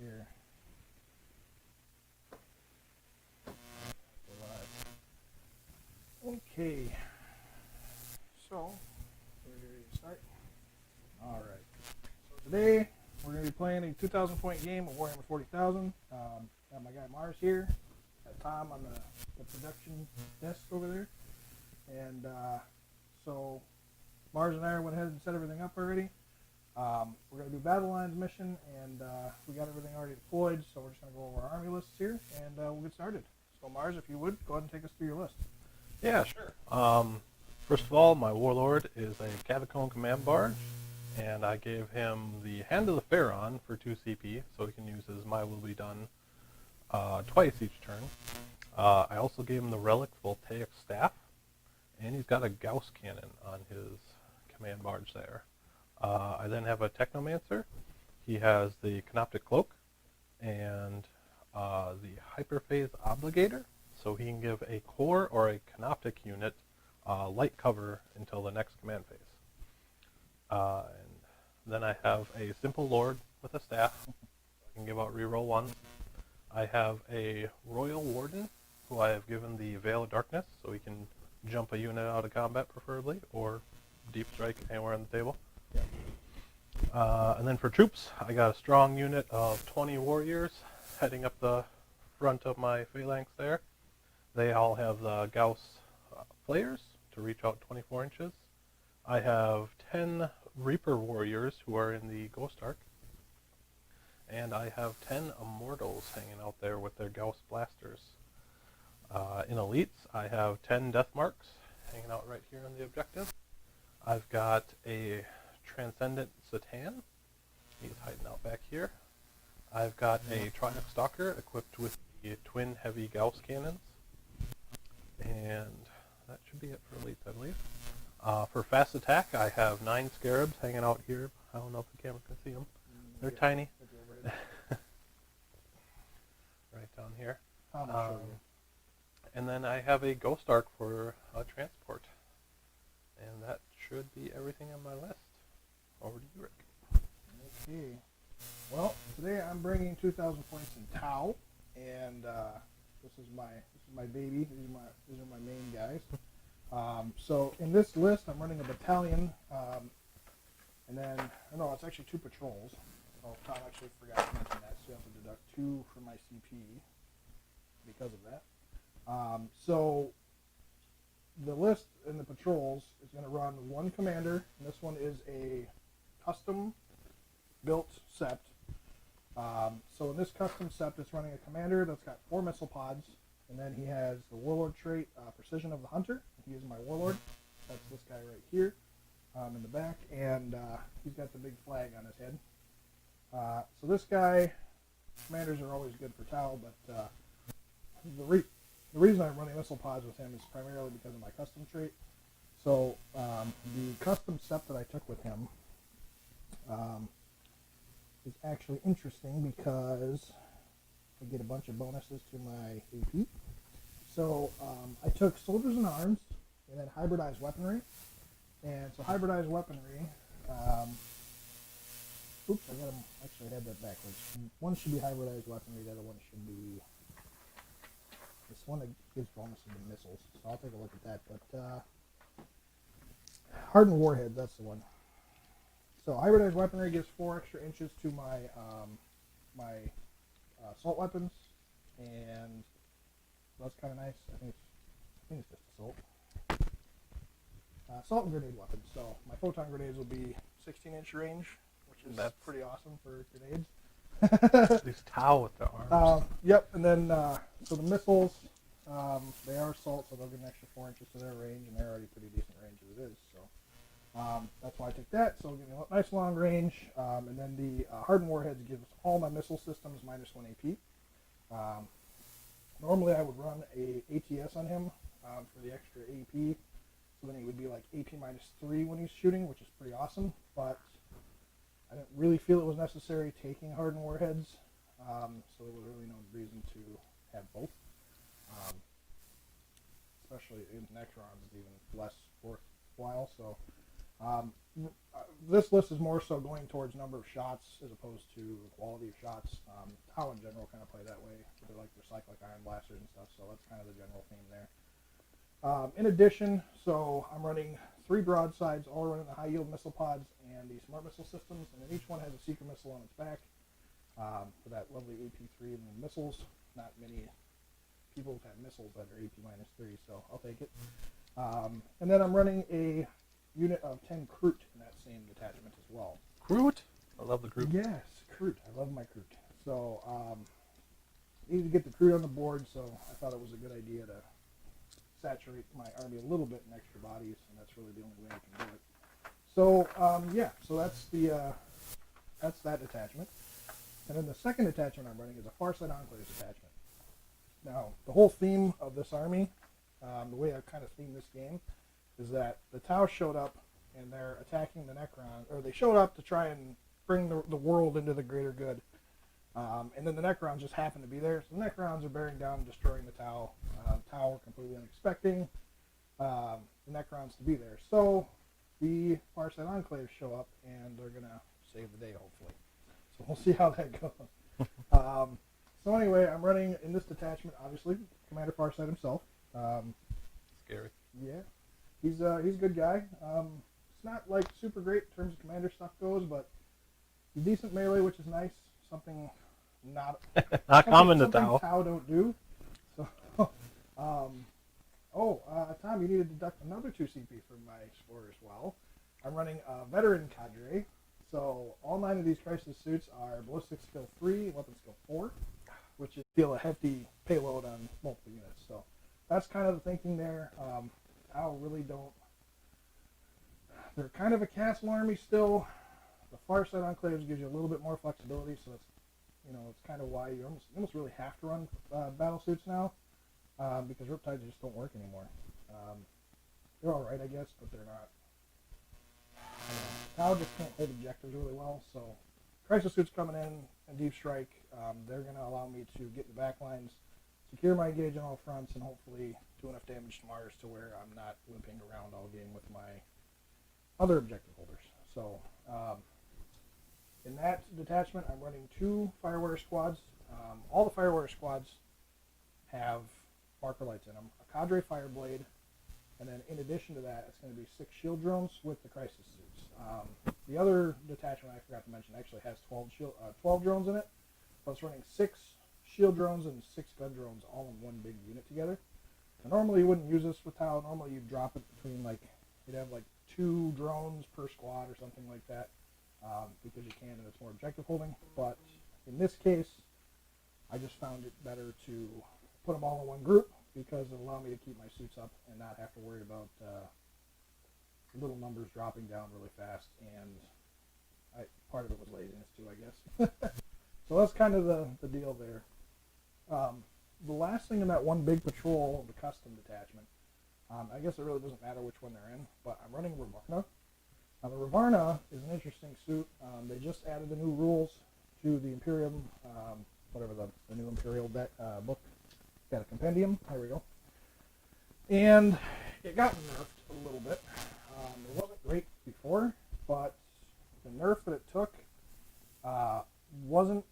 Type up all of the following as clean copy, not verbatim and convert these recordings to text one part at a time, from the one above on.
here. Okay, so we're ready to start. All right. So today we're going to be playing a 2,000 point game of Warhammer 40,000. Got my guy Mars here. Got Tom on the production desk over there, and so Mars and I went ahead and set everything up already. We're going to do Battle Lines mission, and we got everything already deployed, so we're just going to go over our army lists here, and we'll get started. So Mars, if you would, go ahead and take us through your list. Yeah, sure. First of all, my warlord is a Catacomb Command Barge, and I gave him the Hand of the Pharaon for 2 CP, so he can use his My Will Be Done twice each turn. I also gave him the Relic Voltaic Staff, and he's got a Gauss Cannon on his Command Barge there. I then have a Technomancer. He has the Canoptic Cloak and the Hyperphase Obligator, so he can give a core or a Canoptic unit light cover until the next command phase. And then I have a Simple Lord with a staff. I can give out reroll 1. I have a Royal Warden, who I have given the Veil of Darkness, so he can jump a unit out of combat preferably, or deep strike anywhere on the table. And then for troops, I got a strong unit of 20 warriors heading up the front of my phalanx there. They all have the Gauss flares to reach out 24 inches. I have 10 Reaper warriors who are in the Ghost Arc. And I have 10 Immortals hanging out there with their Gauss blasters. In elites, I have 10 Death Marks hanging out right here on the objective. I've got a Transcendent Satan. He's hiding out back here. I've got a Triumph Stalker equipped with the twin heavy Gauss cannons. And that should be it for elites, I believe. For fast attack, I have 9 Scarabs hanging out here. I don't know if the camera can see them. They're tiny. Right down here. And then I have a Ghost Arc for transport. And that should be everything on my list. Over to you, Rick. Okay. Well, today I'm bringing 2,000 points in Tau, and this is my baby. These are my main guys. So in this list, I'm running a battalion, and then it's actually 2 patrols. Oh, Tom actually forgot to mention that, so you have to deduct 2 from my CP because of that. So the list in the patrols is going to run 1 commander, and this one is a custom built sept. So in this custom sept, it's running a commander that's got 4 missile pods, and then he has the warlord trait, Precision of the Hunter. He is my warlord. That's this guy right here in the back, and he's got the big flag on his head. So this guy, commanders are always good for Tau, but the reason I'm running missile pods with him is primarily because of my custom trait. So the custom sept that I took with him is actually interesting because I get a bunch of bonuses to my AP. So I took Soldiers in Arms and then Hybridized Weaponry. And so Hybridized Weaponry, oops, I had that backwards. One should be Hybridized Weaponry, the other one should be this one that gives bonuses to missiles. So I'll take a look at that. But Hardened Warhead, that's the one. So Hybridized Weaponry gives 4 extra inches to my my assault weapons, and that's kind of nice. I think it's just assault. Assault and grenade weapons. So my photon grenades will be 16-inch range, which is pretty awesome for grenades. These Tau with the arms. Yep, and then so the missiles, they are assault, so they'll get an extra 4 inches to their range, and they're already pretty decent range as it is. So that's why I took that. So it'll give me a nice long range, and then the Hardened Warheads gives all my missile systems minus 1 AP. Normally I would run a ATS on him for the extra AP, so then he would be like AP minus 3 when he's shooting, which is pretty awesome, but I didn't really feel it was necessary taking Hardened Warheads, so there was really no reason to have both. Especially in Necrons, it's even less worthwhile. So This list is more so going towards number of shots as opposed to the quality of shots. How in general kind of play that way. They like their cyclic iron blasters and stuff, so that's kind of the general theme there. In addition, so I'm running 3 broadsides, all running the high yield missile pods and the smart missile systems, and then each one has a seeker missile on its back for that lovely AP3 and the missiles. Not many people have missiles that are AP-3, so I'll take it. And then I'm running a unit of 10 Kroot in that same detachment as well. Kroot? I love the Kroot. Yes, Kroot. I love my Kroot. So, needed to get the Kroot on the board, so I thought it was a good idea to saturate my army a little bit in extra bodies, and that's really the only way I can do it. So, yeah, so that's that detachment. And then the second detachment I'm running is a Farsight Enclaves detachment. Now, the whole theme of this army, the way I've kind of themed this game, is that the Tau showed up and they're attacking the Necrons, or they showed up to try and bring the world into the greater good. And then the Necrons just happen to be there. So the Necrons are bearing down and destroying the Tau. Tau were completely unexpecting the Necrons to be there. So the Farsight Enclaves show up and they're going to save the day, hopefully. So we'll see how that goes. So anyway, I'm running in this detachment, obviously, Commander Farsight himself. Scary. Yeah. He's a good guy. It's not like super great in terms of commander stuff goes, but he's decent melee, which is nice. Something not common to something Tau. Tau don't do. So, Tom, you need to deduct another 2 CP from my score as well. I'm running a veteran cadre, so all 9 of these crisis suits are ballistic skill 3, weapon skill 4, which is feel a hefty payload on multiple units. So that's kind of the thinking there. Tau really don't. They're kind of a castle army still. The Farsight Enclaves gives you a little bit more flexibility, so it's kind of why you almost really have to run battle suits now, because Riptides just don't work anymore. They're all right, I guess, but they're not. Tau just can't hold objectives really well, so crisis suits coming in and deep strike, they're going to allow me to get in the back lines, secure my engage on all fronts, and hopefully do enough damage to Mars to where I'm not limping around all game with my other objective holders. So in that detachment, I'm running 2 Firewire squads. All the Firewire squads have marker lights in them, a Cadre Fireblade, and then in addition to that, it's going to be 6 shield drones with the crisis suits. The other detachment I forgot to mention actually has 12 drones in it, but it's running 6 shield drones and 6 gun drones all in one big unit together. Now, normally you wouldn't use this with Tau. Normally you'd drop it between you'd have 2 drones per squad or something like that, because you can and it's more objective holding. But in this case, I just found it better to put them all in one group because it'll allow me to keep my suits up and not have to worry about little numbers dropping down really fast. And part of it was laziness too, I guess. So that's kind of the deal there. The last thing in that one big patrol, the custom detachment, I guess it really doesn't matter which one they're in, but I'm running Ravarna. Now the Ravarna is an interesting suit. They just added the new rules to the Imperium, whatever the new Imperial book. Got a compendium. There we go. And it got nerfed a little bit. It wasn't great before, but the nerf that it took wasn't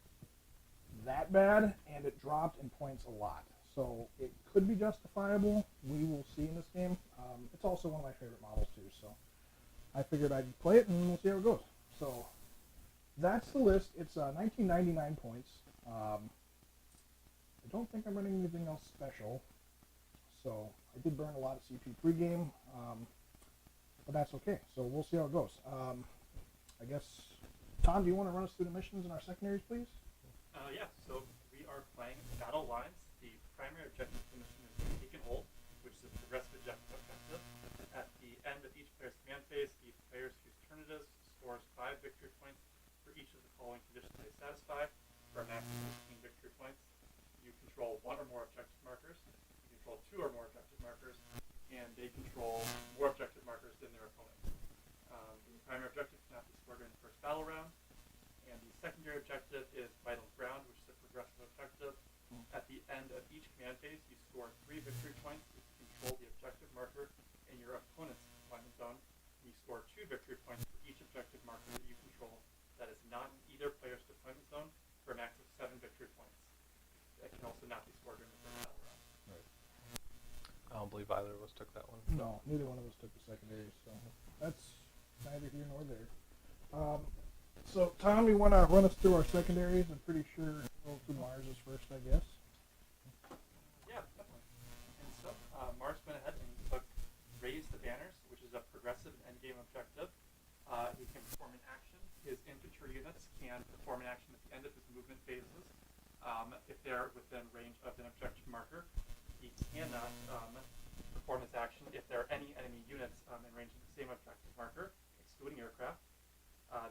that bad, and it dropped in points a lot. So it could be justifiable. We will see in this game. It's also one of my favorite models too, so I figured I'd play it and we'll see how it goes. So that's the list. It's 1999 points. I don't think I'm running anything else special, so I did burn a lot of CP pre-game, but that's okay. So we'll see how it goes. I guess, Tom, do you want to run us through the missions and our secondaries, please? Yeah, so we are playing Battle Lines. The primary objective of the mission is Take and Hold, which is a progressive objective. At the end of each player's command phase, the players whose turn it is scores 5 victory points for each of the following conditions they satisfy, for a maximum of 15 victory points. You control 1 or more objective markers, you control 2 or more objective markers, and they control more objective markers than their opponent. The primary objective cannot be scored during the first battle round. And the secondary objective is Vital Ground, which is a progressive objective. At the end of each command phase, you score 3 victory points if you control the objective marker in your opponent's deployment zone. You score 2 victory points for each objective marker that you control that is not in either player's deployment zone for a max of 7 victory points. That can also not be scored during the first battle round. Right. I don't believe either of us took that one. No, neither one of us took the secondaries, so that's neither here nor there. So, Tom, you want to run us through our secondaries? I'm pretty sure we'll do Mars is first, I guess. Yeah, definitely. And so, Mars went ahead and took Raise the Banners, which is a progressive endgame objective. He can perform an action. His infantry units can perform an action at the end of his movement phases if they're within range of an objective marker. He cannot perform this action if there are any enemy units in range of the same objective marker, excluding aircraft.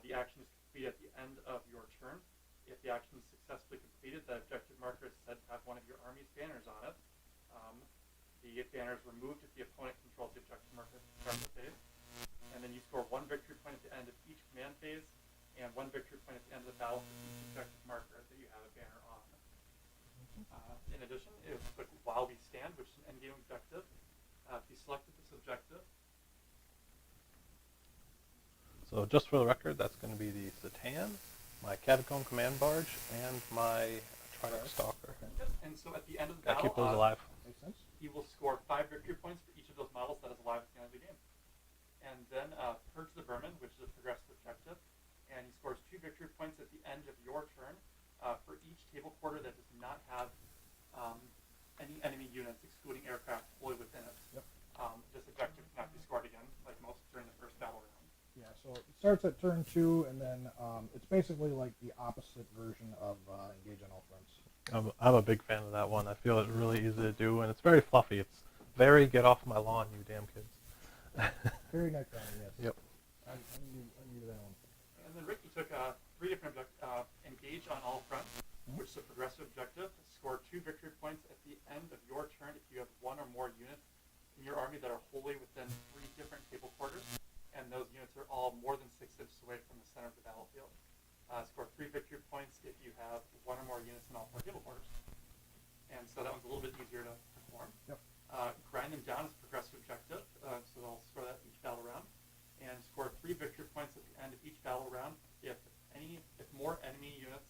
The action is completed at the end of your turn. If the action is successfully completed, that objective marker is said to have one of your army's banners on it. The banner is removed if the opponent controls the objective marker at the start of the phase. And then you score 1 victory point at the end of each command phase, and 1 victory point at the end of the battle for each objective marker that you have a banner on. In addition, it took While We Stand, which is an endgame objective. If you selected this objective, So just for the record, that's going to be the Satan, my Catacomb Command Barge, and my Trident Stalker. and so at the end of the Gotta battle, keep those alive. Makes sense? he will score 5 victory points for each of those models that is alive at the end of the game. And then Purge the Vermin, which is a progressive objective, and he scores 2 victory points at the end of your turn for each table quarter that does not have any enemy units, excluding aircraft, fully within it. Yep. This objective cannot be scored again, like most during the first battle round. Yeah, so it starts at turn 2, and then it's basically like the opposite version of Engage on All Fronts. I'm a big fan of that one. I feel it's really easy to do, and it's very fluffy. It's very get off my lawn, you damn kids. Very Necron, yes. Yep. I'm new to that one. And then Ricky took 3 different objectives. Engage on All Fronts, which is a progressive objective. Score 2 victory points at the end of your turn if you have 1 or more units in your army that are wholly within 3 different table quarters, and those units are all more than 6 inches away from the center of the battlefield. Score 3 victory points if you have 1 or more units in all 4 table quarters. And so that one's a little bit easier to perform. Yep. Grind them down is a progressive objective, so they'll score that each battle round. And score 3 victory points at the end of each battle round if more enemy units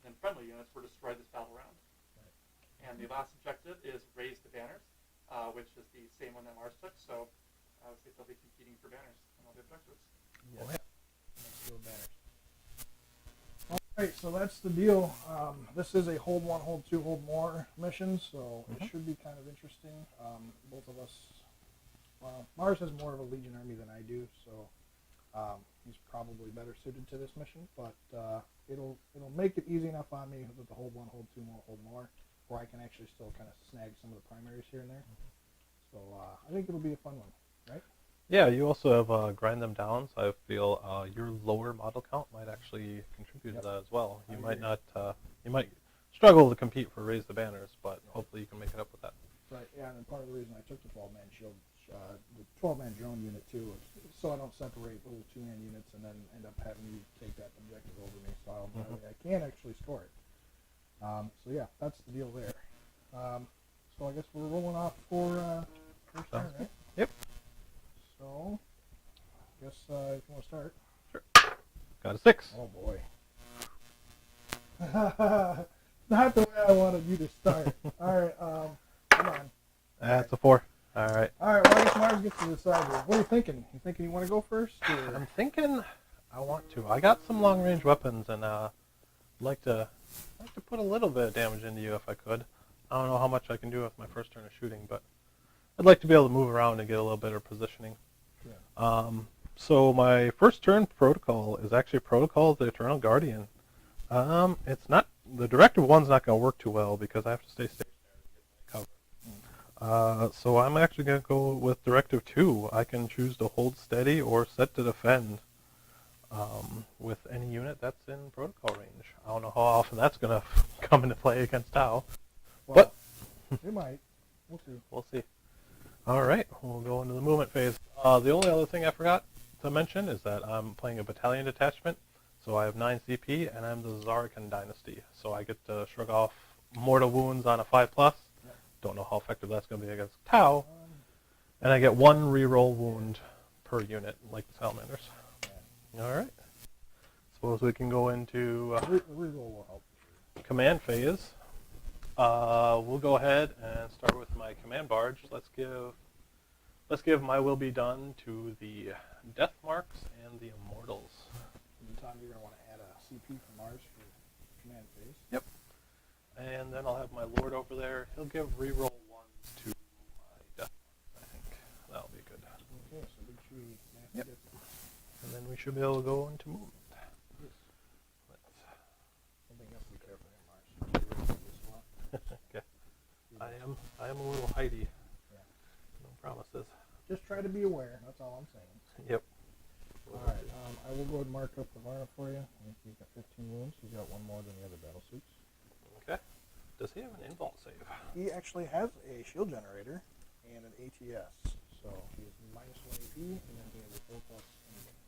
than friendly units were destroyed this battle round. Right. And the last objective is Raise the Banners, which is the same one that Mars took, so obviously they'll be competing for banners on all the objectives. Yes. Let's do banners. Alright, so that's the deal. This is a hold 1, hold 2, hold more mission, so it should be kind of interesting. Both of us, well, Mars has more of a Legion army than I do, so he's probably better suited to this mission, but it'll make it easy enough on me with the hold 1, hold 2, hold more, where I can actually still kind of snag some of the primaries here and there. So I think it'll be a fun one, right? Yeah, you also have Grind Them Down, so I feel your lower model count might actually contribute to that as well. You might not, you might struggle to compete for Raise the Banners, but hopefully you can make it up with that. Right, yeah, and part of the reason I took the 12-man shield, the 12-man drone unit too, is so I don't separate little 2-man units and then end up having you take that objective over me, so I can actually score it. So yeah, that's the deal there. So I guess we're rolling off for first turn, right? Yep. So, I guess if you want to start. Sure. Got a 6. Oh boy. Not the way I wanted you to start. Alright, come on. That's a 4. Alright. Alright, well I guess Mars gets to decide here. What are you thinking? You thinking you want to go first? Or? I'm thinking I want to. I got some long range weapons, and I'd like to put a little bit of damage into you if I could. I don't know how much I can do with my first turn of shooting, but I'd like to be able to move around and get a little better positioning. Yeah. So my first turn protocol is actually Protocol of the Eternal Guardian. It's not, the directive one's not going to work too well because I have to stay stationary to get my cover. So I'm actually going to go with directive 2. I can choose to hold steady or set to defend with any unit that's in protocol range. I don't know how often that's going to come into play against Tau, Well, it might. We'll see. We'll see. All right, we'll go into the movement phase. The only other thing I forgot to mention is that I'm playing a battalion detachment, so I have 9 CP, and I'm the Szarekhan dynasty, so I get to shrug off mortal wounds on a 5+. Yep. Don't know how effective that's going to be against Tau, and I get 1 reroll wound per unit, like the salamanders. Yeah. All right. Suppose we can go into Reroll will help. command phase. We'll go ahead and start with my command barge. Let's give my will be done to the death marks and the immortals. In time, you're gonna want to add a CP from Mars for command phase. Yep. And then I'll have my lord over there. He'll give reroll ones to my death marks, I think. That'll be good. Okay, so big tree. Yep. And then we should be able to go into movement. Yes. Let's, Something else to be careful here, Mars. This one. okay. I am a little Heidi. Yeah. No promises. Just try to be aware. That's all I'm saying. Yep. All right. I will go ahead and mark up the Varna for you. I think he's got 15 wounds. He's got one more than the other battle suits. Okay. Does he have an invuln save? He actually has a shield generator and an ATS. So he is -1 AP, and then he has a 4+ anything.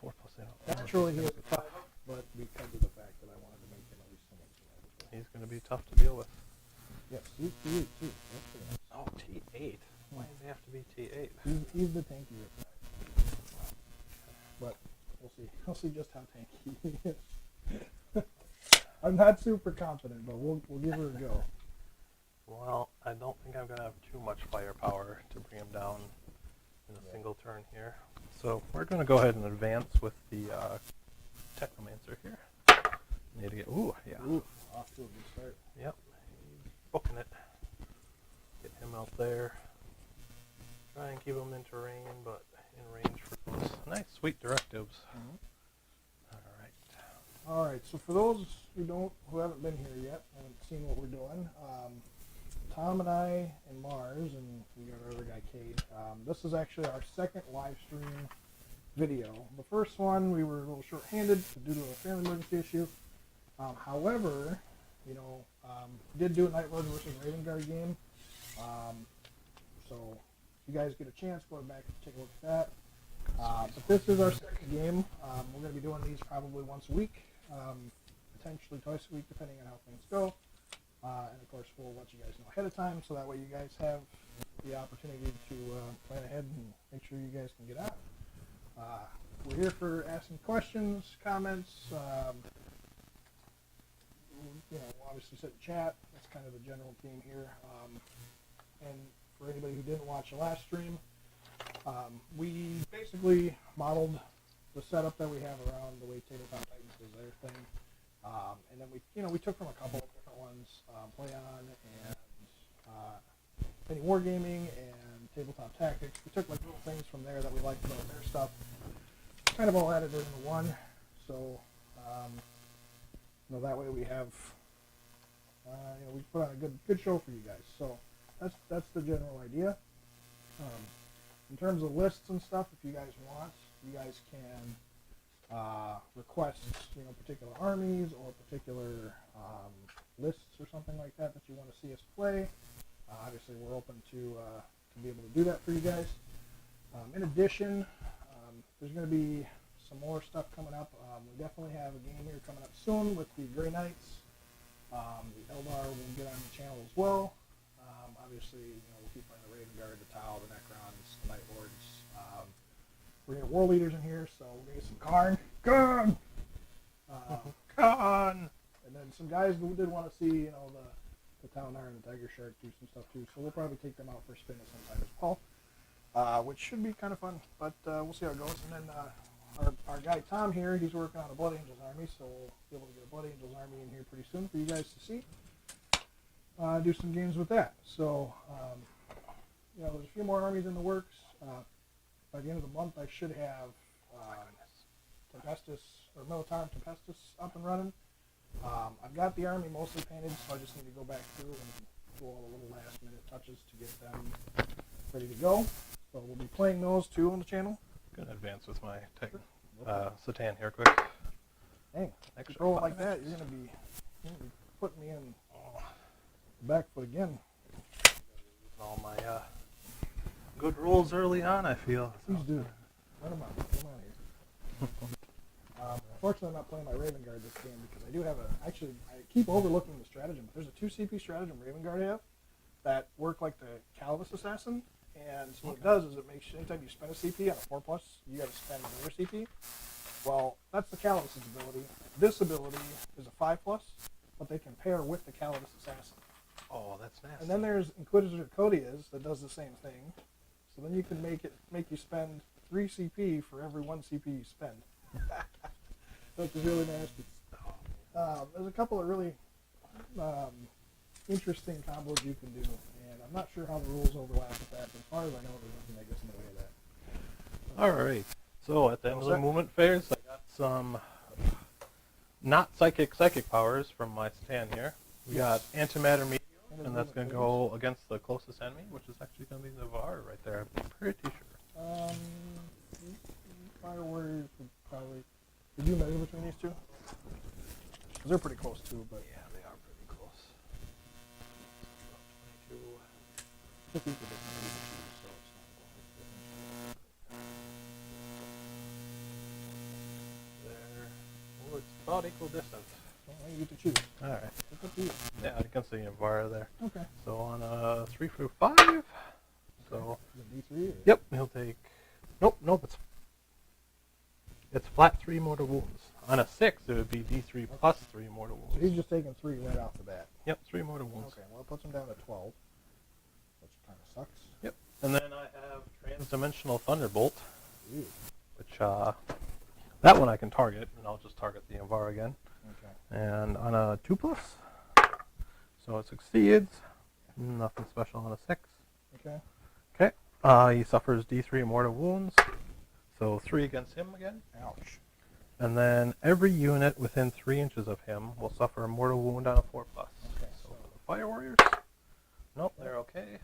4+ save. Naturally, he has a 5, but because of the fact that I wanted to make him at least somewhat survivable. He's going to be tough to deal with. Yes, he's T8 too. That's pretty nice. Oh, T8. Why does he have to be T8? He's the tankier side. But we'll see. We'll see just how tanky he is. I'm not super confident, but we'll give her a go. Well, I don't think I'm going to have too much firepower to bring him down in a single turn here. So we're going to go ahead and advance with the Technomancer here. Need to get... Ooh, yeah. Ooh, off to a good start. Yep. He's booking it. Get him out there. Try and keep him in terrain, but in range for those nice, sweet directives. All right. So for those who haven't been here yet, haven't seen what we're doing, Tom and I and Mars, and we got our other guy Cade. This is actually our second live stream video. The first one we were a little short-handed due to a family emergency issue. However, did do a Night Lord versus Raven Guard game. So if you guys get a chance, go back and take a look at that. But this is our second game. We're going to be doing these probably once a week, potentially twice a week, depending on how things go. And of course, we'll let you guys know ahead of time, so that way you guys have the opportunity to plan ahead and make sure you guys can get out. We're here for asking questions, comments. We'll obviously sit and chat. That's kind of the general theme here. And for anybody who didn't watch the last stream, we basically modeled the setup that we have around the way Tabletop Titans does their thing. And then we took from a couple of different ones, Play On and Penny Wargaming and Tabletop Tactics. We took like little things from there that we liked about their stuff, kind of all added into one. So that way we have we put on a good show for you guys. So that's the general idea. In terms of lists and stuff, if you guys want, you guys can request particular armies or particular lists or something like that you want to see us play. Obviously, we're open to be able to do that for you guys. In addition, there's going to be some more stuff coming up. We definitely have a game here coming up soon with the Grey Knights. The Eldar will get on the channel as well. Obviously, we'll keep playing the Raven Guard, the Tau, the Necrons, the Night Lords. We're going to get War Leaders in here, so we're going to get some Karn. Con! And then some guys who did want to see, the Tau and the Tiger Shark do some stuff too. So we'll probably take them out for a spin at some time as well, which should be kind of fun. But we'll see how it goes. And then our guy Tom here, he's working on a Blood Angels army, so we'll be able to get a Blood Angels army in here pretty soon for you guys to see. Do some games with that. So, there's a few more armies in the works. By the end of the month, I should have Tempestus, or Militarum Tempestus up and running. I've got the army mostly painted, so I just need to go back through and do all the little last minute touches to get them ready to go. So we'll be playing those too on the channel. Gonna advance with my Satan here quick. Dang, if you roll like that, you're gonna be putting me in the back foot again. All my good rolls early on, I feel. Please do. Let them out. Come on here. Unfortunately, I'm not playing my Raven Guard this game because I do have I keep overlooking the stratagem, but there's a 2 CP stratagem Raven Guard have that work like the Calvus Assassin, And so what it does is it makes anytime you spend a CP on a 4+, you got to spend another CP. Well, that's the Calidus' ability. This ability is a 5+, but they can pair with the Calidus Assassin. Oh, that's nasty. And then there's Inquisitor Codius that does the same thing. So then you can make you spend 3 CP for every 1 CP you spend. Which is really nasty. There's a couple of really interesting combos you can do, and I'm not sure how the rules overlap with that, but as far as I know, there's nothing that gets in the way of that. Alright, so at the end of the movement phase, I got some not psychic powers from my stand here. We got antimatter medium, and that's going to go against the closest enemy, which is actually going to be the Var right there, I'm pretty sure. Fire Warriors would probably... Did you measure between these two? 'Cause they're pretty close too, but... Yeah, they are pretty close. 22. I think we could just move the two, so it's not There. Oh, it's about equal distance. well, you get to choose. Alright. It's up to you. Yeah, I can see Var there. Okay. So on a 3 through 5, so... The D3? Or? Yep, he'll take... Nope, it's flat 3 mortal wounds. On a 6, it would be D3 plus 3 mortal So wounds. he's just taking 3 right off the bat. Yep, 3 mortal wounds. Okay, well it puts him down to 12, which kind of sucks. Yep. And then I have Transdimensional Thunderbolt, Ooh. which, that one I can target, and I'll just target the Invar again. Okay. And on a 2+, so it succeeds. Nothing special on a 6. Okay. Okay. He suffers D3 mortal wounds, so 3 against him again. Ouch. And then every unit within 3 inches of him will suffer a mortal wound on a 4+. Okay, So so the Fire Warriors, nope, they're okay.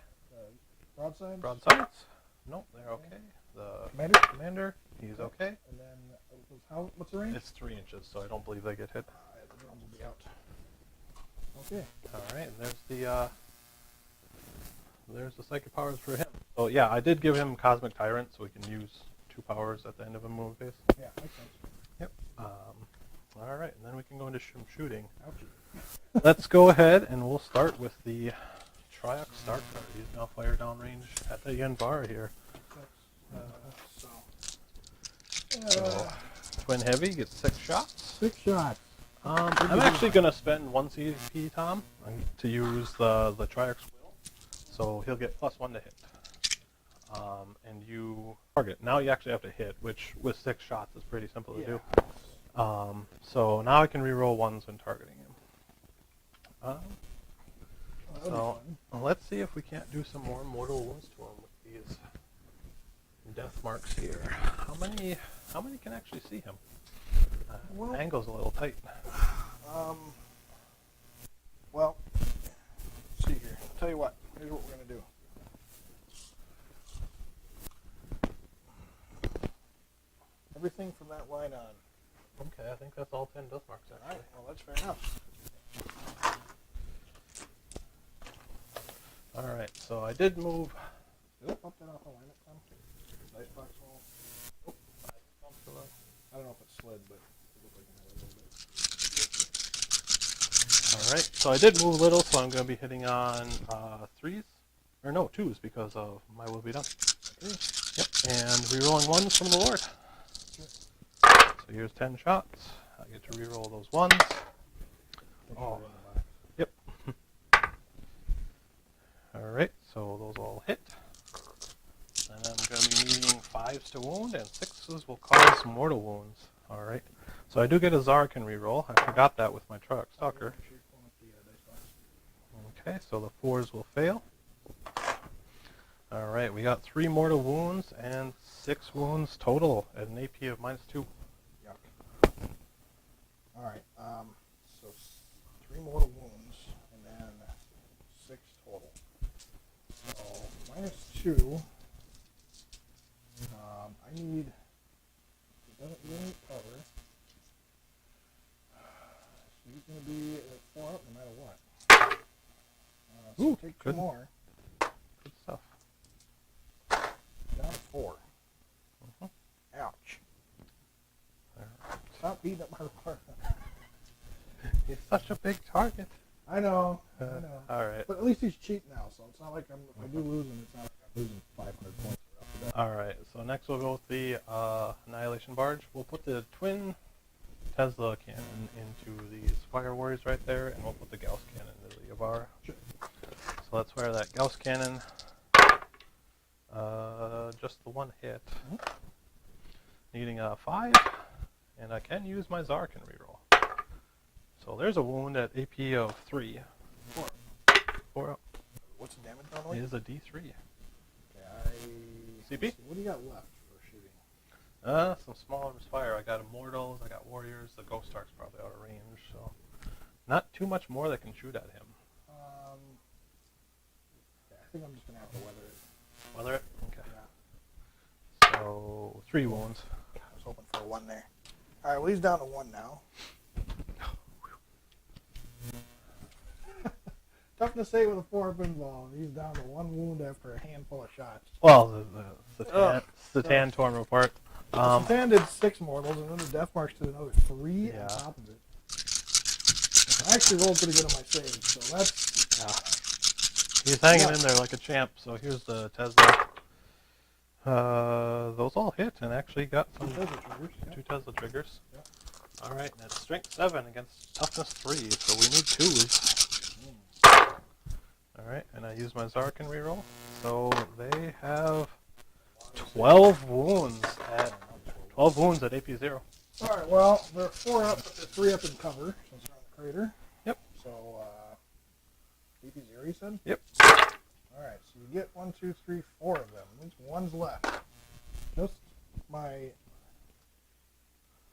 broadsides? Broadsides, nope, they're okay. The Commander, he's okay. And then, what's the range? It's 3 inches, so I don't believe they get hit. The drums will be out. Okay. Alright, and there's the psychic powers for him. So yeah, I did give him Cosmic Tyrant, so he can use 2 powers at the end of a move phase. Yeah, makes sense. Yep. Alright, and then we can go into some shooting. Ouchie. Let's go ahead and we'll start with the Triarch Startide. He's now fire downrange at the Yanvar here. So Twin Heavy gets 6 shots. 6 shots. I'm actually going to spend 1 CP, Tom, to use the Triarch's Will. So he'll get +1 to hit. And you target. Now you actually have to hit, which with 6 shots is pretty simple to do. So now I can reroll 1s when targeting him. So let's see if we can't do some more mortal wounds to him with these death marks here. How many can actually see him? Well, Angle's a little tight. Well, let's see here. I'll tell you what. Here's what we're going to do. Everything from that line on. Okay, I think that's all 10 death marks All actually. right, well, that's fair enough. Alright, so I did move. Did I bump that off alignment, Tom? Dice box wall? Oh, I don't know if it slid, but it looked like it had a little bit. Alright, so I did move a little, so I'm going to be hitting on 3s. Or no, 2s because of my will be done. Okay. Yep, and rerolling 1s from the Lord. Sure. So here's 10 shots. I get to reroll those 1s. Oh. Yep. Alright, so those all hit. And I'm going to be needing 5s to wound, and 6s will cause mortal wounds. Alright, so I do get a Szarekhan reroll. I forgot that with my Triarch Stalker. Okay, so the 4s will fail. Alright, we got 3 mortal wounds and 6 wounds total at an AP of -2. Yuck. Alright, so 3 mortal wounds, and then 6 total. So, -2. I need... It doesn't get any cover. So he's going to be at 4 up no matter what. So Ooh, take 2 good. more. Good stuff. Down to 4. Mhm. Ouch. Alright. Stop beating up my partner. He's such a big target. I know. I know. Alright. But at least he's cheap now, so it's not like if I do lose him, it's not like I'm losing 5 Alright, so next we'll go with the Annihilation Barge. We'll put the twin Tesla cannon into these fire warriors right there, and we'll put the Gauss cannon into the Yavar. Sure. So let's fire that Gauss cannon. Just the one hit. Needing a 5, and I can use my Szarekhan reroll. So there's a wound at AP of 3. 4. What's the damage on It is a D3. CP? What do you got left for shooting? Some small arms fire. I got Immortals, I got Warriors, the Ghost Ark's probably out of range, so not too much more that can shoot at him. Yeah, I think I'm just going to have to weather it. Weather it? Okay. Yeah. So 3 wounds. I was hoping for a 1 there. Alright, well he's down to 1 now. Tough to say with a 4-up involved. He's down to 1 wound after a handful of shots. Well, the Satan torn apart. Satan did 6 mortals, and then the death marks did another 3 on top of it. I actually rolled pretty good on my saves, so that's... Yeah. He's hanging in there like a champ, so here's the Tesla. Those all hit and actually got some 2 Tesla triggers. two Tesla triggers. Yep. Alright, and it's strength 7 against toughness 3, so we need 2s. Alright, and I use my Szarekhan reroll. So they have 12 wounds at AP 0. Alright, well, they're 4 up, but they're 3 up in cover, since they're on the crater. Yep. So, AP 0, you said? Yep. Alright, so you get 1, 2, 3, 4 of them. There's 1's left. Just my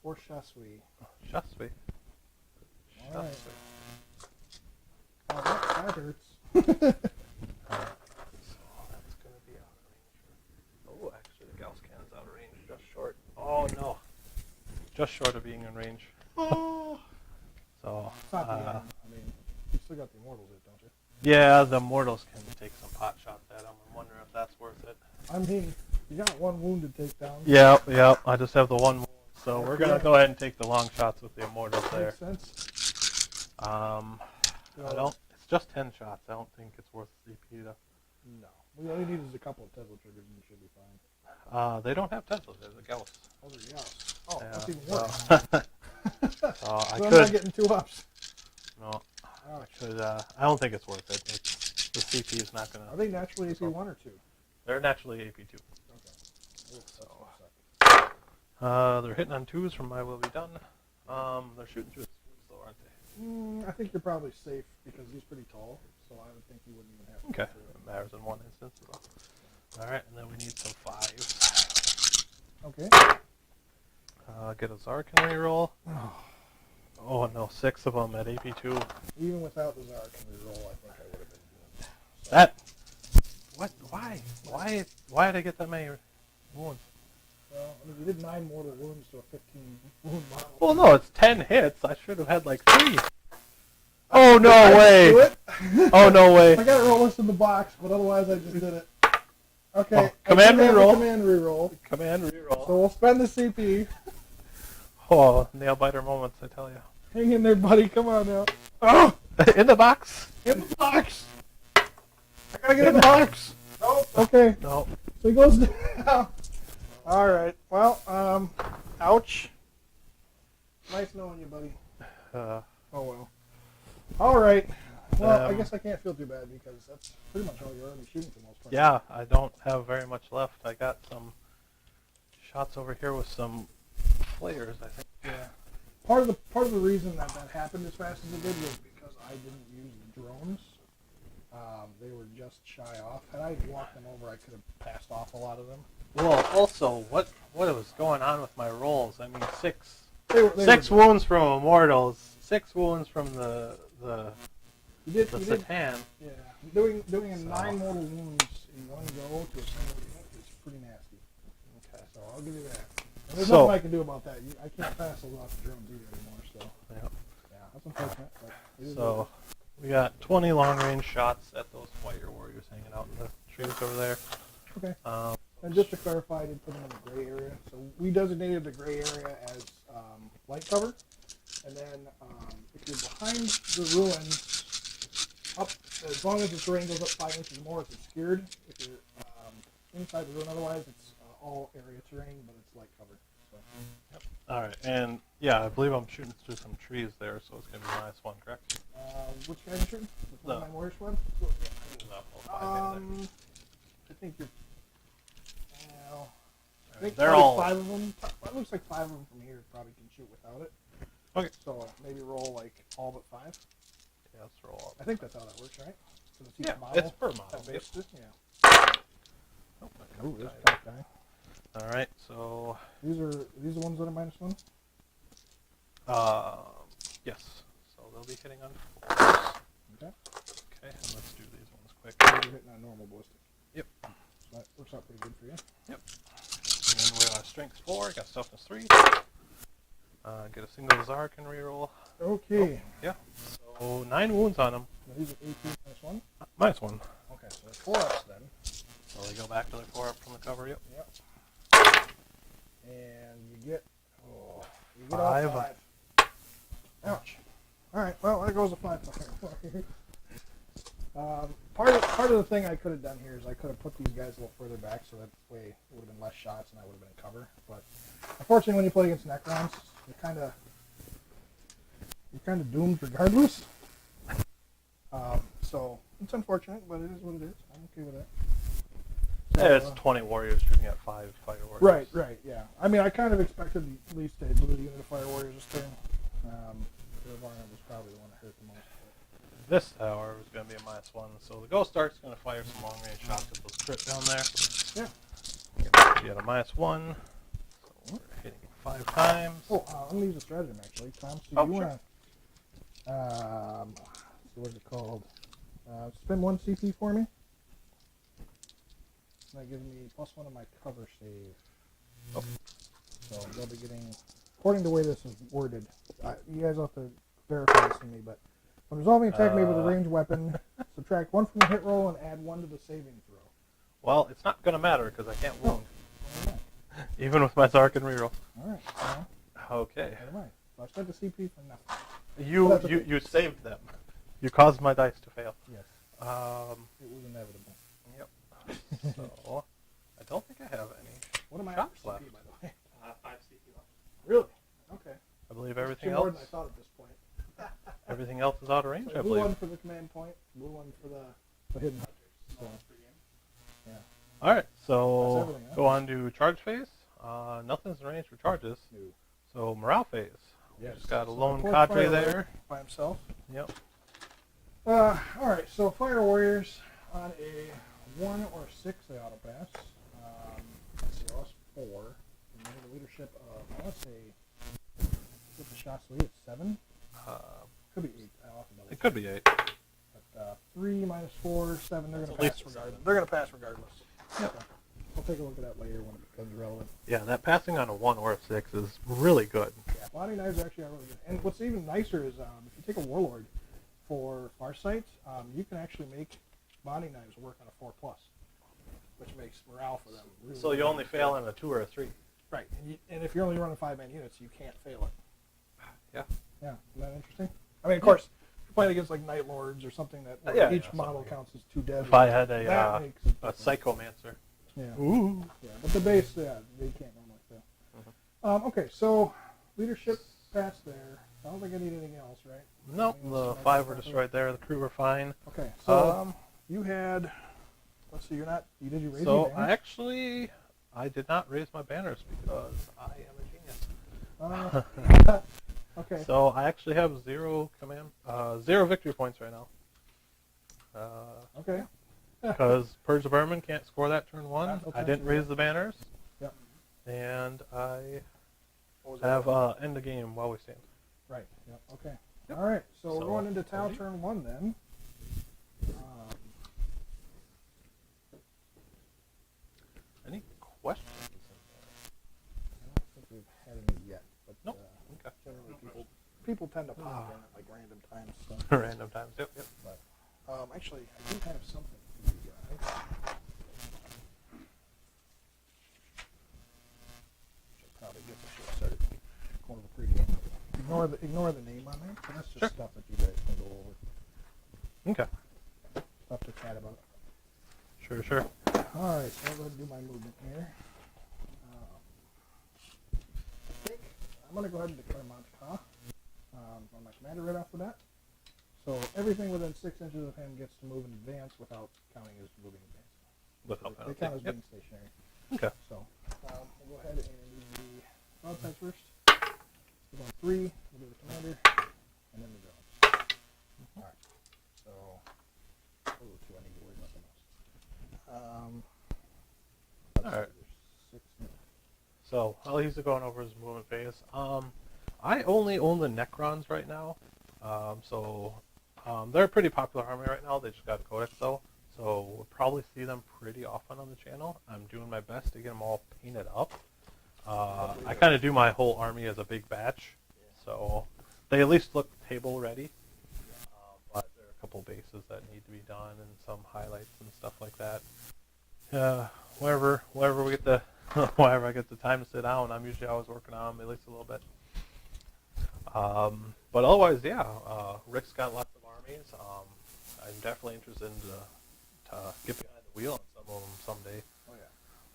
poor Shasui. Shasui. Alright. Oh, that hurts. So that's going to be out of range. Oh, actually, the Gauss cannon's out of range, just short. Oh, no. Just short of being in range. Oh. So, It's not the end. I mean, you still got the immortals in, don't you? yeah, the mortals can take some pot shots at him. I'm wondering if that's worth it. I mean, you got 1 wound to take down. Yeah, I just have the 1 wound. So we're going to go ahead and take the long shots with the immortals there. Makes sense. I don't. It's just 10 shots. I don't think it's worth CP though. No. All you need is a couple of Tesla triggers and you should be fine. They don't have Tesla. There's a Gauss. Oh, they're Gauss. Oh, Yeah, that's even worse. so I So I'm could. not getting 2 ups. No, I could. I don't think it's worth it. The CP is not gonna. Are they naturally AP 1 or 2? They're naturally AP 2. Okay. So they're hitting on 2s from My Will Be Done. They're shooting through the screens though, aren't they? I think you're probably safe because he's pretty tall, so I would think you wouldn't even have to. Okay, it matters in one instance. So. All right, and then we need some 5s. Okay. Get a Szarekhan reroll. Oh no, 6 of them at AP2. Even without the Szarekhan reroll, I think I would have been good. So, That. What? Why? Why did I get that many wounds? well, I mean, you did 9 mortal wounds to a 15 wound model. Well, no, it's 10 hits. I should have had like 3. Oh no way! Do it. Oh no way! I got to roll this in the box, but otherwise I just did it. Okay. Oh, command I do have a reroll. Command reroll. Command reroll. So we'll spend the CP. Oh, nail biter moments, I tell you. Hang in there, buddy. Come on now. Oh, In the box. in the box. I gotta get in the box. Nope. Okay. No. So he goes down. All right. Well, ouch. Nice knowing you, buddy. Oh well. All right. Well, I guess I can't feel too bad because that's pretty much all you're already shooting for most part. Yeah, I don't have very much left. I got some shots over here with some flares, I think. Yeah. Part of the reason that happened as fast as it did was because I didn't use the drones. They were just shy off. Had I walked them over, I could have passed off a lot of them. Well, also, what was going on with my rolls? I mean, 6 They 6 were, wounds from Immortals, 6 wounds from the you did, Satan. yeah. Doing a 9 mortal wounds in one go to a single unit is pretty nasty. Okay. So I'll give you that. And there's So- nothing I can do about that. I can't pass those off the drones either anymore. So Yeah. yeah, that's unfortunate. But it is So we got 20 long-range shots at those fire warriors hanging out in the trees over there. okay. And just to clarify, I did put them in the gray area. So we designated the gray area as light cover. And then if you're behind the ruins, up as long as the terrain goes up 5 inches more, it's obscured. If you're inside the ruin. Otherwise, it's all area terrain, but it's light cover. So. Yep. All right, and yeah, I believe I'm shooting through some trees there, so it's gonna be -1, correct? Which guy are you shooting? With one of my warrior squad? I think you're. Well, I think they're probably all 5 of them. It looks like 5 of them from here probably can shoot without it. okay. So maybe roll like all but 5. Yeah, let's roll up. I think that's how that works, right? So it's each Yeah, model. it's per model. That based it? Yeah. Oh, Ooh, there's a top guy. all right, so These are the ones that are -1. yes, so they'll be hitting on 4s. Okay. Okay, and let's do these ones quick. You're hitting on normal ballistic. Yep. So that works out pretty good for you. Yep. And then we're on strength 4, got toughness 3. Get a single Szarekhan reroll. Okay. Yeah. So 9 wounds on him. Now these are 18 -1. -1. Okay, so there's 4 ups then. So they go back to their 4 up from the cover. Yep. Yep. And you get all 5. 5. Ouch. All right. Well, there goes a 5. Part of the thing I could have done here is I could have put these guys a little further back so that way it would have been less shots and I would have been in cover. But unfortunately, when you play against Necrons, you're kind of doomed regardless. So it's unfortunate, but it is what it is. I'm okay with that. So, Yeah, it's 20 warriors shooting at 5 fire warriors. Right, yeah. I mean, I kind of expected at least a blue unit of fire warriors this turn. The Warhammer was probably the one that hurt the most. This tower is going to be a -1, so the Ghost Arc's going to fire some long-range shots at those crit down there. Yeah. Get a -1, so we're hitting 5 times. Oh, let me use a stratagem actually, Tom. So you sure. want to, what's it called? Spend 1 CP for me. That gives me +1 on my cover save. Oh. So they'll be getting, according to the way this is worded, you guys have to verify this to me, but when resolving attack made with a ranged weapon, subtract 1 from the hit roll and add 1 to the saving throw. Well, it's not going to matter because I can't wound. All right. Even with my Szarekhan reroll. All right. Well, Okay. never mind. So I spent the CP for nothing. You saved them. You caused my dice to fail. Yes. Um, It was inevitable. Yep. So, I don't think I have any. What am I shots at for CP, left. by the way? 5 CP left. Really? Okay. I believe That's everything 2 more else. than I thought at this point. Everything else is out of range, So I blue believe. one for the command point, blue one for the hidden hunters. So, yeah. All right, That's so everything, huh? go on to charge phase. Nothing's in range for charges. No. So morale phase. Yes. Just got a So lone poor cadre Fire there. Warrior by himself. Yep. All right, so Fire Warriors on a 1 or 6 they auto pass. Let's see, I lost 4. And they have a leadership of, I want to say, with the shots lead at 7. Could be 8. I lost another. It could be 8. But 3 minus 4, 7. They're going to At pass least regardless. They're going to pass regardless. Yep. So, we'll take a look at that later when it becomes relevant. Yeah, that passing on a 1 or a 6 is really good. Yeah, body knives actually are really good. And what's even nicer is if you take a warlord for Farsight, you can actually make body knives work on a 4+, which makes morale for them really So you really only good. fail on a 2 or a 3. Right, and if you're only running 5-man units, you can't fail it. Yeah. Yeah, isn't that interesting? I mean, of course, if you're playing against like Night Lords or something that where each model something. counts as 2 dead. If I had that makes it a different. Psychomancer. Yeah. Ooh. Yeah, but the base, they can't normally fail. Okay, so leadership passed there. I don't think I need anything else, right? Nope, Anything else the I 5 might were have to- destroyed there. The crew were fine. Okay, so you had. Let's see, you did you raise your So banners? I did not raise my banners because I am a genius. Okay. So I actually have 0 victory points right now. Okay. Because Purge the Vermin can't score that turn 1. No I didn't chance, raise the banners. Yep. And I What was that? have end the game while we stand. Right. Yep. Okay. Yep. All right. So, we're So, going into Tau 30. turn 1 then. Any questions? I don't think we've had any yet, but Nope. Okay. generally people tend to pop in at like random times. So. Random times. Yep. But actually, I do have something for you guys. Should probably get this shit started. Corner of the pregame. Ignore the name on there. But that's just Sure. stuff that you guys can go over. Okay. Stuff to chat about. Sure. Alright, so I'll go ahead and do my movement here. I think I'm going to go ahead and declare Montauk on my commander right off the bat. So everything within 6 inches of him gets to move in advance without counting as moving advance. Without They count as being stationary. Okay. So we'll go ahead and do the broadsides first. We're going 3, we'll do the commander, and then the drones. Alright, so those are the 2 I need to worry about the most. Alright. 6 minutes. So while he's going over his movement phase, I only own the Necrons right now. They're a pretty popular army right now. They just got a codex though, so we'll probably see them pretty often on the channel. I'm doing my best to get them all painted up. I kind of do my whole army as a big batch, so they at least look table ready. But there are a couple bases that need to be done and some highlights and stuff like that. Wherever we get the whenever I get the time to sit down, I'm usually always working on them at least a little bit. But otherwise, yeah, Rick's got lots of armies. I'm definitely interested in to get behind the wheel on some of them someday. Oh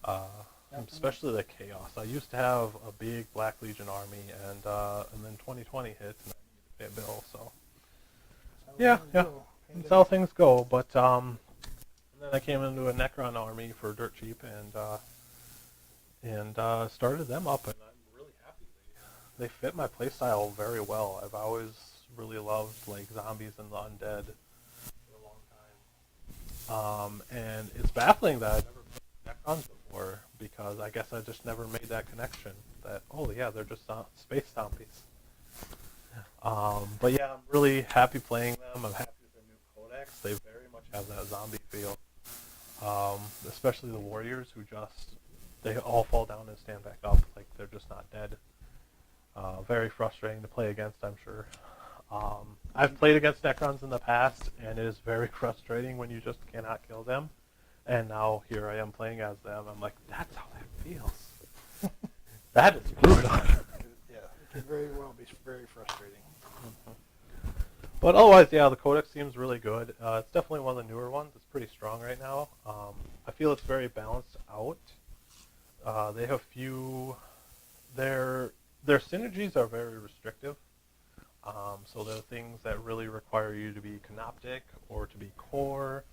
yeah. Especially the Chaos. I used to have a big Black Legion army, and then 2020 hit, and I needed to pay a bill. So yeah, that's how things go. But and then I came into a Necron army for dirt cheap, and started them up, and I'm really happy. They fit my playstyle very well. I've always really loved like zombies and the undead for a long time. And it's baffling that I've never played Necrons before, because I guess I just never made that connection that, oh yeah, they're just space zombies. But yeah, I'm really happy playing them. I'm happy with their new codex. They very much have that zombie feel. Especially the warriors, who they all fall down and stand back up, like they're just not dead. Very frustrating to play against, I'm sure. I've played against Necrons in the past, and it is very frustrating when you just cannot kill them. And now here I am playing as them. I'm like, that's how that feels. That is brutal. Yeah, it can very well be very frustrating. But otherwise, yeah, the codex seems really good. It's definitely one of the newer ones. It's pretty strong right now. I feel it's very balanced out. They have few... Their synergies are very restrictive. So there are things that really require you to be canoptic, or to be core,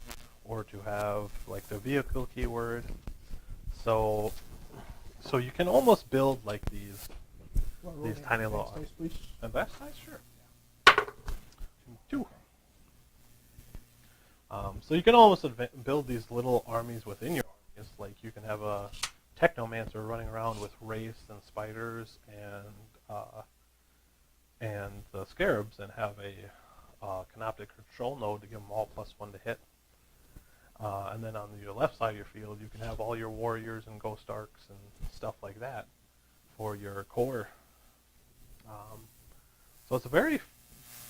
or to have like the vehicle keyword. So you can almost build like these tiny little... Advanced size, sure. 2. So you can almost build these little armies within your armies. Like you can have a Technomancer running around with Wraiths and Spiders and the Scarabs, and have a Canoptic control node to give them all +1 to hit. And then on your left side of your field, you can have all your Warriors and Ghost Arcs and stuff like that for your core. So it's a very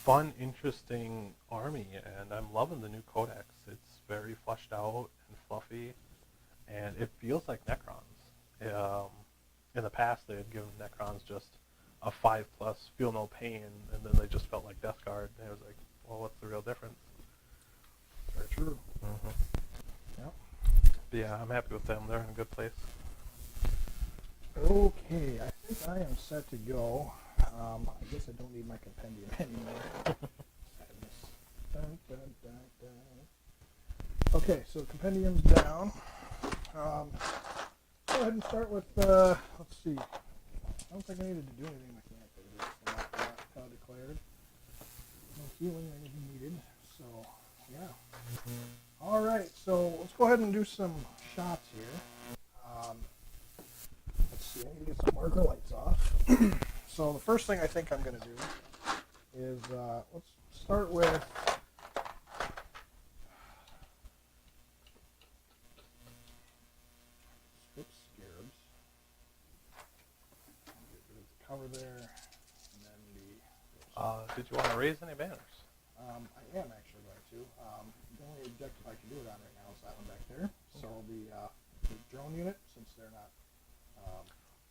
fun, interesting army, and I'm loving the new codex. It's very fleshed out and fluffy, and it feels like Necrons. In the past, they had given Necrons just a 5+, feel no pain, and then they just felt like Death Guard. And it was like, well, what's the real difference? Very true. Yep. But yeah, I'm happy with them. They're in a good place. Okay, I think I am set to go. I guess I don't need my compendium anymore. Sadness. Dun, dun, dun, dun. Okay, so compendium's down. Go ahead and start with, let's see. I don't think I needed to do anything in my command phase. I'm not declared. No healing or anything needed. So, yeah. Alright, so let's go ahead and do some shots here. Let's see, I need to get some marker lights off. So the first thing I think I'm going to do is, let's start with Scarabs. Get rid of the cover there, and then the... Did you want to raise any banners? I am actually going to. The only objective I can do it on right now is that one back there. So the drone unit, since they're not...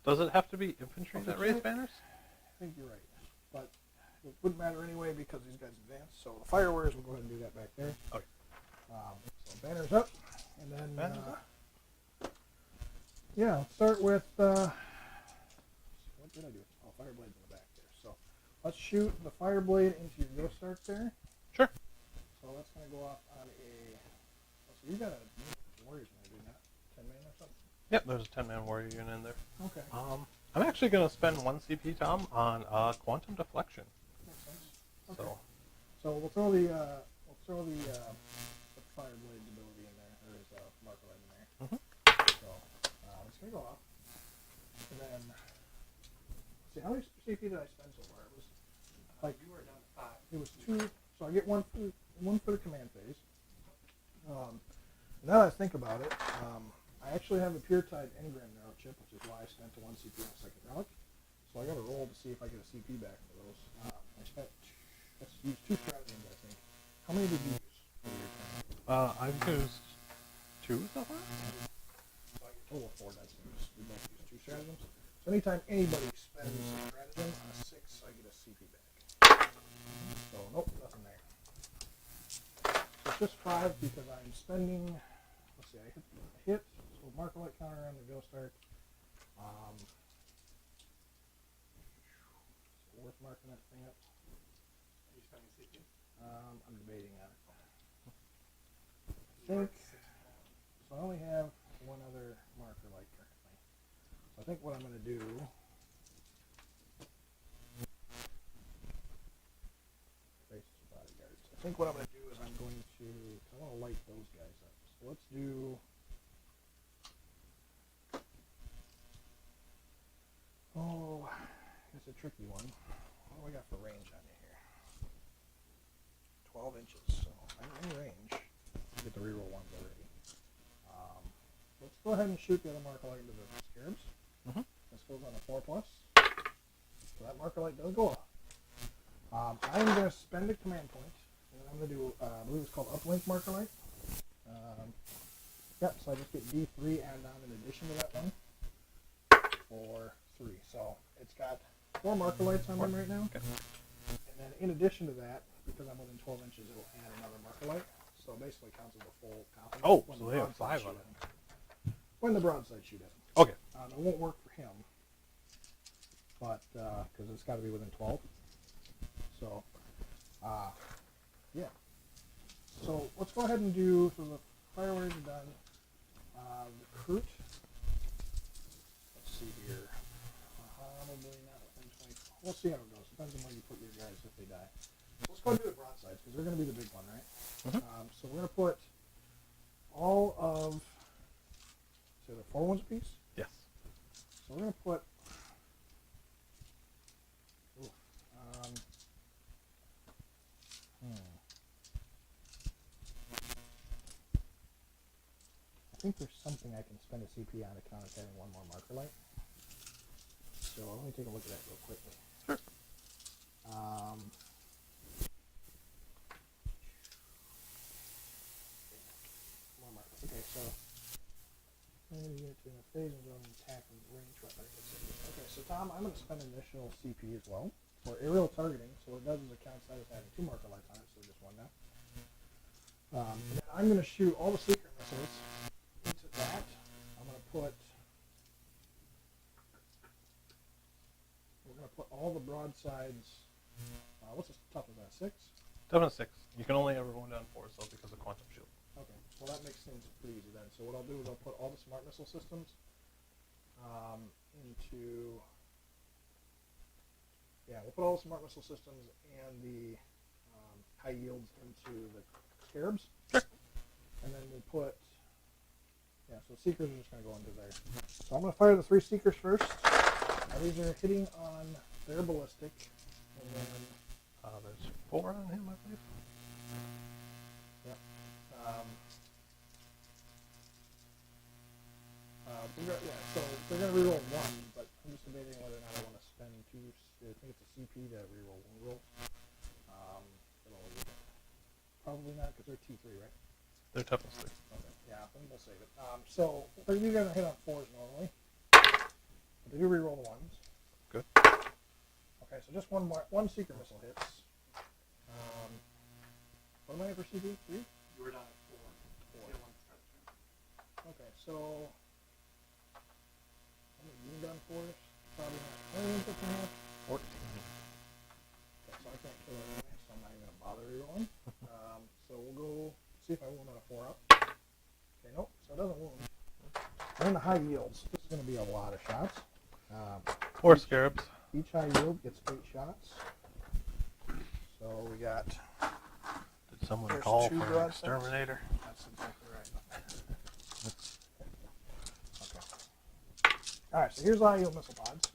Does it have to be infantry that raise banners? I think you're right. But it wouldn't matter anyway because these guys advance. So the fire warriors will go ahead and do that back there. Okay. So banners up. And then Yeah, let's start with, what did I do? Oh, Fireblade's in the back there. So let's shoot the Fireblade into your Ghost Arc there. Sure. So that's going to go off on a, so you got a Warriors in there, do you not? 10 man or something? Yep, there's a 10-man warrior unit in there. Okay. I'm actually going to spend 1 CP, Tom, on Quantum Deflection. Makes sense. Okay. So, So we'll throw the Fireblade's ability in there, or his marker light in there. Mhm. So it's gonna go off, and then let's see how many CP did I spend so far? It was like you were down to 5. it was 2, so I get one for the command phase. Now that I think about it, I actually have a Puretide Engram Narrow chip, which is why I spent the 1 CP on second relic. So I got to roll to see if I get a CP back for those. I spent. Let's use 2 stratagems, I think. How many did you use for your turn? I've used 2 so far? So I get a total of 4 dice. We both use 2 stratagems. So anytime anybody spends a stratagem on a 6, I get a CP back. So nope, nothing there. So it's just 5 because I'm spending. Let's see, I hit. So mark a light counter on the Ghost Arc. So worth marking that thing up. Are you spending CP? I'm debating on it. I think, so I only have 1 other marker light currently. So I think what I'm going to do, I think what I'm going to do is I want to light those guys up. So let's do, it's a tricky one. What do I got for range on you here? 12 inches, so I'm in range. Get the reroll ones already. Let's go ahead and shoot the other marker light into the scarabs. Mhm. This goes on a 4+. So that marker light does go off. I'm going to spend a command point, and I'm going to do, I believe it's called uplink marker light. Yep, so I just get D3 added on in addition to that one for 3. So it's got 4 marker lights on them right now. Okay. And then in addition to that, because I'm within 12 inches, it'll add another marker light. So it basically counts as a full complement. Oh, when so the they have broadside 5 on shoot it. at him. When the broadside shoot at him. Okay. It won't work for him, but because it's got to be within 12. So, yeah. So let's go ahead and do, so the fireworks are done. Recruit. Let's see here. Probably not within 20. We'll see how it goes. Depends on where you put your guys if they die. So let's go and do the broadsides because they're going to be the big one, right? Mhm. So we're going to put all of, say the 4 ones apiece. Yes. So we're going to put, I think there's something I can spend a CP on to count as having 1 more marker light. So let me take a look at that real quickly. Sure. More marker. Okay, so unit in a phase and zone attack and range weapon. Okay, so Tom, I'm going to spend initial CP as well for aerial targeting. So what it does is it counts that as having 2 marker lights on it, so just 1 now. And then I'm going to shoot all the secret missiles into that. I'm going to put. We're going to put all the broadsides. What's the toughness on 6? Toughness 6. You can only ever go down 4, so because of Quantum Shield. Okay, well that makes things pretty easy then. So what I'll do is I'll put all the smart missile systems into. Yeah, we'll put all the smart missile systems and the high yields into the scarabs. Sure. And then we'll put. Yeah, so seekers are just going to go into there. So I'm going to fire the 3 seekers first. These are hitting on their ballistic, and then. There's 4 on him, I believe. Yep. So they're going to reroll 1, but I'm just debating whether or not I want to spend 2. I think it's a CP to reroll 1 roll. Probably not because they're T3, right? They're toughness 3. Okay, yeah, then we'll save it. So they're going to hit on 4s normally, but they do reroll the 1s. Good. Okay, so just one seeker missile hits. What am I at for CP? 3? You were down at 4. 4. You had 1 start turn. Okay, so So we'll go see if I wound on a 4 up. Okay, nope. So it doesn't wound. And then the high yields. This is going to be a lot of shots. 4 scarabs. Each high yield gets 8 shots. So we got. Did someone There's call 2 for an broad sets. exterminator? That's exactly right. Okay. All right. So here's the high yield missile pods.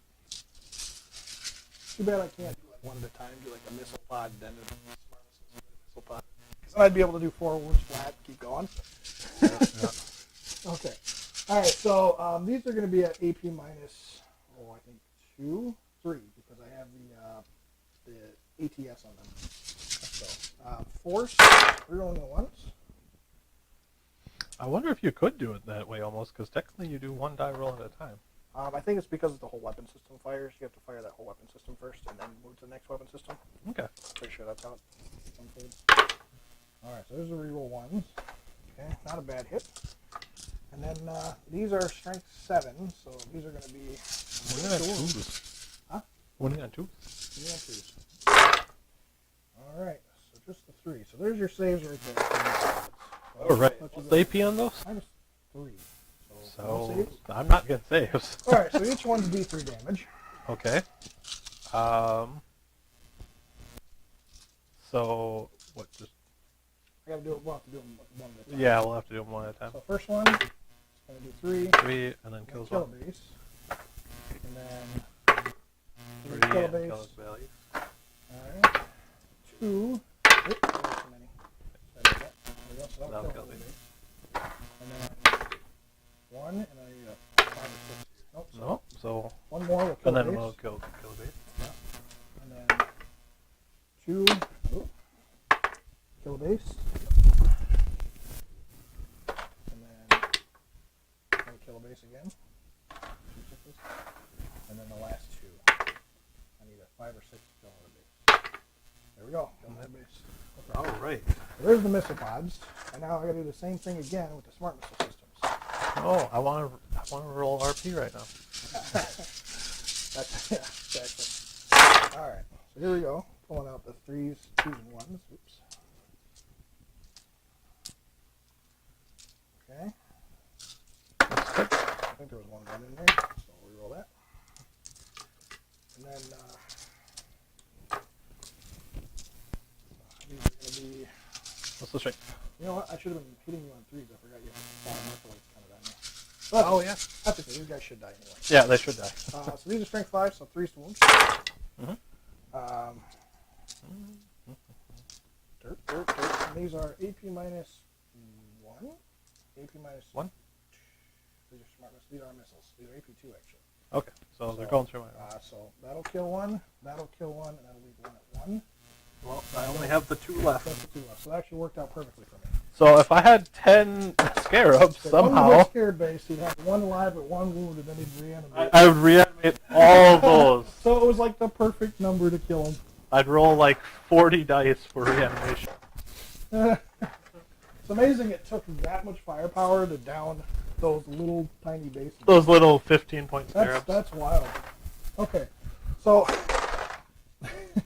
Too bad I can't do like one at a time. Do like a missile pod, then a smart missile pod. Because then I'd be able to do 4 wounds flat. Keep going. Okay. All right. So these are going to be at AP minus. Oh, I think 2, 3 because I have the ATS on them. So force. We're rolling the ones. I wonder if you could do it that way almost, because technically you do 1 die roll at a time. I think it's because the whole weapon system fires. You have to fire that whole weapon system first, and then move to the next weapon system. Okay. Pretty sure that's how it unfolds. All right, so there's the reroll ones. Okay, not a bad hit. And then these are strength 7, so these are going to be. Winning on 2s. Huh? Winning on 2s. Winning on 2s. All right, so just the 3. So there's your saves right there. So All right. What's the AP on those? Minus 3. So no saves. I'm not getting saves. All right, so each one's D3 damage. Okay. So what? Just I gotta do it. We'll have to do them one at a time. yeah, we'll have to do them 1 at a time. So first one, it's gonna do 3. 3 and then kills kill 1. base, and then 3 kill and base. kills value. All right, 2. Oops, there's too many. Sorry about that. There we go. So that'll That'll kill kill base. And then 1, and I need a 5 or 6. Nope. So No. So one more will kill and then base. we'll kill base. And then 2. Oop, kill base. And then we'll kill base again. 2 6s. And then the last 2. I need a 5 or 6 to kill the base. There we go. Kill that base. All right. So there's the missile pods. And now I gotta do the same thing again with the smart missile systems. Oh, I want to roll RP right now. That's, yeah, exactly. All right. So here we go. Pulling out the 3s, 2s, and 1s. Oops. Okay. I think there was 1 in there, so we'll reroll that. And then these are going to be. What's the strength? You know what? I should have been hitting you on 3s. I forgot you. Marketlight's kind of down there. But Oh yeah. that's okay. These guys should die anyway. Yeah, they should die. So these are strength 5, so 3s to wounds. Mhm. Dirt. And these are AP minus 1. AP minus 1. These are smart missiles. These are missiles. These are AP 2 actually. Okay, so they're going through my. So that'll kill 1. That'll kill 1, and that'll leave 1 at 1. Well, I only have the 2 left. That's the 2 left. So that actually worked out perfectly for me. So if I had 10 scarabs So somehow, one scared base, he'd have 1 alive at 1 wound, and then he'd reanimate. I would reanimate all those. So it was like the perfect number to kill him. I'd roll like 40 dice for reanimation. It's amazing it took that much firepower to down those little tiny bases. Those little 15-point scarabs. That's wild. Okay, so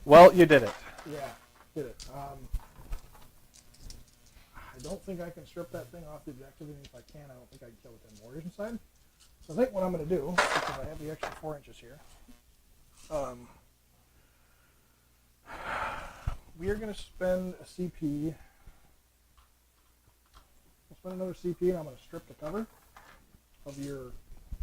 Well, you did it. yeah, did it. I don't think I can strip that thing off the objective, and if I can, I don't think I can kill it 10 warriors inside. So I think what I'm going to do, because I have the extra 4 inches here, we are going to spend a CP. I'll spend another CP, and I'm going to strip the cover of your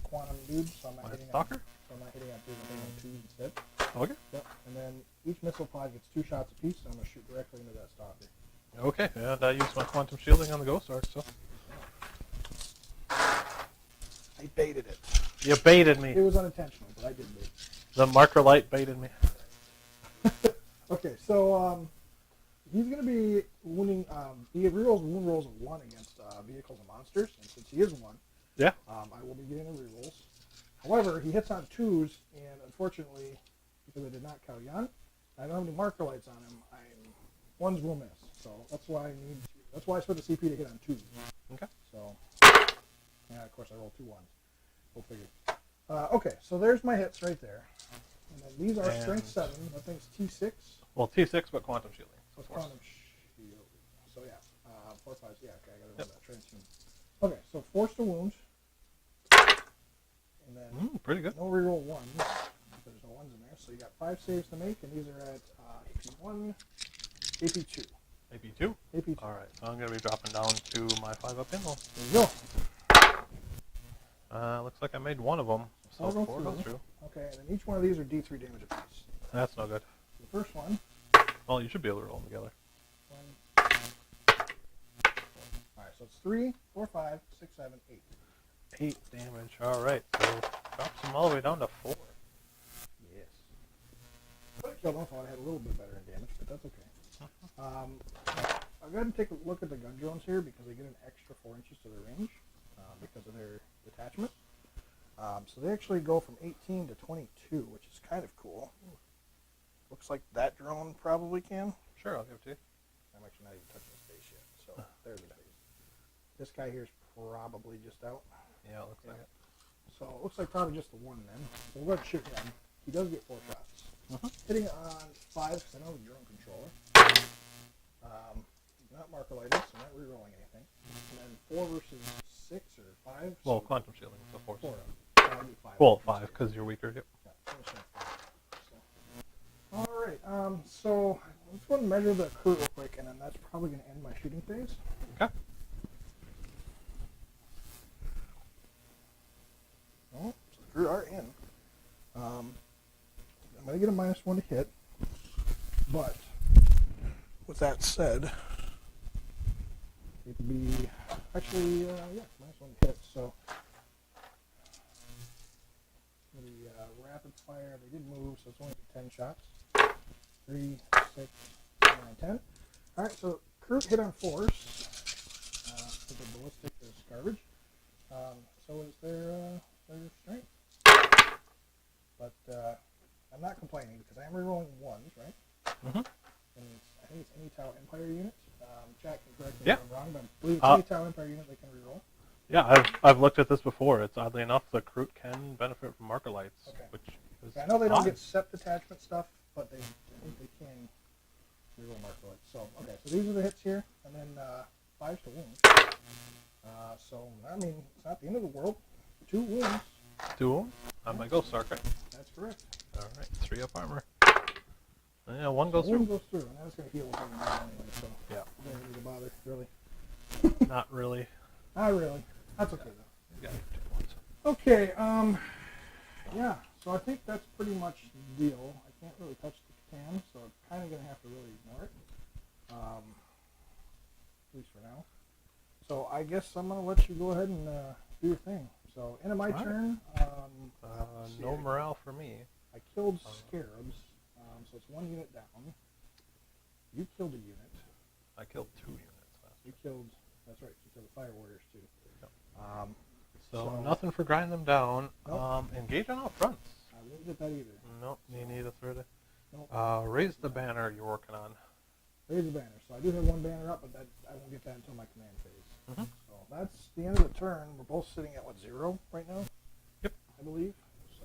quantum dude, so I'm not hitting on, Stalker? so I'm not hitting on 2s, I'm hitting on 2s instead. Okay. Yep. And then each missile pod gets 2 shots apiece, and I'm going to shoot directly into that stalker. Okay, and I used my quantum shielding on the ghost arc, so. I baited it. You baited me. It was unintentional, but I did bait. The marker light baited me. Okay, so he's going to be wounding. He rerolls wound rolls of 1 against vehicles and monsters, and since he is 1, Yeah. I will be getting the rerolls. However, he hits on 2s, and unfortunately, because I did not count Jan, I don't have any marker lights on him. 1s will miss, so that's why I need. That's why I spent the CP to hit on 2s. Okay. So, yeah, of course I rolled 2 1s. Go figure. Okay, so there's my hits right there. And then these are strength 7. That thing's T6. Well, T6, but quantum shielding. With Of course. quantum shield. So yeah, 4, 5. Yeah, okay, I got to remember that. Transhuman. Okay, so force to wound, and then Pretty good. no reroll ones. There's no ones in there, so you got 5 saves to make, and these are at AP1, AP2. AP2? AP2. Alright, so I'm going to be dropping down to my 5-up pinhole. There you go. Looks like I made one of them, so 4 4 goes goes through. Okay, and then each one of these are D3 damage apiece. That's no good. The first one. Well, you should be able to roll them together. 1, 4. Alright, so it's 3, 4, 5, 6, 7, 8. 8 damage. Alright, so drops them all the way down to 4. Yes. Could have killed them if I had a little bit better in damage, but that's okay. I'll go ahead and take a look at the gun drones here because they get an extra 4 inches to their range because of their detachment. So they actually go from 18 to 22, which is kind of cool. Looks like that drone probably can. Sure, I'll give it to you. I'm actually not even touching the space yet, so there's the space. This guy here is probably just out. Yeah, it looks like it. So it looks like probably just the one then. So we'll go ahead and shoot him. He does get 4 shots. Hitting on 5 because I know the drone controller. Not marker-lighted, so not re-rolling anything. And then 4 versus 6 or 5. Well, quantum shielding, so 4. 4. I need 5. Well, 5, because you're weaker. Yep. Yeah, alright, so let's go ahead and measure the crew real quick, and then that's probably going to end my shooting phase. Okay. Well, so the crew are in. I'm going to get a -1 to hit, but with that said, it would be actually, yeah, -1 to hit, so the rapid fire, they did move, so it's only 10 shots. 3, 6, 7, 10. Alright, so crew hit on force. So the ballistic is garbage. So is their strength. But I'm not complaining because I am rerolling 1s, right? And I think it's any Tau Empire unit. Jack can correct me if I'm wrong, but I believe it's any Tau Empire unit they can reroll. Yeah, I've looked at this before. It's oddly enough the Kroot can benefit from marker lights, which is I know they don't odd. get sept detachment stuff, but I think they can reroll marker lights. So okay, so these are the hits here, and then 5s to wound. So I mean, it's not the end of the world. 2 wounds. 2 of them. I'm going to go Stark, right? That's correct. Alright, 3 up armor. Yeah, 1 goes One through. goes through, and that's going to heal within the round anyway. So Yeah. we don't need to bother really. Not really. Not really. That's okay though. You got 2 points. Okay, yeah, so I think that's pretty much the deal. I can't really touch the Catan, so I'm kind of going to have to really ignore it, at least for now. So I guess I'm going to let you go ahead and do your thing. So, end of my turn. No morale for me. I killed Scarabs, so it's 1 unit down. You killed a unit. I killed 2 units last You killed, that's right, you killed the Fire Warriors too. Yep. So nothing for grinding them down. Nope. Engage on out fronts. I won't get that either. Nope, me neither, sort of. Nope. Raise the banner you're working on. Raise the banner. So I do have 1 banner up, but I won't get that until my command phase. So that's the end of the turn. We're both sitting at, 0 right now? Yep. I believe. So.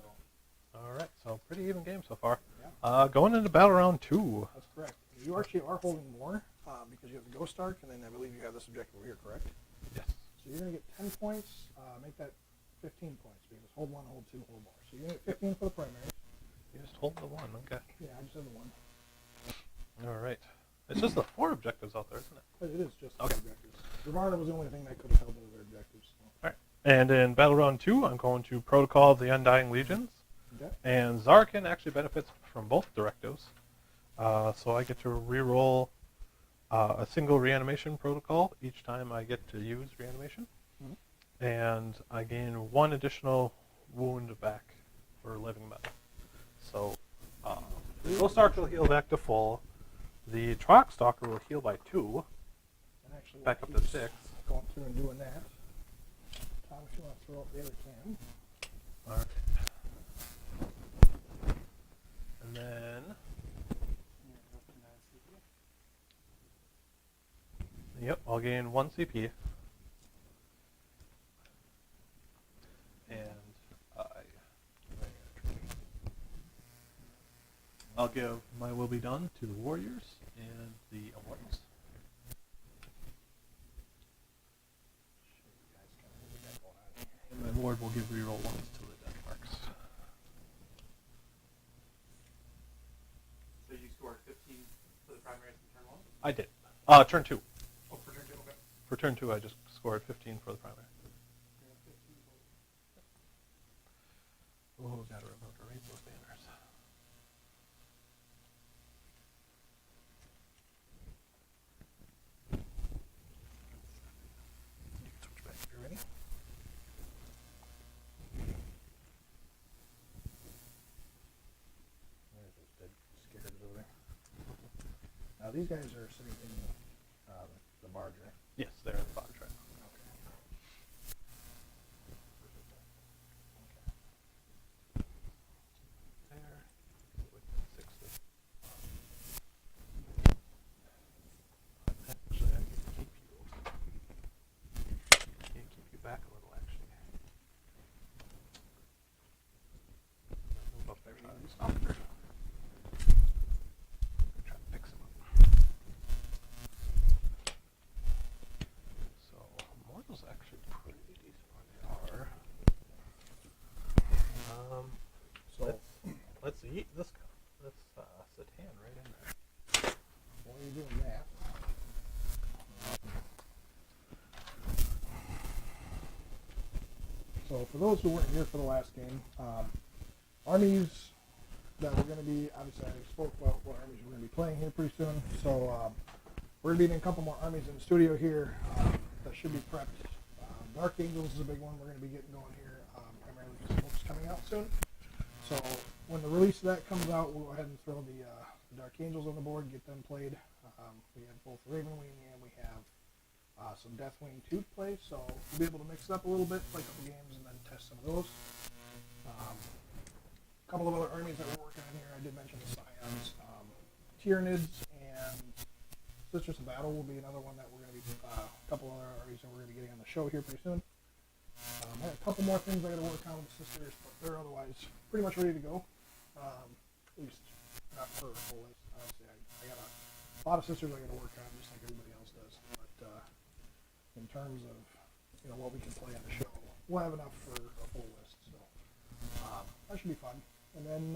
Alright, so pretty even game so far. Yeah. Going into battle round 2. That's correct. You actually are holding more because you have the Ghost Arc, and then I believe you have this objective over here, correct? Yes. So you're going to get 10 points. Make that 15 points because hold 1, hold 2, hold more. So you're going to get 15 for the primary. You just hold the 1, okay. Yeah, I just have the 1. Alright. It's just the 4 objectives out there, isn't it? But it is just Okay. the objectives. Ravarna was the only thing that could have held those objectives. So. Alright. And in battle round 2, I'm going to Protocol of the Undying Legions. Okay. And Szarekhan actually benefits from both directives. So I get to reroll a single reanimation protocol each time I get to use reanimation. And I gain 1 additional wound back for living metal. So the Ghost Arc will heal back to full. The Troc Stalker will heal by 2, And actually, back up to 6. Going through and doing that. Tom, if you want to throw up the other can. Alright. And then yep, I'll gain 1 CP. And I'll give my will be done to the warriors and the immortals. My ward will give reroll once till the death marks. So you scored 15 for the primaries in turn 1? I did. Turn 2. Oh, for turn 2, okay. For turn 2, I just scored 15 for the primary. Oh, gotta remember to read those banners. You can switch back if you're ready. There's those dead scared over there. Now these guys are sitting in the barge, right? Yes, they're in the box right now. There. Within 6 to... Actually, I can keep you. Can keep you back a little, actually. Move up there. Softer. Try to fix him up. So, Mortal's actually pretty decent where they are. So Let's eat this guy. Let's Szarekhan right in there. while you're doing that, so for those who weren't here for the last game, armies that we're going to be, obviously I spoke about what armies we're going to be playing here pretty soon. So we're going to be in a couple more armies in the studio here that should be prepped. Dark Angels is a big one we're going to be getting going here, primarily because Smoke's coming out soon. So when the release of that comes out, we'll go ahead and throw the Dark Angels on the board, get them played. We have both Ravenwing and we have some Deathwing 2 to play, so we'll be able to mix it up a little bit, play a couple games, and then test some of those. A couple of other armies that we're working on here, I did mention the Scions. Tyranids and Sisters of Battle will be another one that we're going to be, a couple other armies that we're going to be getting on the show here pretty soon. I have a couple more things I got to work on with the Sisters, but they're otherwise pretty much ready to go. At least not for a full list. Obviously, I got a lot of Sisters I got to work on, just like everybody else does. But in terms of what we can play on the show, we'll have enough for a full list. So that should be fun. And then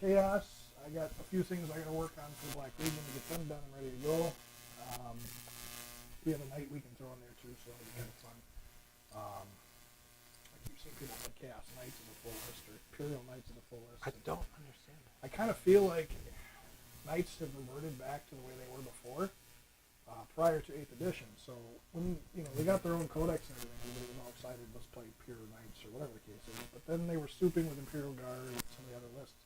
Chaos, I got a few things I got to work on for the Black Legion to get them done and ready to go. We have a knight we can throw in there too, so it'll be kind of fun. I keep seeing people like Chaos Knights as a full list or Imperial Knights as a full list. I don't understand that. I kind of feel like Knights have reverted back to the way they were before, prior to 8th edition. So when they got their own codex and everything, everybody was all excited, let's play pure Knights or whatever the case is. But then they were souping with Imperial Guard and some of the other lists.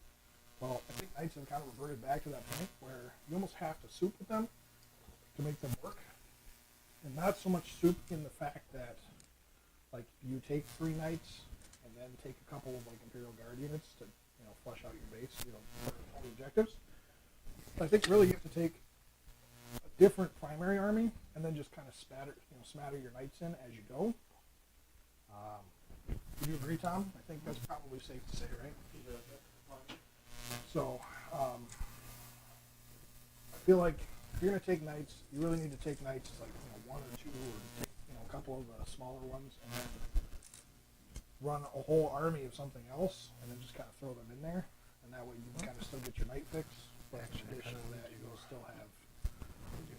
Well, I think Knights have kind of reverted back to that point where you almost have to soup with them to make them work. And not so much soup in the fact that, like, you take 3 Knights and then take a couple of, like, Imperial Guard units to, flush out your base, for all the objectives. I think really you have to take a different primary army and then just kind of smatter your Knights in as you go. Would you agree, Tom? I think that's probably safe to say, right? So, I feel like if you're going to take Knights, you really need to take Knights like, 1 or 2 or take, a couple of the smaller ones and then run a whole army of something else and then just kind of throw them in there. And that way you can kind of still get your Knight fix, but in addition to that, you'll still have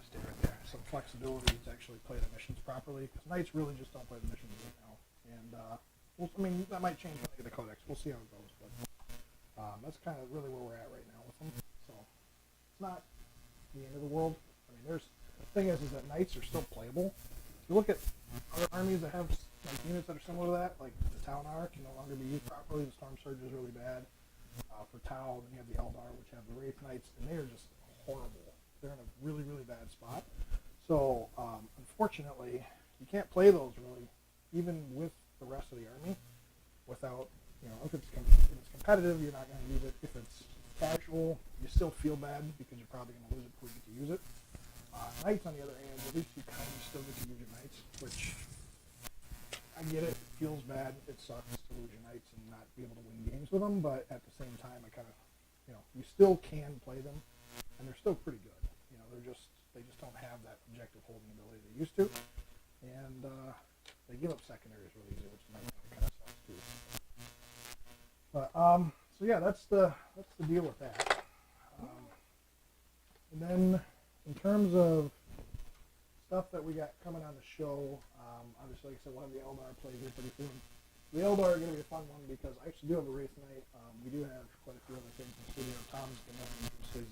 Stay right there. some flexibility to actually play the missions properly. Because Knights really just don't play the missions right now. And, that might change when they get the codex. We'll see how it goes. But that's kind of really where we're at right now with them. So it's not the end of the world. I mean, the thing is that Knights are still playable. If you look at other armies that have like units that are similar to that, like the Tau Narc can no longer be used properly. The Storm Surge is really bad. For Tau, then you have the Eldar, which have the Wraith Knights, and they are just horrible. They're in a really, really bad spot. So, unfortunately, you can't play those really, even with the rest of the army, without, if it's competitive, you're not going to use it. If it's casual, you still feel bad because you're probably going to lose it before you get to use it. Knights, on the other hand, at least you kind of still get to use your Knights, which I get it. It feels bad. It sucks to lose your Knights and not be able to win games with them, but at the same time, I kind of, you still can play them, and they're still pretty good. They just don't have that objective holding ability they used to. And They give up secondaries really easy, which kind of sucks too. But so yeah, that's the deal with that. And then in terms of stuff that we got coming on the show, obviously, like I said, we'll have the Eldar play here pretty soon. The Eldar are going to be a fun one because I actually do have a race night. We do have quite a few other things in the studio. Tom's going to use his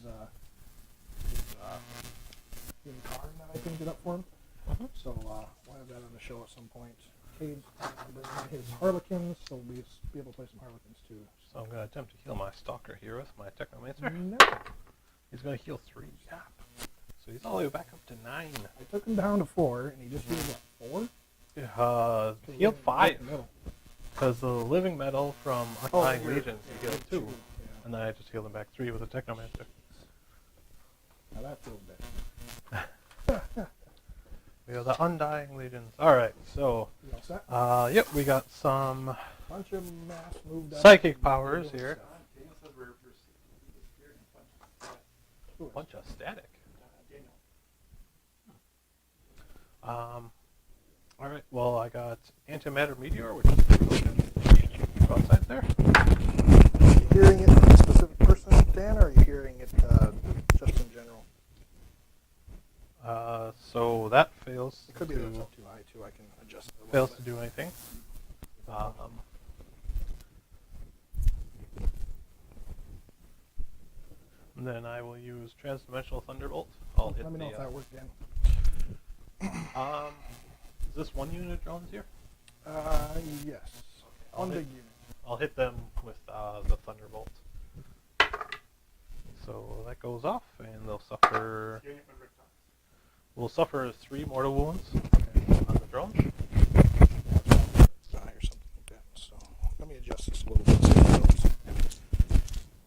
in card that I painted up for him. So we'll have that on the show at some point. Cade's bringing in his Harlequins, so we'll be able to play some Harlequins too. So I'm going to attempt to heal my Stalker here with my Technomancer. No. He's going to heal 3. Yeah. So he's all the way back up to 9. I took him down to 4, and he just healed what, 4? Healed 5. Because the living metal from Undying Legions, he healed 2. Yeah. And then I just healed him back 3 with a Technomancer. Now that feels better. We have the Undying Legions. Alright, so, You all set? yep, we got some Bunch of mass moved up. psychic powers here. Daniel says we're here in Bunch of static. Daniel. Alright, well, I got Antimatter Meteor, which is outside there. Are you hearing it from a specific person, Dan, or are you hearing it just in general? So that fails. It could be that it's up too high, too. I can adjust it a Fails little to do anything. And then I will use Transdimensional Thunderbolt. I'll hit Let me know the, if that worked, Dan. Is this one unit drones here? Yes. I'll One hit- big unit. I'll hit them with the Thunderbolt. So that goes off, and they'll suffer. Hearing it when Rick talks. Will suffer 3 mortal wounds on the drone. Die or something like that. So let me adjust this a little bit. See how it goes.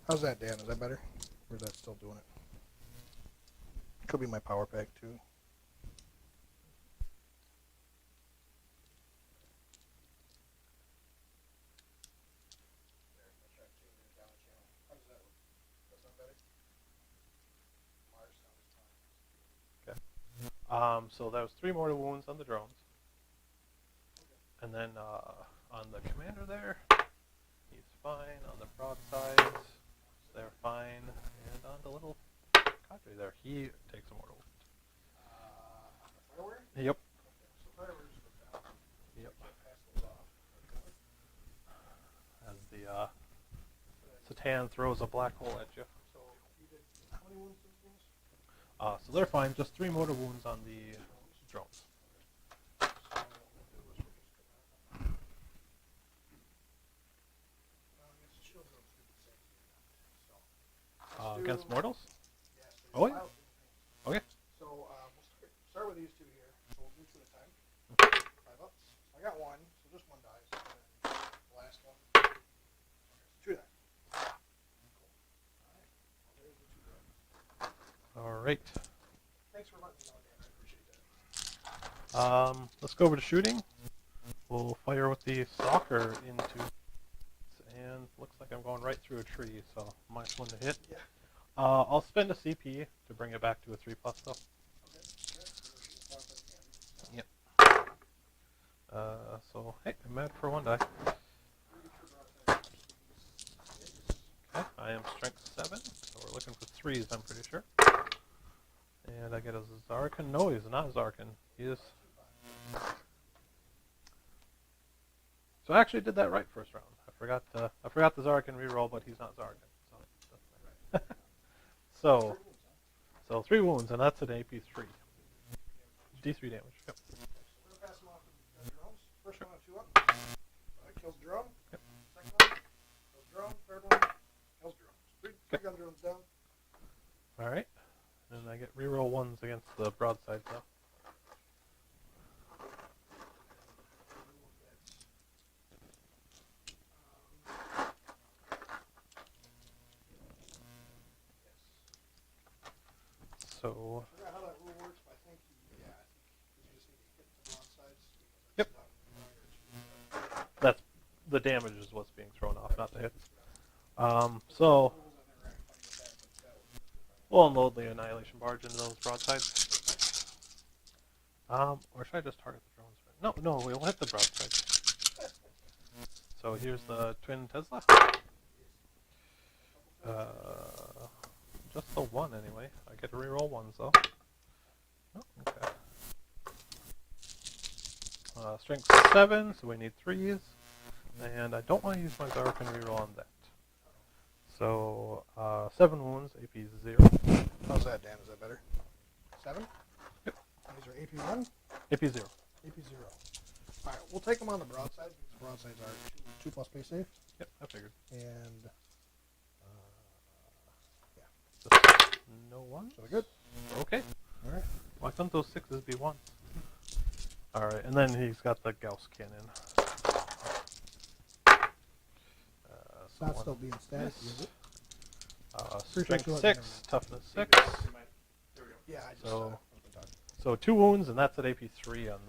How's that, Dan? Is that better? Or is that still doing it? Could be my power pack, too. So that was 3 mortal wounds on the drones. And then on the commander there, he's fine. On the broadsides, they're fine. And on the little cadre there, he takes a mortal wound. Yep. Yep. As the Satan throws a black hole at you. So you did how many wounds to the things? So they're fine. Just 3 mortal wounds on the drones. Against mortals? Oh, yeah. Okay. So we'll start with these two here. So we'll do 2 at a time. 5 up. I got 1, so just 1 dies. And then the last one. Okay, so 2 die. Cool. All right. Well, there's the 2 dice. All right. Thanks for letting me know, Dan. I appreciate that. Let's go over to shooting. We'll fire with the stalker into, and looks like I'm going right through a tree, so minus 1 to hit. Yeah. I'll spend a CP to bring it back to a 3+ though. Okay. Yep. So hey, I'm mad for 1 die. Okay, I am strength 7, so we're looking for 3s, I'm pretty sure. And I get a Szarekhan. No, he's not a Szarekhan. He is. So I actually did that right first round. I forgot the Szarekhan reroll, but he's not Szarekhan. So, so 3 wounds, and that's an AP3. D3 damage. Yep. We're gonna pass them off to the drones. First one on 2 up. Kills drone. Yep. Second one kills drone. Third one kills drone. 3 gun drones down. All right. And I get reroll 1s against the broadside now. So. I forgot how that rule works, but I think you just need to hit the broadsides. Yep. That's the damage is what's being thrown off, not the hits. So we'll unload the Annihilation Barge into those broadsides. Or should I just target the drones right No, we'll hit the broadside. So here's the twin Tesla. Just the one anyway. I get to reroll ones though. Oh, okay. Strength 7, so we need 3s. And I don't want to use my Szarekhan reroll on that. So, 7 wounds, AP 0. How's that, Dan? Is that better? 7? Yep. These are AP 1? AP 0. AP 0. Alright, we'll take them on the broadside because the broadsides are 2 plus base safe. Yep, I figured. And, Just no one. so they're good. Okay. Alright. Why couldn't those 6s be 1s? Alright, and then he's got the Gauss cannon. It's not still being static, is it? Strength sure 6, toughness 6. There we go. Yeah, I just So- was talking. So 2 wounds, and that's at AP 3 on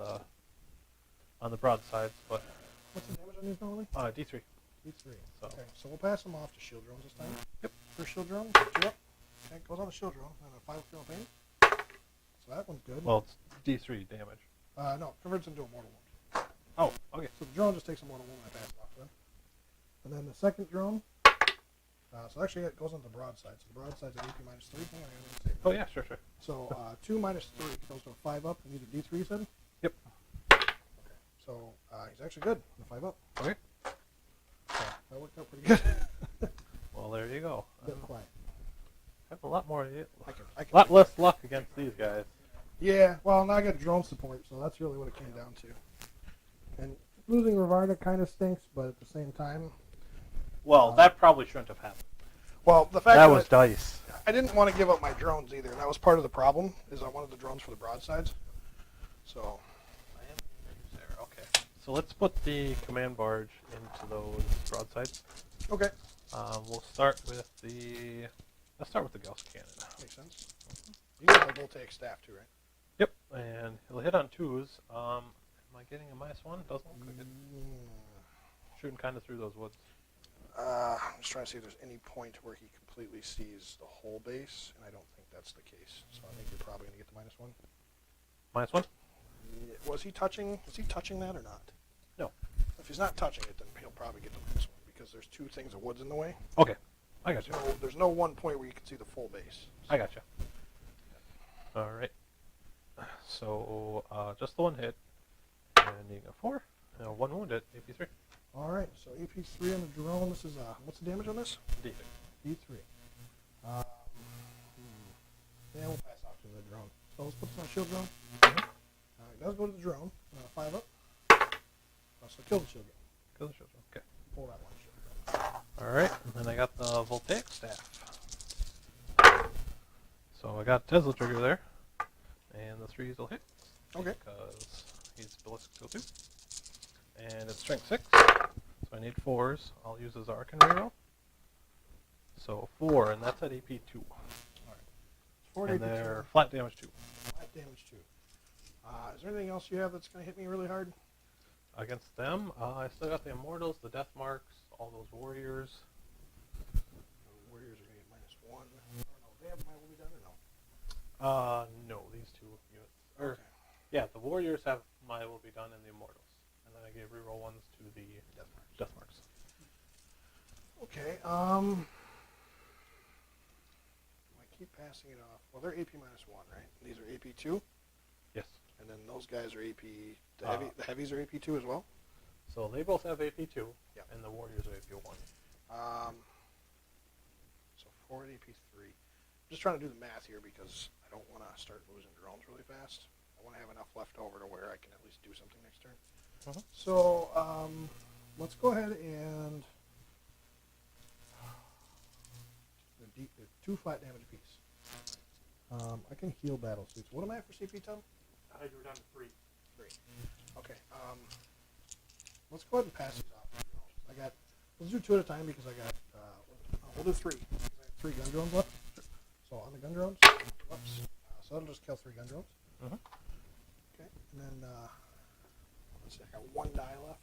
the broadsides, but What's the damage on these normally? D3. D3. So- Okay, so we'll pass them off to shield drones this time. Yep. First shield drone, pick you up. Okay, it goes on the shield drone, and a 5 feel pain. So that one's good. Well, it's D3 damage. No, converts into a mortal wound. Oh, okay. So the drone just takes a mortal wound and I pass it off to them. And then the second drone, so actually it goes on the broadside. So the broadside's at AP minus 3. Hang on, I gotta save it. Oh, yeah, sure. So 2 minus 3 goes to a 5 up, and these are D3, you said? Yep. Okay. So he's actually good, the 5 up. Okay. So that worked out pretty good. Well, there you go. Bit quiet. Have a lot more. I can. Lot less luck against these guys. Yeah, well, now I got drone support, so that's really what it came down to. And losing Rivarda kind of stinks, but at the same time, Well, that probably shouldn't have happened. well, the fact That that was dice. I didn't want to give up my drones either, and that was part of the problem. Is I wanted the drones for the broadsides. So Okay. So let's put the command barge into those broadsides. okay, We'll start with the. Let's start with the Gauss cannon. makes sense. You got the Voltaic staff too, right? Yep, and he'll hit on 2s. Am I getting a -1? Doesn't look like it. Shooting kind of through those woods. I'm just trying to see if there's any point where he completely sees the whole base, and I don't think that's the case. So I think you're probably going to get the -1. -1? Yeah, was he touching that or not? No. If he's not touching it, then he'll probably get the -1 because there's 2 things of woods in the way. Okay, I got you. There's no one point where you can see the full base. I got you. All right. So just the 1 hit, and you got 4. 1 wounded. AP 3. All right, so AP3 on the drone. This is what's the damage on this? D3. D3. Yeah, we'll pass off to the drone. So let's put this on shield drone. It does go to the drone. 5 up. So kill the shield drone. Kill the children. Okay. Pull that one shield drone. All right, and then I got the Voltaic staff. So I got Tesla trigger there, and the 3s will hit. Okay. Because he's ballistic skill 2. And it's strength 6, so I need 4s. I'll use his Szarekhan reroll. So 4, and that's at AP 2. All right. 4 And AP2. they're flat damage 2. Flat damage 2. Is there anything else you have that's going to hit me really hard? Against them, I still got the Immortals, the Death Marks, all those Warriors. The Warriors are going to get -1. I don't know. They have my will be done or no? No, these 2 units. Okay. Yeah, the Warriors have my will be done and the Immortals. And then I gave reroll 1s to the Death Marks. Okay. I keep passing it off. Well, they're AP -1, right? These are AP2, Yes. and then those guys are AP. The heavies are AP2 as well. So they both have AP2, Yep. and the Warriors are AP1. So 4 at AP3. I'm just trying to do the math here because I don't want to start losing drones really fast. I want to have enough left over to where I can at least do something next turn. Mhm. So let's go ahead and they're 2 flat damage apiece. I can heal battle suits. What am I at for CP, Tom? You were down to 3. 3. Okay. Let's go ahead and pass these off. Let's do 2 at a time because I got. We'll do 3. I have 3 gun drones left. So on the gun drones, whoops. So that'll just kill 3 gun drones. Mhm. Okay, and then let's see, I got 1 die left,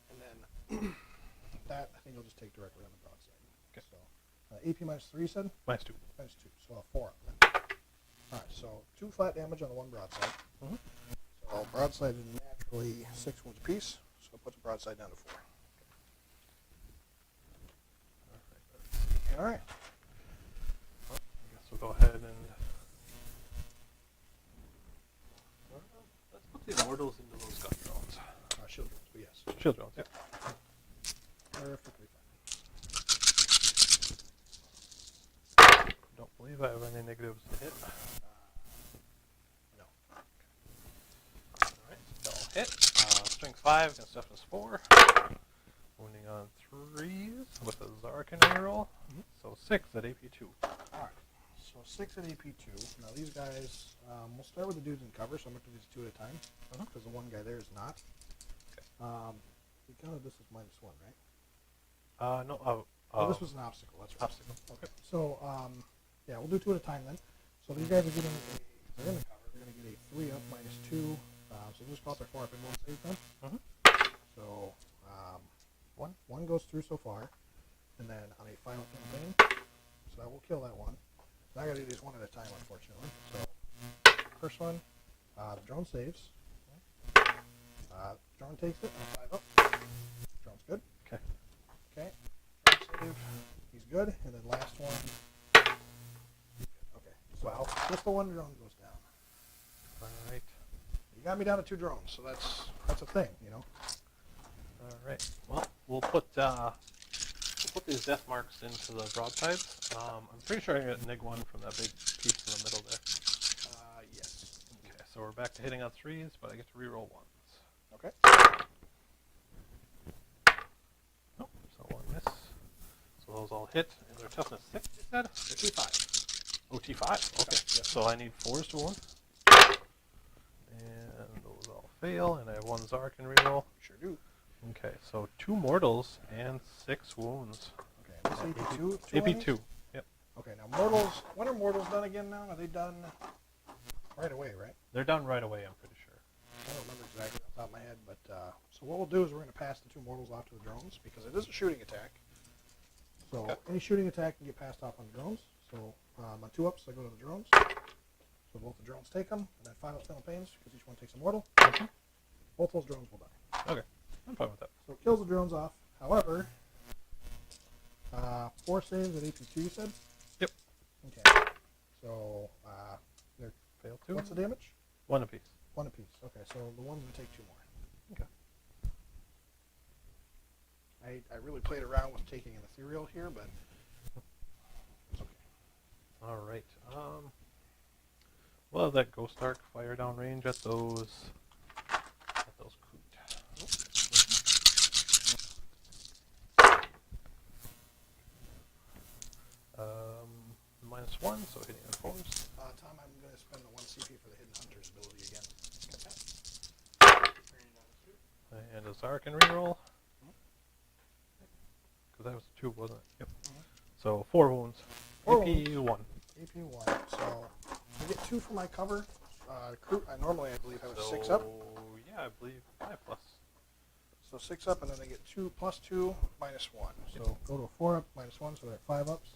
and then that I think I'll just take directly on the broadside. Okay. So AP -3 you said? -2. -2, so 4 up then. All right, so 2 flat damage on the 1 broadside. Mhm. So broadside is basically 6 wounds apiece, so it puts the broadside down to 4. All right. Well, I guess we'll go ahead and let's put the immortals into those gun drones. Shield drones, but yes. Shield drones, yeah. Perfectly fine. Don't believe I have any negatives to hit. No. Alright, so they'll hit. Strength 5 against toughness 4. Wounding on 3s with a Szarekhan reroll. So 6 at AP2. Alright. So 6 at AP2. Now these guys, we'll start with the dudes in cover, so I'm going to do these 2 at a time. Because the one guy there is not. Okay. We counted this as -1, right? No, Oh, this was an obstacle. That's right. obstacle. Okay. So, yeah, we'll do 2 at a time then. So these guys are getting they're in the cover. They're going to get a 3 up -2. So just call it their 4 up and 1 save then. So, 1 goes through so far. And then on a final campaign, so that will kill that one. Now I got to do these 1 at a time, unfortunately. So, first one, the drone saves. Drone takes it, and 5 up. Drone's good. Okay. Okay. Drone save. He's good. And then last one. He's good. Okay. So just the 1 drone goes down. Alright. You got me down to 2 drones, so that's a thing, you know. Alright. Well, we'll put these death marks into the broadsides. I'm pretty sure I got Nig 1 from that big piece in the middle there. Yes. Okay, so we're back to hitting on 3s, but I get to reroll 1s. Okay. Nope, so 1 miss. So those all hit, and they're toughness 6, you said? T5. Oh, T5. Okay, Yeah. so I need 4s to wound. And those all fail, and I have 1 Szarekhan reroll. Sure do. Okay, so 2 mortals and 6 wounds. Okay. This AP2. AP2. Yep. Okay. Now mortals. When are mortals done again? Now are they done right away? Right. They're done right away, I'm pretty sure. I don't remember exactly off the top of my head, but so what we'll do is we're going to pass the 2 mortals off to the drones because it is a shooting attack. So Okay. any shooting attack can get passed off on the drones. So on 2 ups, I go to the drones. So both the drones take them, and then 5 ups final pains because each one takes a mortal. Both those drones will die. Okay, I'm fine with that. So it kills the drones off. However, 4 saves at AP2, you said? Yep. Okay. So they're Fail 2. what's the damage? 1 apiece. 1 apiece. Okay, so the one's going to take 2 more. Okay. I really played around with taking an ethereal here, but it's okay. Alright. We'll have that Ghost Arc fire down range at those Coot. -1, so hitting on 4s. Tom, I'm going to spend the 1 CP for the Hidden Hunter's ability again. And a Szarekhan reroll. Because that was 2, wasn't it? Yep. So 4 wounds. 4 AP1. AP1. So I get 2 for my cover. I normally, I believe, have a 6 up. Yeah, I believe 5 plus. So 6 up, and then they get 2 plus 2 minus 1. So go to a 4 up minus 1, so they're 5 ups.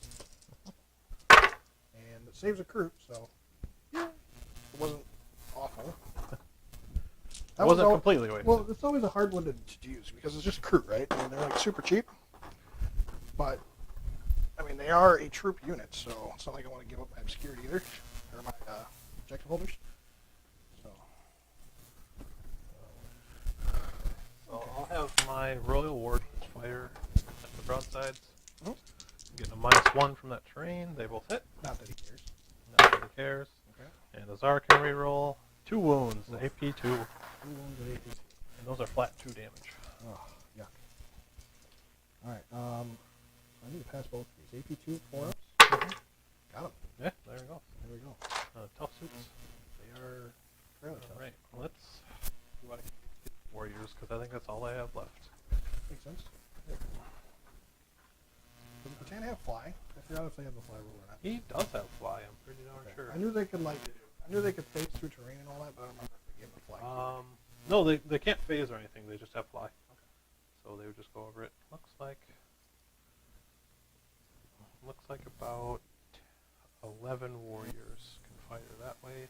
And it saves a croup, so yeah, it wasn't awful. That wasn't completely wasted. Well, it's always a hard one to use because it's just croup, right? I mean, they're like super cheap. But, I mean, they are a troop unit, so it's not like I want to give up my obscurity either, or my objective holders. So So I'll have my Royal Wardens fire at the broadsides. Getting a -1 from that terrain. They both hit. not that he cares. Not that he cares. Okay. And a Szarekhan reroll. 2 wounds, AP2. 2 wounds at AP. And those are flat 2 damage. Oh, yuck. All right. I need to pass both of these. AP2, 4 ups. Got them. Yeah, there we go. There we go. Tough suits. They are Fairly tough. Alright, let's see what I can get warriors, because I think that's all I have left. Makes sense. Yep. Does Britannia have fly? I forgot if they have the fly rule or not. He does have fly, I'm pretty darn sure. I knew they could phase through terrain and all that, but I don't remember if they gave them fly. No, they can't phase or anything, they just have fly. Okay. So they would just go over it. Looks like about 11 warriors can fire that way.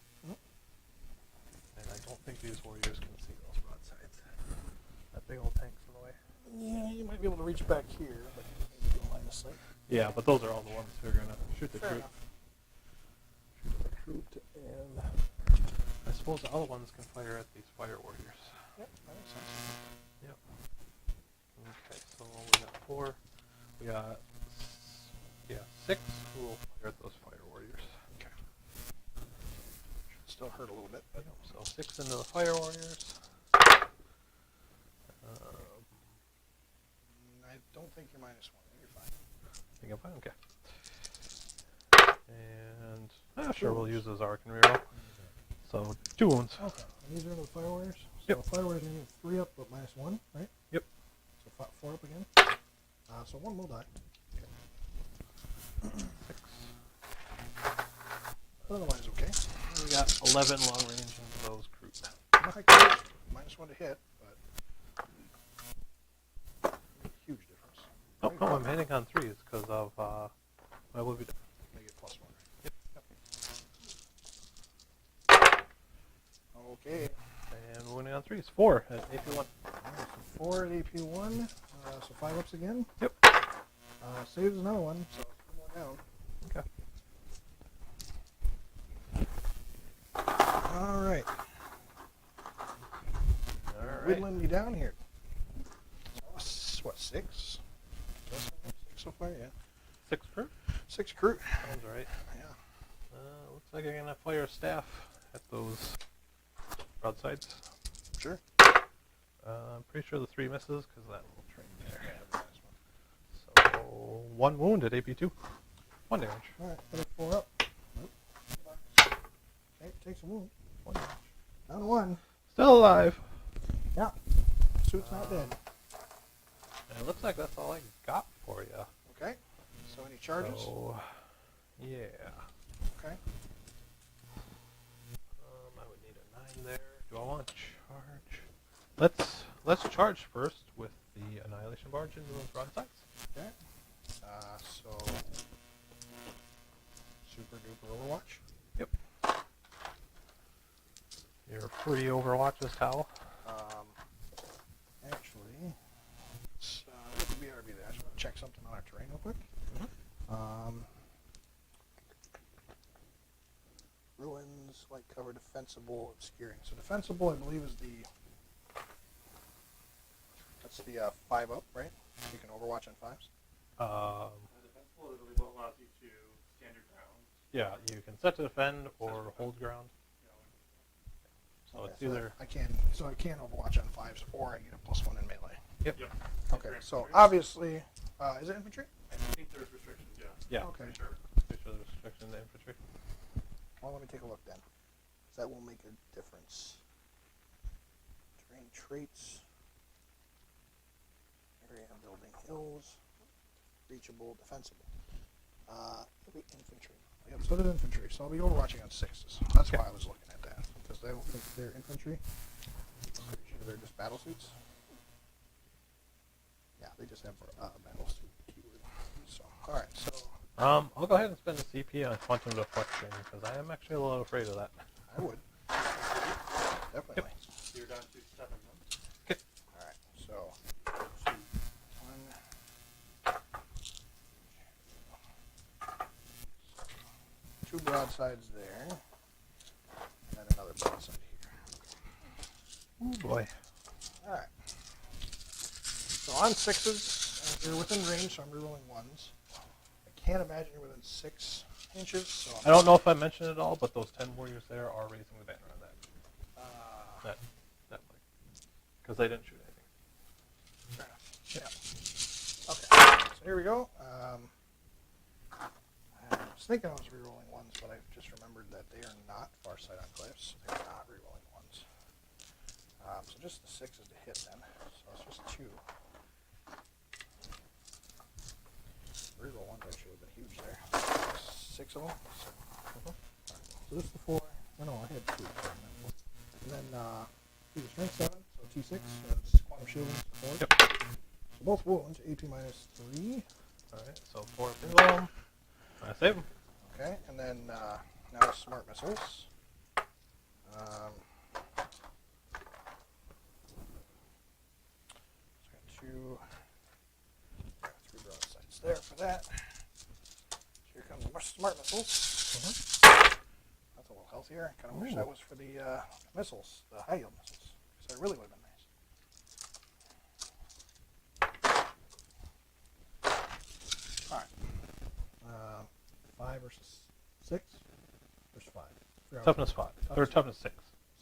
And I don't think these warriors can see those broadsides. That big old tank's in the way. Yeah, you might be able to reach back here, but maybe do line of sight. Yeah, but those are all the ones who are going to shoot the Fair troop. enough. Shoot the troop, and I suppose the other ones can fire at these fire warriors. Yep, that makes sense. Yep. Okay, so we got 4. We got, yeah, 6 who will fire at those fire warriors. Okay. Should still hurt a little bit, but Yep, so 6 into the fire warriors. I don't think you're -1. You're fine. I think I'm fine, okay. And sure, we'll use those arc and reroll. So 2 wounds. Okay. And these are the fire warriors. So Yep. fire warriors are 3 up, but -1, right? Yep. So 4 up again. So 1 will die. 6. Otherwise, okay. And we got 11 long range into those crew. Not like that. -1 to hit, but huge difference. Oh, no, I'm hitting on 3s because of my will be done. Make it +1. Yep. Okay. And wounding on 3s. 4 at AP1. So 4 at AP1. So 5 ups again. Yep. Saves another one, so 2 more down. Okay. All right. Alright. Whittling me down here. What, 6? 6 so far, yeah. 6 crew? 6 crew. Sounds right. Yeah. Looks like I'm going to fire staff at those broadsides. Sure. I'm pretty sure the 3 misses because that little train there. So 1 wound at AP2. 1 damage. All right, put it 4 up. Nope. Okay, takes a wound. 1 damage. Down to 1. Still alive. Yeah. Suit's not dead. And it looks like that's all I got for you. Okay. So any charges? So, yeah. Okay. I would need a 9 there. Do I want to charge? Let's charge first with the Annihilation Barge into those broadsides. Okay. So super duper Overwatch. Yep. Your free Overwatch is Tau. Actually, let's BRB there. I just want to check something on our terrain real quick. Ruins, light cover, defensible, obscuring. So defensible, I believe, is that's the 5 up, right? You can Overwatch on 5s. Defensible, I believe, allows you to stand your ground. Yeah, you can set to defend or hold ground. So Okay, it's either. I can Overwatch on 5s, or I get a +1 in melee. Yep. Yep. Okay, so obviously, is it infantry? I think there's restrictions, yeah. Yeah. Okay. For sure. Pretty sure there's restriction to infantry. Well, let me take a look then. 'Cause that will make a difference. Terrain traits. Area building hills. Reachable, defensible. It'll be infantry. Yep, so did infantry. So I'll be overwatching on 6s. That's why I was looking at that. Because I don't think they're infantry. Pretty sure they're just battle suits. Yeah, they just have battle suit keyword. So, alright, so I'll go ahead and spend a CP on Quantum Deflection because I am actually a little afraid of that. I would. Definitely. Yep. So you're down to 7 then. Okay. Alright, so 2 broadsides there, and then another broadside here. Oh boy. Alright. So on 6s, you're within range, so I'm rerolling 1s. I can't imagine you're within 6 inches, so I don't know if I mentioned it all, but those 10 warriors there are raising the banner on that flag. Because they didn't shoot anything. fair enough. Yeah. Okay. So here we go. I was thinking I was rerolling 1s, but I just remembered that they are not Farsight Enclaves. They're not rerolling 1s. So just the 6s to hit then. So it's just 2. Reroll 1s actually would have been huge there. 6 of them. So this is the 4. Oh, no, I had 2. And then do the strength 7, so T6. So it's quantum shielding, 4. Yep. So both wounds, AP minus 3. Alright, so 4 single them. I save them. Okay, and then now smart missiles. there for that. Here comes the smart missiles. That's a little healthier. I kind of wish that was for the missiles, the high yield missiles. So it really would have been nice. All right. 5 versus 6? Versus 5. Toughness 5. Or toughness 6.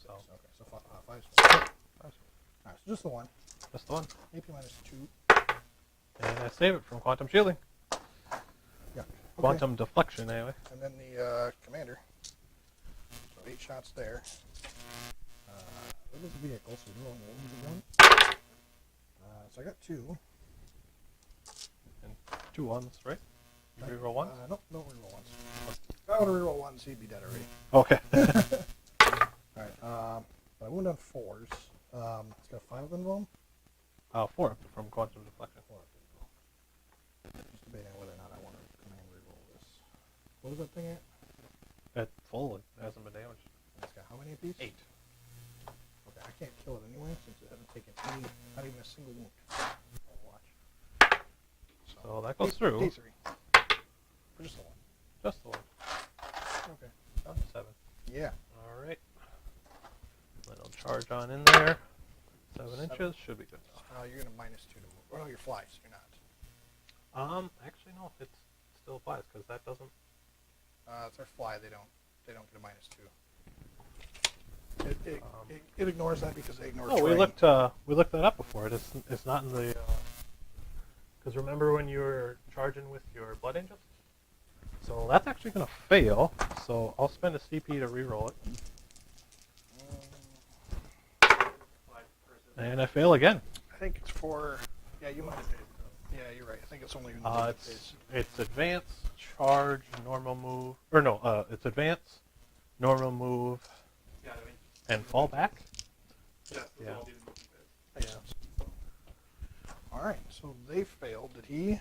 So. Okay, so 5's All right, so just the one. Just the one. AP minus 2. And I save it from quantum shielding. Yeah. Okay. Quantum deflection, anyway. And then the commander. So 8 shots there. What is the vehicle? So we're rolling 1. So I got 2. And 2 1s, right? You reroll 1s? No, don't reroll 1s. If I would have reroll 1s, he'd be dead already. Okay. Alright, but I wound on 4s. It's got 5 of them involved. 4 from quantum deflection. 4 Just debating whether or not I want to command reroll this. What was that thing at? It's full. It hasn't been damaged. It's got how many apiece? 8. Okay, I can't kill it anyway since it hasn't taken any, not even a single wound. I'll watch. So that goes through. D3. For just the one. Just the one. Okay. Down to 7. Yeah. Alright. Then I'll charge on in there. 7 inches should be good enough. You're going to minus 2 to move. Oh, no, you're fly, so you're not. Actually no, it still applies because that doesn't. It's our fly. They don't get a minus 2. It ignores that because they ignore Oh, terrain. we looked that up before. It's not in the. Because remember when you were charging with your blood angels? So that's actually going to fail. So I'll spend a CP to reroll it, and I fail again. I think it's for. Yeah, you might. Yeah, you're right. I think it's only. It's advance, charge, normal move, or no, it's advance, normal move, Yeah, I mean, and fall back. yes, those Yeah. will all be the moving phase. Makes sense. All right, so they failed. Did he?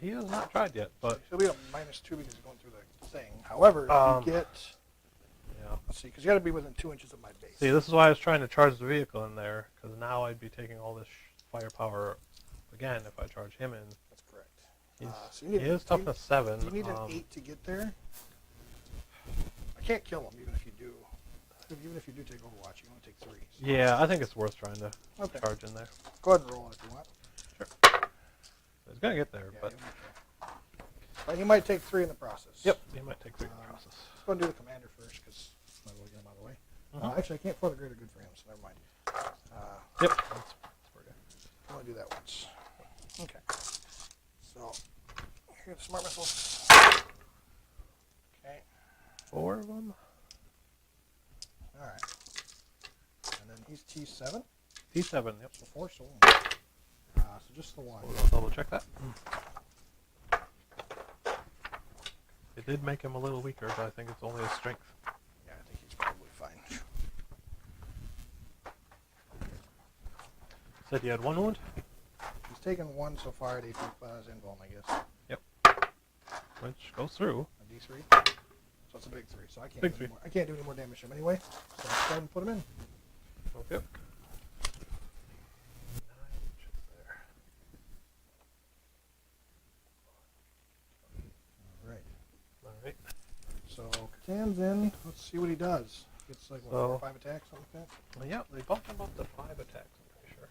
He has not tried yet, but He'll be a minus 2 because he's going through the thing. However, if you get. yeah. Let's see, because you got to be within 2 inches of my base. See, this is why I was trying to charge the vehicle in there, because now I'd be taking all this firepower again if I charge him in. That's correct. He's, So you need, he is toughness 7. You need an 8 to get there. I can't kill him even if you do. Even if you do take Overwatch, you only take 3. So. Yeah, I think it's worth trying to Okay. charge in there. Go ahead and roll it if you want. He's gonna get there, Yeah, but you'll get there. But you might take 3 in the process. yep, he might take 3 in the process. Let's go and do the commander first because might as well get him out of the way. Actually, I can't pour the greater good for him, so never mind. Yep, that's pretty good. I only do that once. Okay. So, here are the smart missiles. Okay. 4 of them. All right. And then he's T7. T7. Yep. So 4, so 1. So just the 1. We'll double check that. It did make him a little weaker, but I think it's only his strength. Yeah, I think he's probably fine. Said you had 1 wound? He's taken 1 so far at AP Zinvolm, I guess. Yep. Which goes through. A D3. So it's a big 3. So I can't Big do 3. any more. I can't do any more damage to him anyway. So let's go ahead and put him in. Okay. 9 inches there. All right. Alright. So Catan's in. Let's see what he does. Gets like what, 4 or So- 5 attacks, something like that. Well, yeah, they bumped him up to 5 attacks, I'm pretty sure.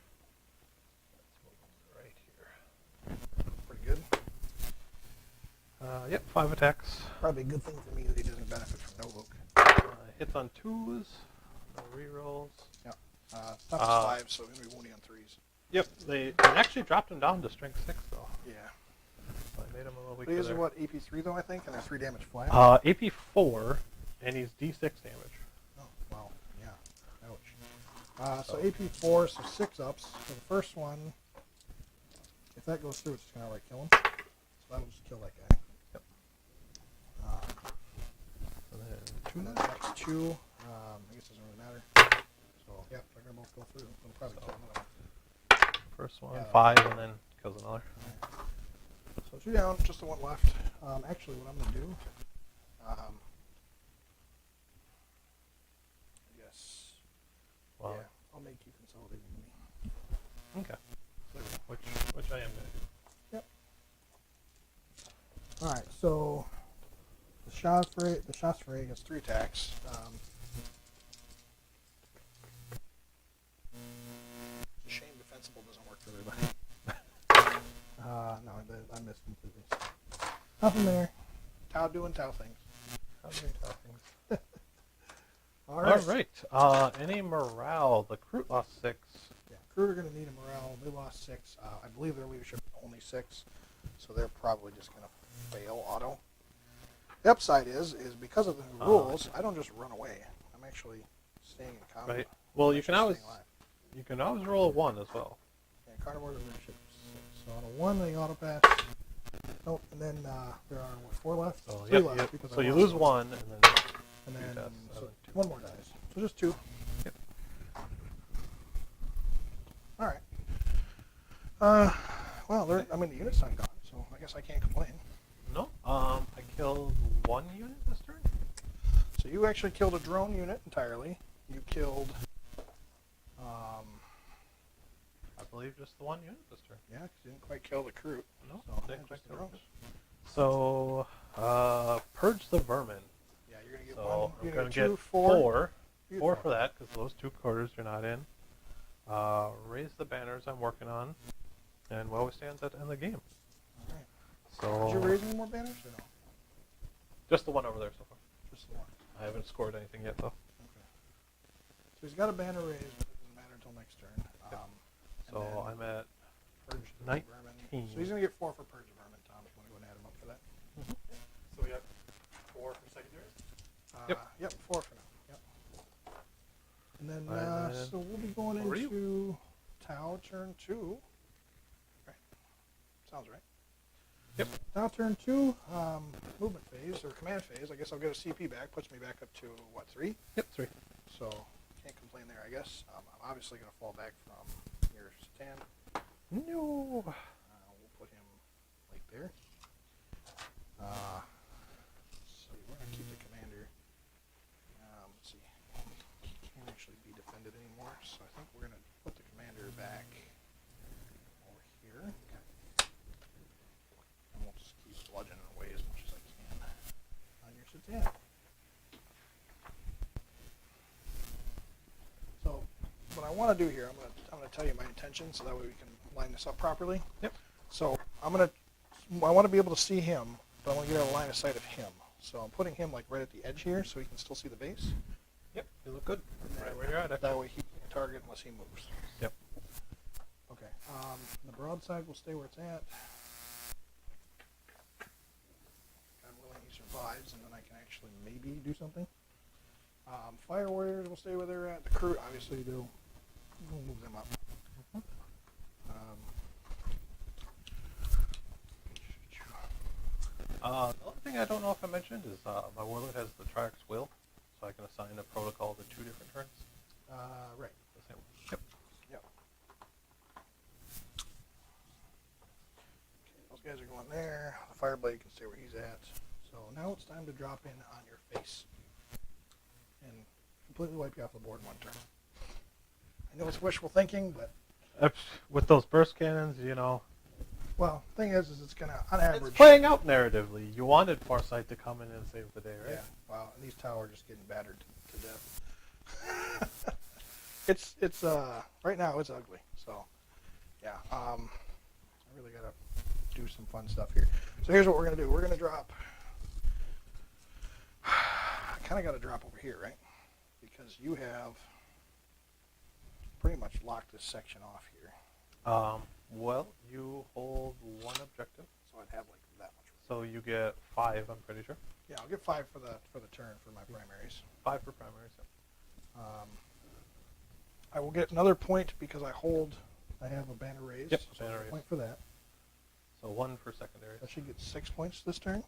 Let's move right here. Pretty good. Yep, 5 attacks. Probably a good thing for me that he doesn't benefit from no look. Hits on 2s, no rerolls. Yeah. It's not just 5, so he's gonna be wounding on 3s. Yep, they actually dropped him down to strength 6 though. Yeah. So I made him a little But weaker these are there. what, AP3 though, I think, and they're 3 damage flat. AP 4, and he's D6 damage. Oh, wow. Yeah. Ouch. So AP4, so 6 ups. So the first one, if that goes through, it's just gonna outright kill him. So that'll just kill that guy. Yep. And then And then the next 2, I guess it doesn't really matter. So yeah, they're gonna both go through. They'll probably kill another one. first one, Yeah. 5, and then kills another. So 2 down, just the 1 left. Actually, what I'm gonna do, yes, Wow. yeah, I'll make you consolidate with me. Okay. Which I am going to do. Yep. Shasfrey gets 3 attacks. It's a shame defensible doesn't work for everybody. No, I missed completely. Nothing there. Tau doing Tau things. All right. Any morale? The crew lost 6. Yeah, crew are going to need a morale. They lost 6. I believe their leadership is only 6, so they're probably just going to fail auto. The upside is because of the new rules, I don't just run away. I'm actually staying in combat. Right. Well, I'm you can actually always roll a 1 as well. Yeah, carnivores leadership is 6. So on a 1, they auto pass. Nope, and then there are, 4 left? So, 3 yep, left. yep. Because So I you lost lose 1, and then and then deaths, so 2. 1 more dies. So just 2. Yep. All right. Well, the unit's not gone, so I guess I can't complain. No. I killed 1 unit this turn. So you actually killed a drone unit entirely. You killed, I believe just the 1 unit this turn. yeah, 'cause you didn't quite kill the crew. No, So, didn't yeah, quite just the kill drones. it. So, purge the vermin. Yeah, you're gonna get So 1. I'm You're going gonna to get get 4. 4 for that, because those 2 quarters you're not in. Raise the banners I'm working on, and well, we stand at the end of the game. All right. So, Did you raise any more banners or no? just the 1 over there so far. Just the 1. I haven't scored anything yet, though. Okay. So he's got a banner raised, but it doesn't matter until next turn. So I'm at Purge the 19. vermin. So he's gonna get 4 for purge the vermin, Tom. If you want to go and add him up for that. So we have 4 for secondaries. Yep, 4 for now. Yep. And then, And then so we'll be going over to you. into Tau turn 2. Right. Sounds right. Yep. Tau turn 2, movement phase, or command phase. I guess I'll get a CP back. Puts me back up to, what, 3? Yep, 3. So, can't complain there, I guess. I'm obviously going to fall back from your stand. No. We'll put him right there. So we're going to keep the commander. Let's see. He can't actually be defended anymore, so I think we're going to put the commander back over here. And we'll just keep bludgeoning away as much as I can on your sit-down. So what I want to do here, I'm going to tell you my intention so that way we can line this up properly. Yep. So I want to be able to see him, but I want to get a line of sight of him. So I'm putting him like right at the edge here so he can still see the base. Yep, you look good. Right where you're at. That way he can target unless he moves. Yep. Okay. The broadside will stay where it's at. God willing he survives, and then I can actually maybe do something. Fire warriors will stay where they're at. The crew, obviously, we'll move them up. The other thing I don't know if I mentioned is my warlord has the Triarch's Will, so I can assign a protocol to 2 different turns. Right. The same one. Yep. Yep. Okay, those guys are going there. The Fireblade can stay where he's at. So now it's time to drop in on your face and completely wipe you off the board in 1 turn. I know it's wishful thinking, but With those burst cannons, you know, well, thing is it's gonna on average. it's playing out narratively. You wanted Farsight to come in and save the day, right? Yeah. Wow. And these towers are just getting battered to death. it's right now it's ugly. So yeah. I really gotta do some fun stuff here. So here's what we're gonna do. We're gonna drop. I kind of got to drop over here, right? Because you have pretty much locked this section off here. Well, you hold 1 objective, So I'd have like that much. so you get 5. I'm pretty sure. Yeah, I'll get 5 for the turn for my primaries. 5 for primaries. Yeah. I will get another point because I have a banner raised. Yep, so banner I'll get a raised. point for that. So 1 for secondaries. I should get 6 points this turn.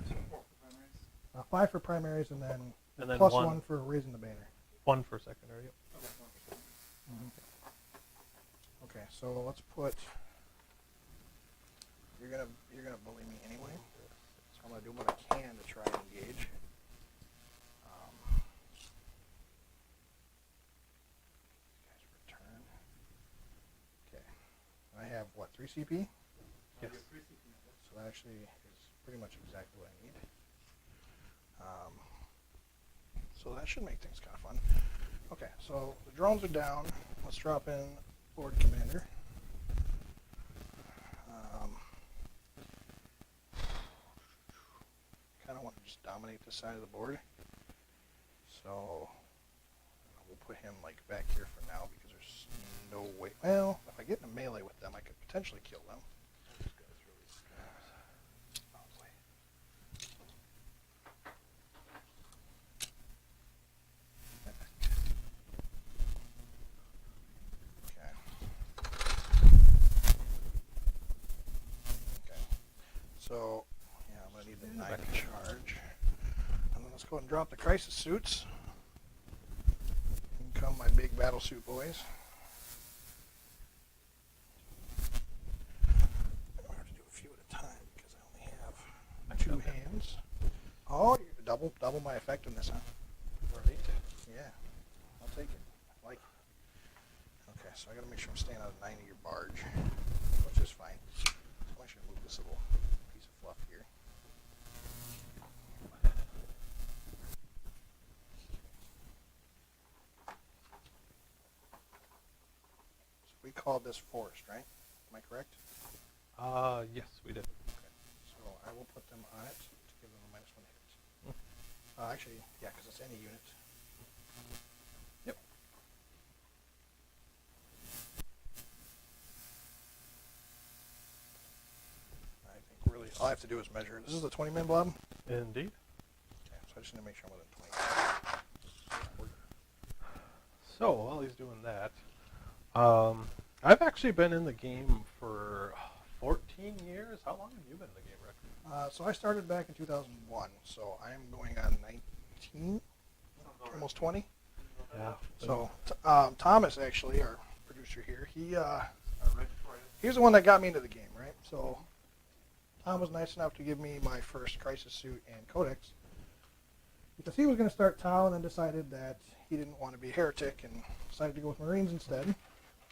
4 for primaries. 5 for primaries and then one, 1 for raising the banner. 1 for secondary. Yep. Okay, 1 for secondary. Okay, so let's put. You're gonna bully me anyway, so I'm gonna do what I can to try and engage. Guys, return. Okay, I have what 3 CP? Yes. You have 3 CP. So that actually is pretty much exactly what I need. So that should make things kind of fun. Okay, so the drones are down. Let's drop in Lord Commander. Kind of want to just dominate this side of the board. So we'll put him like back here for now because there's no way. Well, if I get in a melee with them, I could potentially kill them. So, yeah, I'm going to need the 9 to charge. And then let's go ahead and drop the crisis suits. In come my big battle suit boys. I'm going to have to do a few at a time because I only have 2 hands. Oh, you double my effectiveness, huh? Right. Yeah, I'll take it. I like it. Okay, so I got to make sure I'm staying out of 9 of your barge, which is fine. I'm actually going to move this little piece of fluff here. So we called this forest, right? Am I correct? Yes, we did. Okay. So I will put them on it to give them a -1 hit. Actually, yeah, because it's any unit. Yep. I think really all I have to do is measure. This is the 20-man blob? Indeed. Okay, so I just need to make sure I'm within 20. So while he's doing that, I've actually been in the game for 14 years. How long have you been in the game, Rick? So I started back in 2001, so I am going on 19, almost 20. Yeah. So Thomas, actually, our producer here, he's the one that got me into the game, right? So Tom was nice enough to give me my first crisis suit and codex because he was going to start Tau and then decided that he didn't want to be a heretic and decided to go with Marines instead.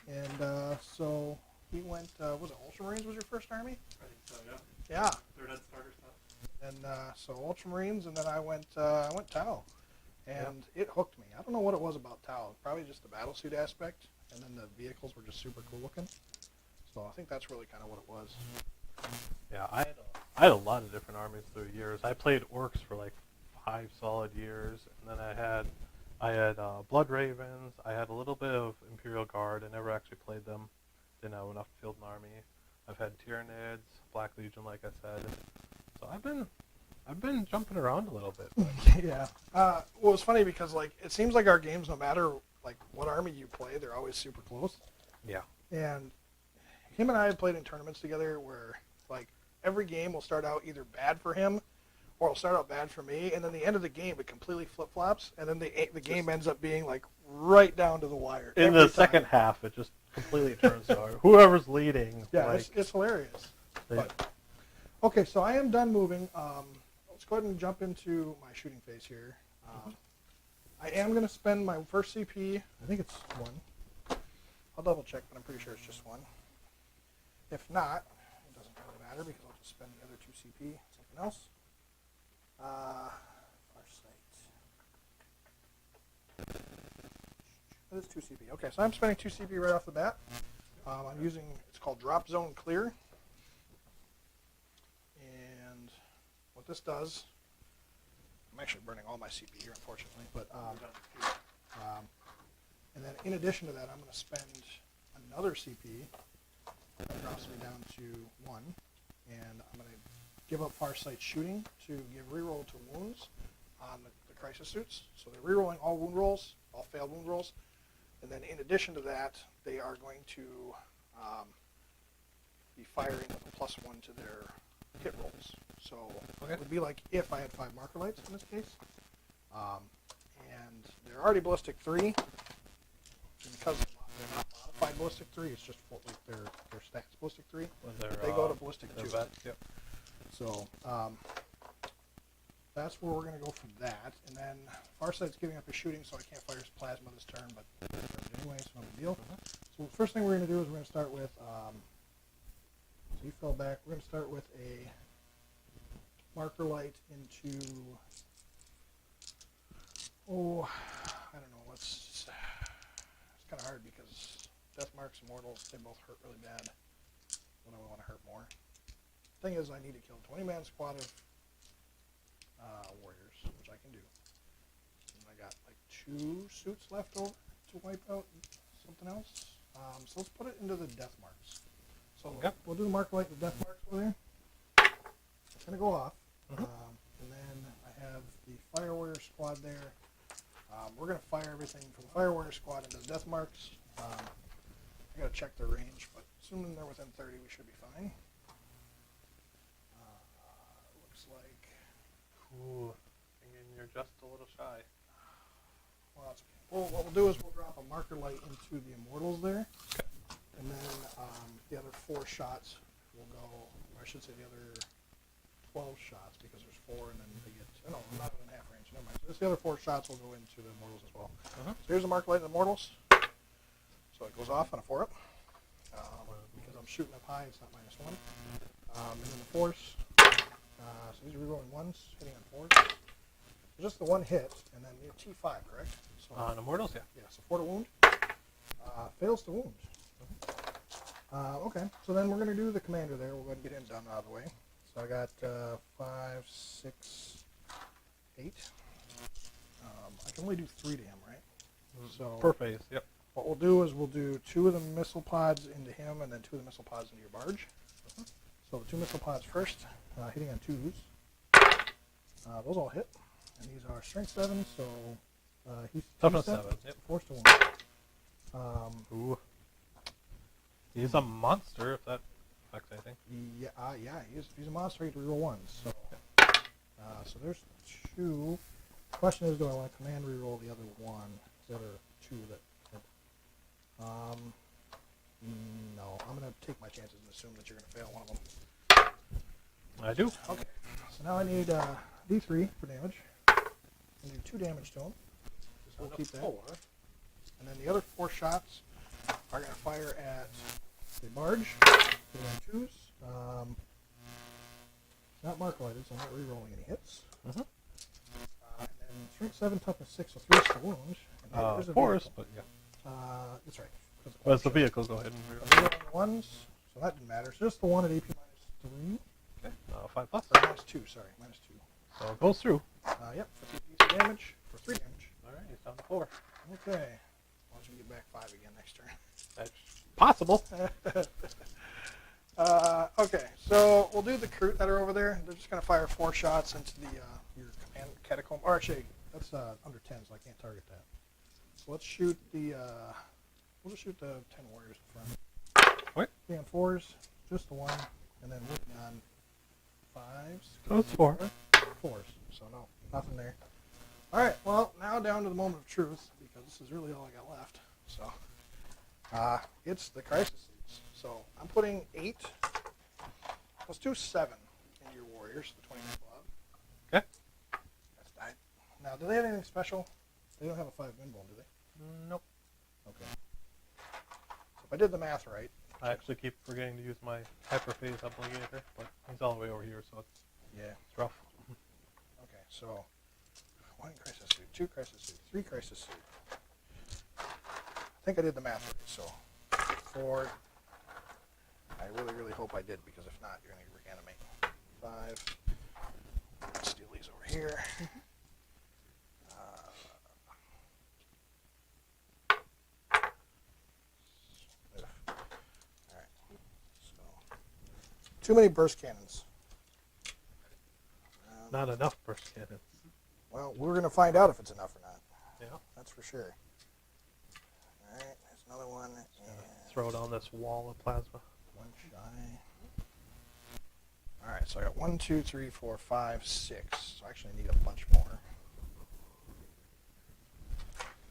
And so he went, was it Ultramarines was your first army? I think so, yeah. Yeah. Third ed starter stuff. And so Ultramarines, and then I went Tau, and it hooked me. I don't know what it was about Tau. Probably just the battlesuit aspect, and then the vehicles were just super cool looking. So I think that's really kind of what it was. Yeah, I had a lot of different armies through the years. I played orcs for like 5 solid years, and then I had Blood Ravens. I had a little bit of Imperial Guard. I never actually played them. Didn't have enough field and army. I've had Tyranids, Black Legion, like I said. So I've been jumping around a little bit. Yeah. Well, it's funny because like it seems like our games, no matter like what army you play, they're always super close. Yeah. And him and I have played in tournaments together where like every game will start out either bad for him or it'll start out bad for me, and then the end of the game it completely flip-flops, and then the game ends up being like right down to the wire. In the second half, it just completely turns out. Whoever's leading. Yeah, like, it's hilarious. But, okay, so I am done moving. Let's go ahead and jump into my shooting phase here. I am going to spend my first CP. I think it's 1. I'll double check, but I'm pretty sure it's just 1. If not, it doesn't really matter because I'll just spend the other 2 CP something else. That is 2 CP. Okay, so I'm spending 2 CP right off the bat. I'm using, it's called Drop Zone Clear. And what this does, I'm actually burning all my CP here, unfortunately. But and then in addition to that, I'm going to spend another CP. That drops me down to 1. And I'm going to give up Farsight Shooting to give reroll to wounds on the crisis suits. So they're rerolling all wound rolls, all failed wound rolls. And then in addition to that, they are going to be firing with a +1 to their hit rolls. So it would be like if I had 5 marker lights in this case. And they're already ballistic 3. And because they're not modified ballistic 3, it's just like their stats ballistic 3. They go to ballistic 2. Yep. So that's where we're going to go from that. And then Farsight's giving up his shooting, so I can't fire his plasma this turn, but anyway, it's no big deal. So the first thing we're going to do is we're going to start with, so he fell back, we're going to start with a marker light into Oh, I don't know. It's kind of hard because Death Marks, Immortals, they both hurt really bad. What do I want to hurt more? Thing is, I need to kill a 20-man squad of warriors, which I can do. And I got like 2 suits left over to wipe out something else. So let's put it into the Death Marks. So we'll do the mark light and the Death Marks over there. It's going to go off. And then I have the Fire Warrior squad there. We're going to fire everything from the Fire Warrior squad into the Death Marks. I got to check their range, but assuming they're within 30, we should be fine. Looks like... Ooh, thinking you're just a little shy. Well, that's okay. Well, what we'll do is we'll drop a marker light into the Immortals there. Okay. And then the other 4 shots will go, or I should say the other 12 shots, because there's 4 and then they get, no, not in half range, never mind. So the other 4 shots will go into the Immortals as well. So here's the marker light in the Immortals. So it goes off on a 4-up. Because I'm shooting up high, it's not -1. And then the force, so these are rerolling 1s, hitting on 4s. So just the 1 hit, and then you're T5, correct? So, On Immortals, yeah. yeah, so 4 to wound. Fails to wound. Okay, so then we're going to do the commander there. We'll go ahead and get him done out of the way. So I got 5, 6, 8. I can only do 3 to him, right? So Per phase, yep. what we'll do is we'll do 2 of the missile pods into him and then 2 of the missile pods into your barge. So the 2 missile pods first, hitting on 2s. Those all hit. And these are strength 7, so he's Toughness 7, yep. Force to 1. Ooh. He's a monster, if that affects anything. Yeah, he's a monster. He can reroll 1s. So, so there's 2. The question is, do I want to command reroll the other 1? The other 2 that hit? No, I'm going to take my chances and assume that you're going to fail one of them. I do. Okay, so now I need D3 for damage. I do 2 damage to him. So we'll keep that. 4. And then the other 4 shots are going to fire at the barge. Hitting on 2s. Not mark lighted, so I'm not rerolling any hits. And then strength 7, toughness 6, so 3 to wound. And then Force, but yeah. That's right. Well, it's the vehicle. Go ahead and Rerolling the 1s, so that didn't matter. So just the 1 at AP -3. Okay, 5 plus. Or -2, sorry, -2. So it goes through. Yep, 50 piece of damage for 3 damage. All right, he's down to 4. Okay. Watch him get back 5 again next turn. That's possible. Okay, so we'll do the Kroot that are over there. They're just going to fire 4 shots into the your command catacomb. Or actually, that's under 10, so I can't target that. So let's shoot the. We'll just shoot the 10 warriors in front. Wait. 3 on 4s, just the 1, and then working on 5s. So it's 4. 4s, so no, nothing there. All right, well, now down to the moment of truth, because this is really all I got left. So, it's the crisis suits. So I'm putting 8. Let's do 7 into your warriors, the 20-man club. Okay. That's died. Now, do they have anything special? They don't have a 5 min bone, do they? Nope. Okay. So if I did the math right. I actually keep forgetting to use my hyperphase obligator, but he's all the way over here, so it's rough. Okay, so 1 crisis suit, 2 crisis suit, 3 crisis suit. I think I did the math right, so 4. I really, really hope I did, because if not, you're going to reanimate. 5. Let's steal these over here. Alright, so too many burst cannons. Not enough burst cannons. Well, we're going to find out if it's enough or not. Yeah. That's for sure. Alright, there's another one. And Throw down this wall of plasma. 1 shy. Alright, so I got 1, 2, 3, 4, 5, 6. So I actually need a bunch more.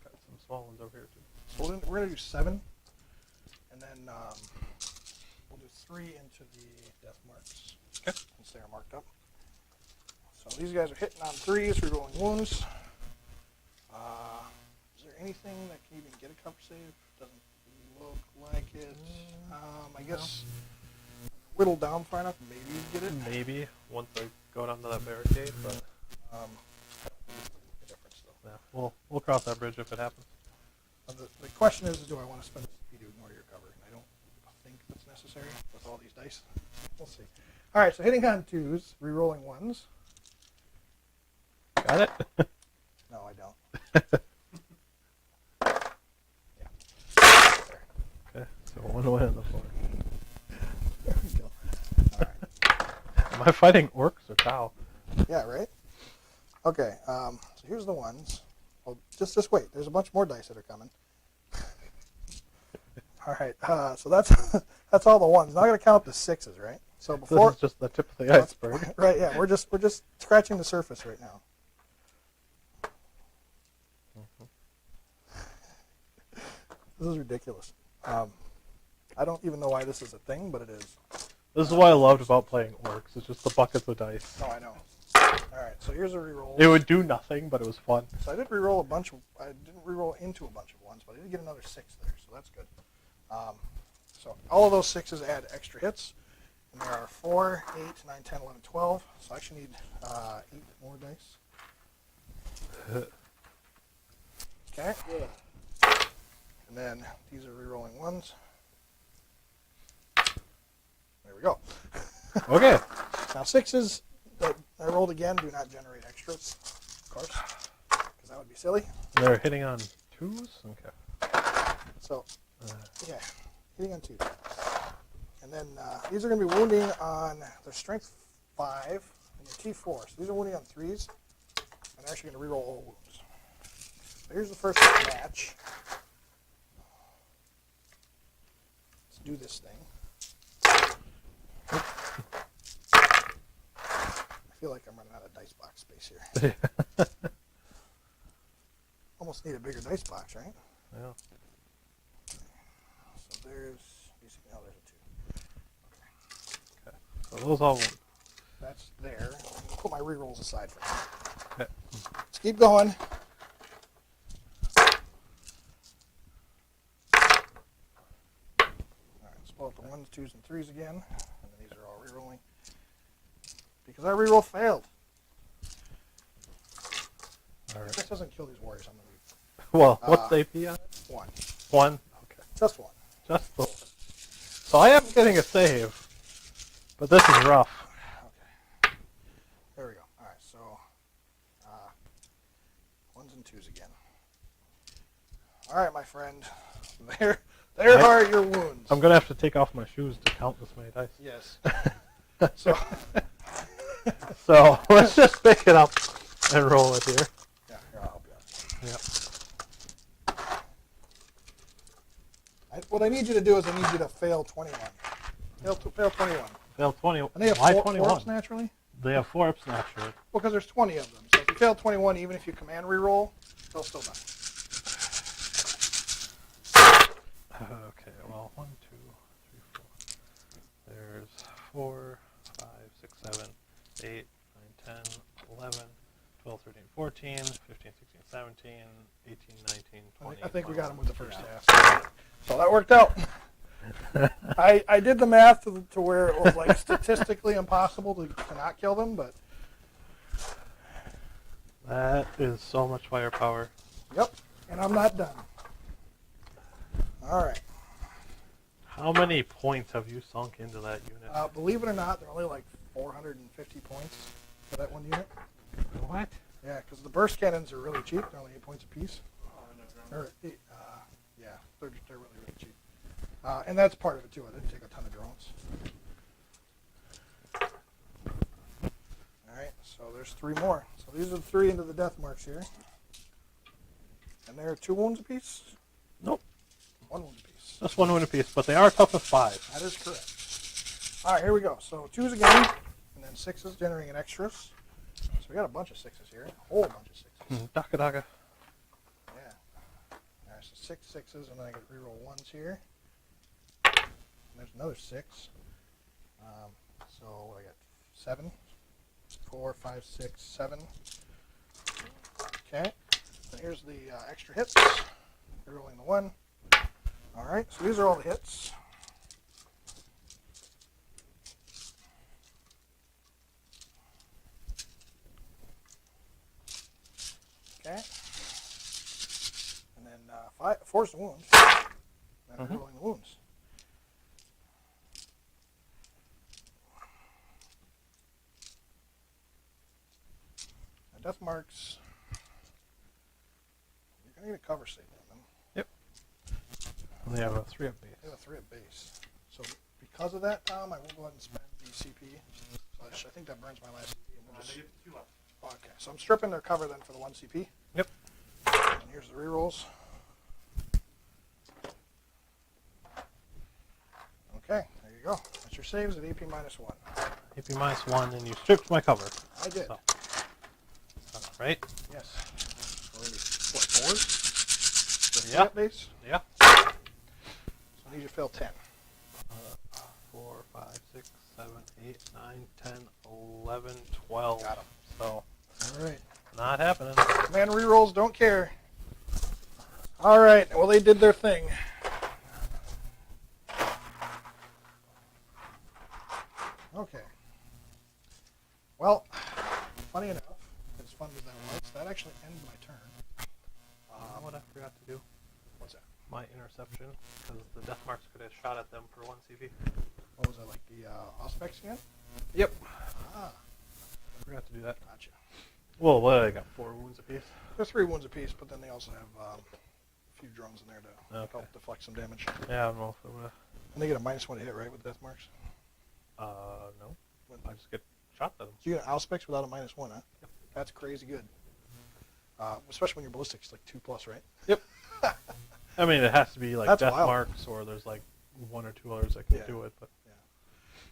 Got some small ones over here too. So we're going to do 7. And then we'll do 3 into the death marks. Okay. Since they are marked up. So these guys are hitting on 3s, rerolling wounds. Is there anything that can even get a cover save? Doesn't look like it. I guess whittle down far enough, maybe you get it. Maybe once I go down to that barricade, but The difference though. yeah, we'll cross that bridge if it happens. The question is, do I want to spend CP to ignore your cover? And I don't think that's necessary with all these dice. We'll see. All right, so hitting on 2s, re-rolling 1s. Got it? No, I don't. Yeah. There. Okay, so 1 win on the 4. There we go. All right. Am I fighting orcs or Tau? Yeah, right? Okay, so here's the ones. Well, just wait. There's a bunch more dice that are coming. All right, so that's all the ones. Now I got to count up to 6s, right? So before This is just the tip of the iceberg. right, yeah, we're just scratching the surface right now. This is ridiculous. I don't even know why this is a thing, but it is. This is what I loved about playing orcs. It's just the buckets of dice. No, I know. All right, so here's a reroll. It would do nothing, but it was fun. So I did reroll a bunch. I didn't reroll into a bunch of ones, but I did get another 6 there, so that's good. So all of those 6s add extra hits, and there are 4, 8, 9, 10, 11, 12. So I actually need 8 more dice. Okay. And then these are rerolling 1s. There we go. Okay. Now 6s that I rolled again do not generate extras, of course, because that would be silly. They're hitting on 2s? Okay. So, yeah, hitting on 2. And then these are going to be wounding on their strength 5 and their T4. So these are wounding on 3s, and they're actually going to reroll all wounds. So here's the first match. Let's do this thing. I feel like I'm running out of dice box space here. Almost need a bigger dice box, right? Yeah. So there's a 2. Okay. So those all wound. That's there. I'll put my rerolls aside for now. Okay. Let's keep going. Alright, let's pull up the 1s, 2s, and 3s again. And then these are all rerolling. Because our reroll failed. All If right. this doesn't kill these warriors, I'm going to leave. Well, what's the AP on it? 1. 1? Okay. Just 1. Just the 1. So I am getting a save, but this is rough. Okay. There we go. Alright, so 1s and 2s again. Alright, my friend. There are your wounds. I'm going to have to take off my shoes to count this many dice. Yes. So, So let's just pick it up and roll it here. yeah, here, I'll help you out. Yep. What I need you to do is I need you to fail 21. Fail 21. Fail 20. And they have Why 4 21? ups naturally? They have 4 ups naturally. Well, because there's 20 of them. So if you fail 21, even if you command reroll, they'll still die. Okay, well, 1, 2, 3, 4. There's 4, 5, 6, 7, 8, 9, 10, 11, 12, 13, 14, 15, 16, 17, 18, 19, 20. I think we got him with the first Yeah. ass. So that worked out. I did the math to where it was like statistically impossible to not kill them, but That is so much firepower. yep. And I'm not done. All right. How many points have you sunk into that unit? Believe it or not, they're only like 450 points for that one unit. What? Yeah, because the burst cannons are really cheap. They're only 8 points apiece. Or, yeah, they're really, really cheap. And that's part of it, too. I didn't take a ton of drones. All right, so there's 3 more. So these are the 3 into the death marks here. And they're 2 wounds apiece? Nope. 1 wound apiece. Just 1 win apiece, but they are tough as 5. That is correct. All right, here we go. So 2s again, and then 6s generating an extras. So we got a bunch of 6s here. A whole bunch of 6s. Daka daka. Yeah. All right, so 6 6s, and then I get reroll 1s here. And there's another 6. So what I got? 7, 4, 5, 6, 7. Okay. And here's the extra hits. Rerolling the 1. All right. So these are all the hits. Okay. 4 wounds. And rolling the wounds. And death marks. You're going to get a cover save on them. Yep. And they have a 3 up base. They have a 3 at base. So because of that, Tom, I will go ahead and spend the CP. I think that burns my last CP. And we'll just... They get 2 left. Okay, so I'm stripping their cover then for the 1 CP. Yep. And here's the rerolls. Okay, there you go. That's your saves at AP -1. AP -1, and you stripped my cover. I did. So. Right? Yes. We're going to be, what, 4? The Yeah. base? Yeah. So I need you to fill 10. 4, 5, 6, 7, 8, 9, 10, 11, 12. Got 'em. So, All right. not happening. Command rerolls don't care. All right. Well, they did their thing. Okay. Well, funny enough, as fun as that was, that actually ended my turn. You know what I forgot to do? What's that? My interception, because the death marks could have shot at them for 1 CP. What was that, like the Auspex scan? Yep. Ah, I forgot to do that. gotcha. Well, what, I got 4 wounds apiece? They're 3 wounds apiece, but then they also have a few drones in there to Okay. help deflect some damage. Yeah, I don't know if it would have. And they get a -1 to hit, right, with death marks? No. I just get shot at them. So you get an Auspex without a -1, huh? Yep. That's crazy good. Especially when your ballistics like 2+ right? Yep. I mean, it has to be like That's death wild. marks, or there's like 1 or 2 others that can Yeah. do it. But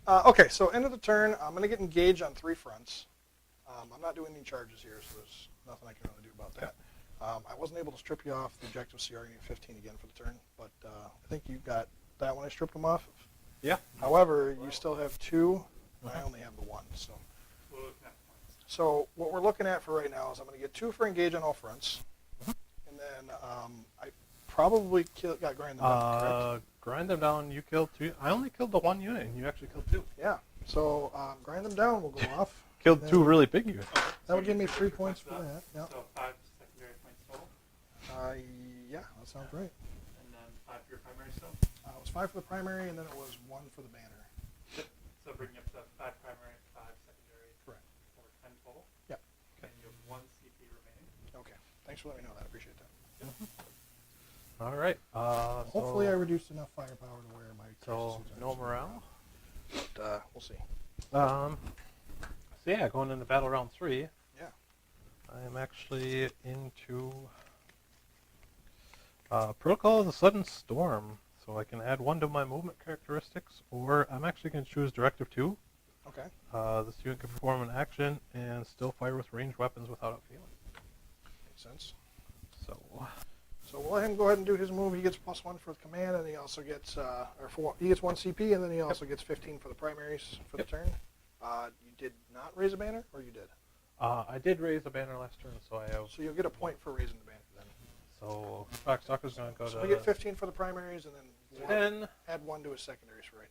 Okay, so end of the turn, I'm going to get engaged on 3 fronts. I'm not doing any charges here, so there's nothing I can really do about that. I wasn't able to strip you off the objective CR. You need 15 again for the turn, but I think you got that one I stripped them off. yeah. However, you still have 2. I only have the 1, so. We'll look at points. So what we're looking at for right now is I'm going to get 2 for engage on all fronts, and then I probably got grind them down, correct? Grind them down. You killed 2. I only killed the 1 unit, and you actually killed 2. Yeah. So grind them down. We'll go off. Killed Then 2 really big units. That would give me 3 points for that. Yeah. So 5 secondary points total, Yeah, that sounds right. and then 5 for your primary still. It was 5 for the primary, and then it was 1 for the banner. So bringing up to 5 primary, 5 secondary, Correct. or 10 total. Yep. And you have 1 CP remaining. Okay. Thanks for letting me know that. I appreciate that. All right. Hopefully, I reduced enough firepower to where my. So no morale. But we'll see. So yeah, going into battle round 3. Yeah. I am actually into Protocol of the Sudden Storm, so I can add 1 to my movement characteristics, or I'm actually going to choose Directive 2. Okay. This unit can perform an action and still fire with ranged weapons without a feeling. Makes sense. So So we'll let him go ahead and do his move. He gets +1 for the command, and he also gets he gets 1 CP, and then he also gets 15 for the primaries for the turn. You did not raise a banner, or you did? I did raise a banner last turn, so I have. So you'll get a point for raising the banner then. So Shockstalker's going to go So to we get 15 for the primaries, and then 10. add 1 to his secondaries for right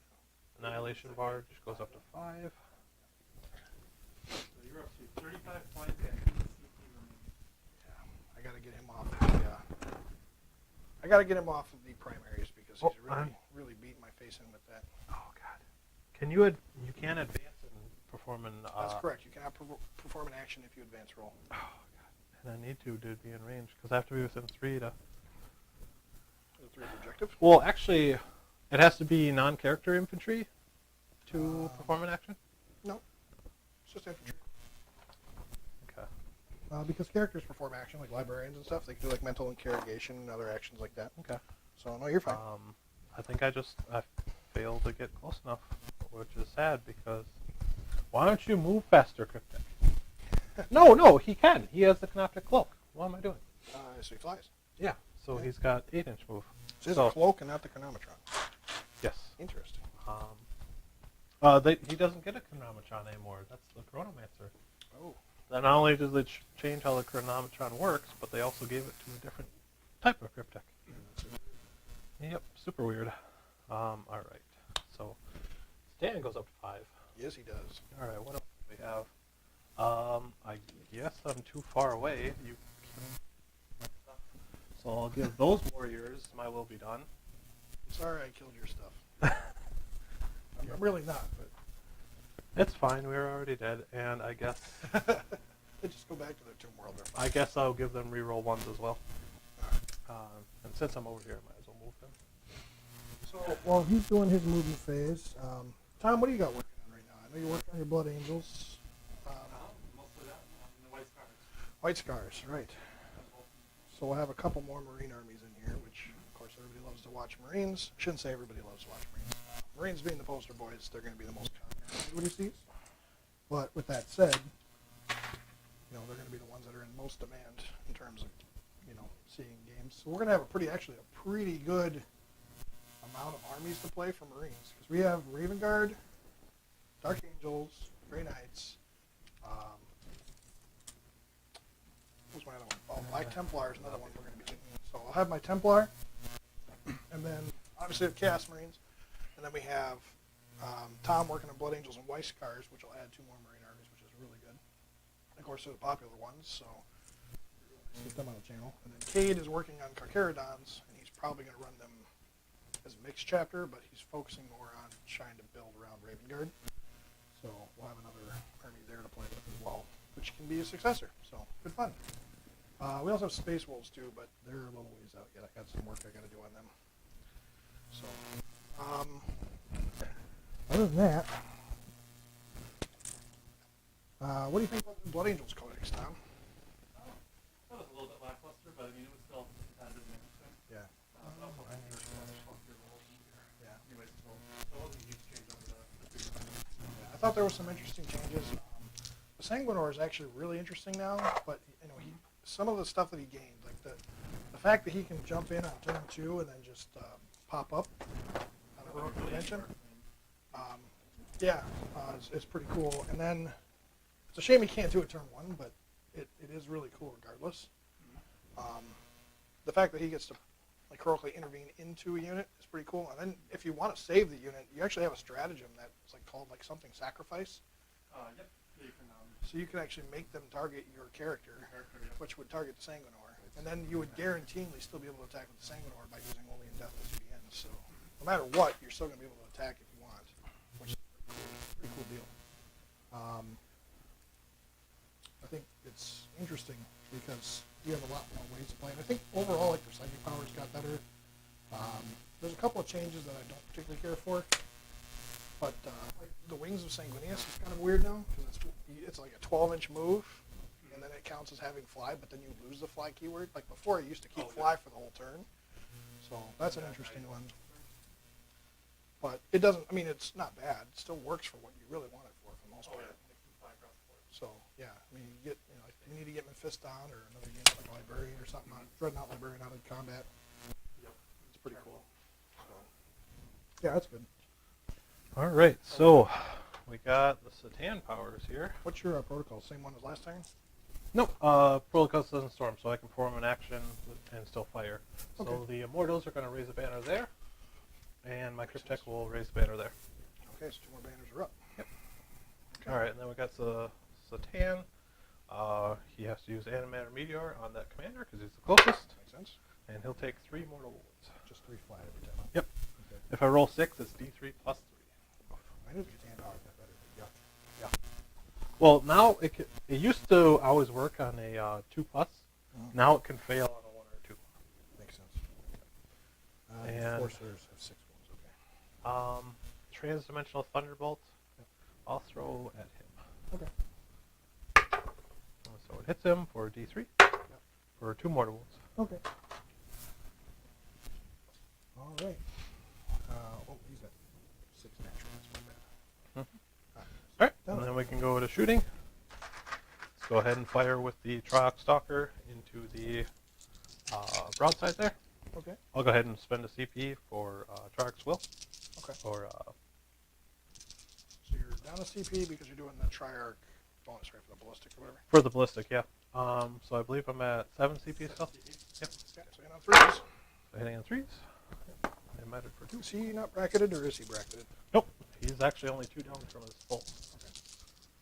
now. Annihilation Barge goes up to 5. So you're up to 35 points and CP remaining. Yeah, I got to get him off. I got to get him off of the primaries because he's really beating my face in with that. Oh God! Can you you can advance and perform an? That's correct. You cannot perform an action if you advance roll. Oh God! And I need to be in range because I have to be within 3 to. The 3 objective. Well, actually, it has to be non-character infantry to perform an action. No, it's just infantry. Okay. Because characters perform action like librarians and stuff. They can do like mental interrogation and other actions like that. Okay. So no, you're fine. I think I failed to get close enough, which is sad because why don't you move faster, Cryptic? No, he can. He has the Canoptic Cloak. What am I doing? So he flies. Yeah. So he's got 8-inch move. So it's a cloak and not the chronometron. Yes. Interesting. He doesn't get a Chronometron anymore. That's the Chronomancer. Oh. Not only did they change how the Chronometron works, but they also gave it to a different type of Cryptek. Yep, super weird. All right. So Stan goes up to 5. Yes, he does. All right. What else do we have? I guess I'm too far away. You. So I'll give those warriors my will be done. Sorry I killed your stuff. I'm really not, but It's fine. We were already dead, and I guess they just go back to their tomb world. They're fine. I guess I'll give them reroll ones as well. And since I'm over here, I might as well move them. So while he's doing his movement phase, Tom, what do you got working on right now? I know you're working on your Blood Angels. Mostly that, the White Scars. White Scars, right. So we'll have a couple more Marine armies in here, which, of course, everybody loves to watch Marines. I shouldn't say everybody loves to watch Marines. Marines being the poster boys, they're going to be the most common everybody sees. But with that said, they're going to be the ones that are in most demand in terms of, seeing games. So we're going to have a pretty good amount of armies to play for Marines. Because we have Raven Guard, Dark Angels, Grey Knights, what's my other one? Oh, Black Templar is another one we're going to be taking. So I'll have my Templar, and then obviously the Chaos Marines, and then we have Tom working on Blood Angels and White Scars, which will add 2 more Marine armies, which is really good. And of course, they're the popular ones, so get them on the channel. And then Cade is working on Carcharodons, and he's probably going to run them as a mixed chapter, but he's focusing more on trying to build around Raven Guard. So we'll have another army there to play with as well, which can be a successor. So good fun. We also have Space Wolves too, but they're a little ways out yet. I got some work I got to do on them. So, other than that, what do you think about the Blood Angels Codex, Tom? That was a little bit lackluster, but I mean, it was still kind of interesting. Yeah. Anyways, so it wasn't a huge change over the previous one. Yeah, I thought there were some interesting changes. The Sanguinor is actually really interesting now, but some of the stuff that he gained, like the fact that he can jump in on turn 2 and then just pop up on a heroic convention, it's pretty cool. And then it's a shame he can't do it turn 1, but it is really cool regardless. The fact that he gets to heroically intervene into a unit is pretty cool. And then if you want to save the unit, you actually have a stratagem that's called something sacrifice. Yep. You can, So you can actually make them target your character, yep. which would target the Sanguinor. And then you would guaranteedly still be able to attack with the Sanguinor by using only Indeathless UDNs. So no matter what, you're still going to be able to attack if you want, which is a pretty cool deal. I think it's interesting because you have a lot more ways to play. And I think overall, your psychic powers got better. There's a couple of changes that I don't particularly care for. But the Wings of Sanguinius is kind of weird now because it's like a 12-inch move, and then it counts as having fly, but then you lose the fly keyword. Like before, it used to keep fly for the whole turn. So that's an interesting one. But it doesn't. I mean, it's not bad. It still works for what you really want it for the most part. So yeah, I mean, you need to get Mephiston or another unit like a Librarian or something. Dreadnought Librarian out of combat. Yep. It's pretty cool. So yeah, that's good. All right, so we got the Satan powers here. What's your protocol? Same one as last time? Nope, protocol doesn't storm, so I can perform an action and still fire. Okay. So the Immortals are going to raise a banner there, and my Cryptek will raise the banner there. Okay, so 2 more banners are up. Yep. Okay. All right, and then we got the Satan. He has to use Animator Meteor on that commander because he's the closest, Makes sense. and he'll take 3 mortal wounds. Just 3 flat every time. Yep. Okay. If I roll 6, it's D3 plus 3. I knew the Catan power got better, but yeah. Well, now it used to always work on a 2+. Now it can fail on a 1 or 2. Makes sense. And- Forcers have 6 wounds, okay. Transdimensional Thunderbolt. I'll throw at him. Okay. So it hits him for D3 for 2 mortal wounds. Okay. All right. He's got 6 natural. That's not bad. All right, and then we can go to shooting. Let's go ahead and fire with the Triarch Stalker into the broadside there. Okay. I'll go ahead and spend a CP for Triarch's Will. Okay. Or So you're down a CP because you're doing the Triarch bonus, right, for the ballistic or whatever? for the ballistic, yeah. So I believe I'm at 7 CP still. Yep. Yeah, so you're on 3s. So hitting on 3s. I might have for 2. Is he not bracketed or is he bracketed? Nope. He's actually only 2 down from his full.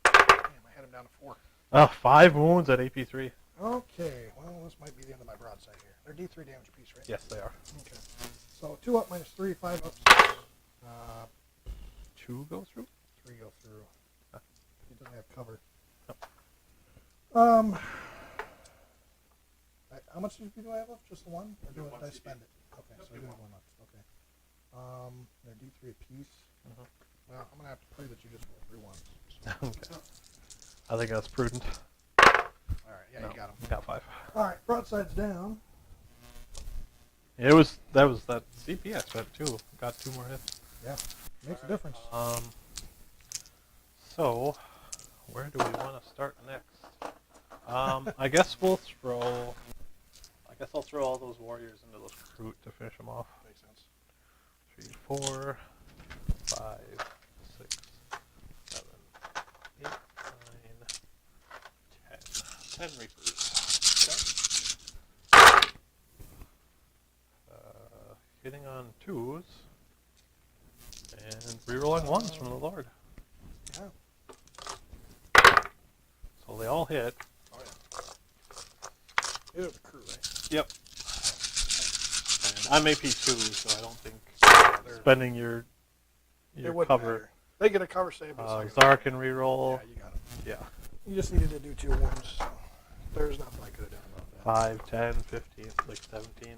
Damn, I had him down to 4. 5 wounds at AP3. Okay, well, this might be the end of my broadside here. They're D3 damage apiece, right? Yes, they are. Okay. So 2 up minus 3, 5 up, 6. 2 go through? 3 go through. Huh. He doesn't have cover. Oh. How much CP do I have left? Just the one? Or You have did I one spend CP. it? Okay, Nope, so I you do have have one. one left. Okay. They're D3 apiece. Mhm. Well, I'm going to have to pray that you just roll 3 ones. So. Okay. I think that's prudent. Alright, yeah, No, you got him. got 5. Alright, broadside's down. That was that CP I spent too. Got 2 more hits. Yeah, makes a difference. So where do we want to start next? I guess we'll throw. I guess I'll throw all those warriors into those recruit to finish them off. Makes sense. 3, 4, 5, 6, 7, 8, 9, 10. 10 reapers. Hitting on 2s and rerolling 1s from the Lord. Yeah. So they all hit. Oh, yeah. These are the crew, right? Yep. And I'm AP2, so I don't think spending your It wouldn't cover. matter. They get a cover save, but it's not Czar gonna can reroll. Yeah, you got it. Yeah. You just needed to do 2 wounds, so there's nothing I could have done about that. 5, 10, 15, like 17.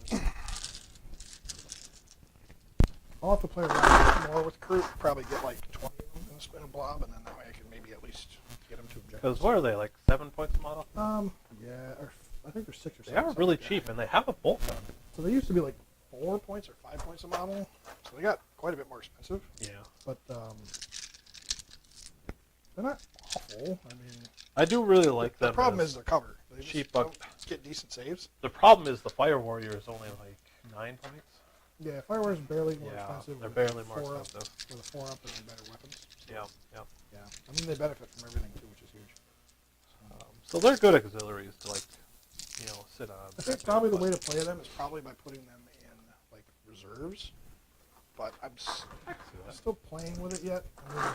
I'll have to play around more with crew. Probably get like 20 of them and spin a blob, and then that way I can maybe at least get them to objectives. Because what are they, like 7 points a model? Yeah, or I think there's 6 or They 7. are really cheap, and they have a bolt gun. So they used to be like 4 points or 5 points a model, so they got quite a bit more expensive. Yeah. But they're not awful. I mean, I do really like them. the problem is the cover. They just cheap don't get decent saves. The problem is the Fire Warrior is only like 9 points. Yeah, Fireware is barely more Yeah, expensive. they're with barely the more 4 expensive. Up, with a 4 up and better weapons. So, Yeah. yeah. I mean, they benefit from everything too, which is huge. So they're good auxiliaries to like, sit on. I think probably the way to play them is probably by putting them in like reserves. But I'm still playing with it yet. I mean,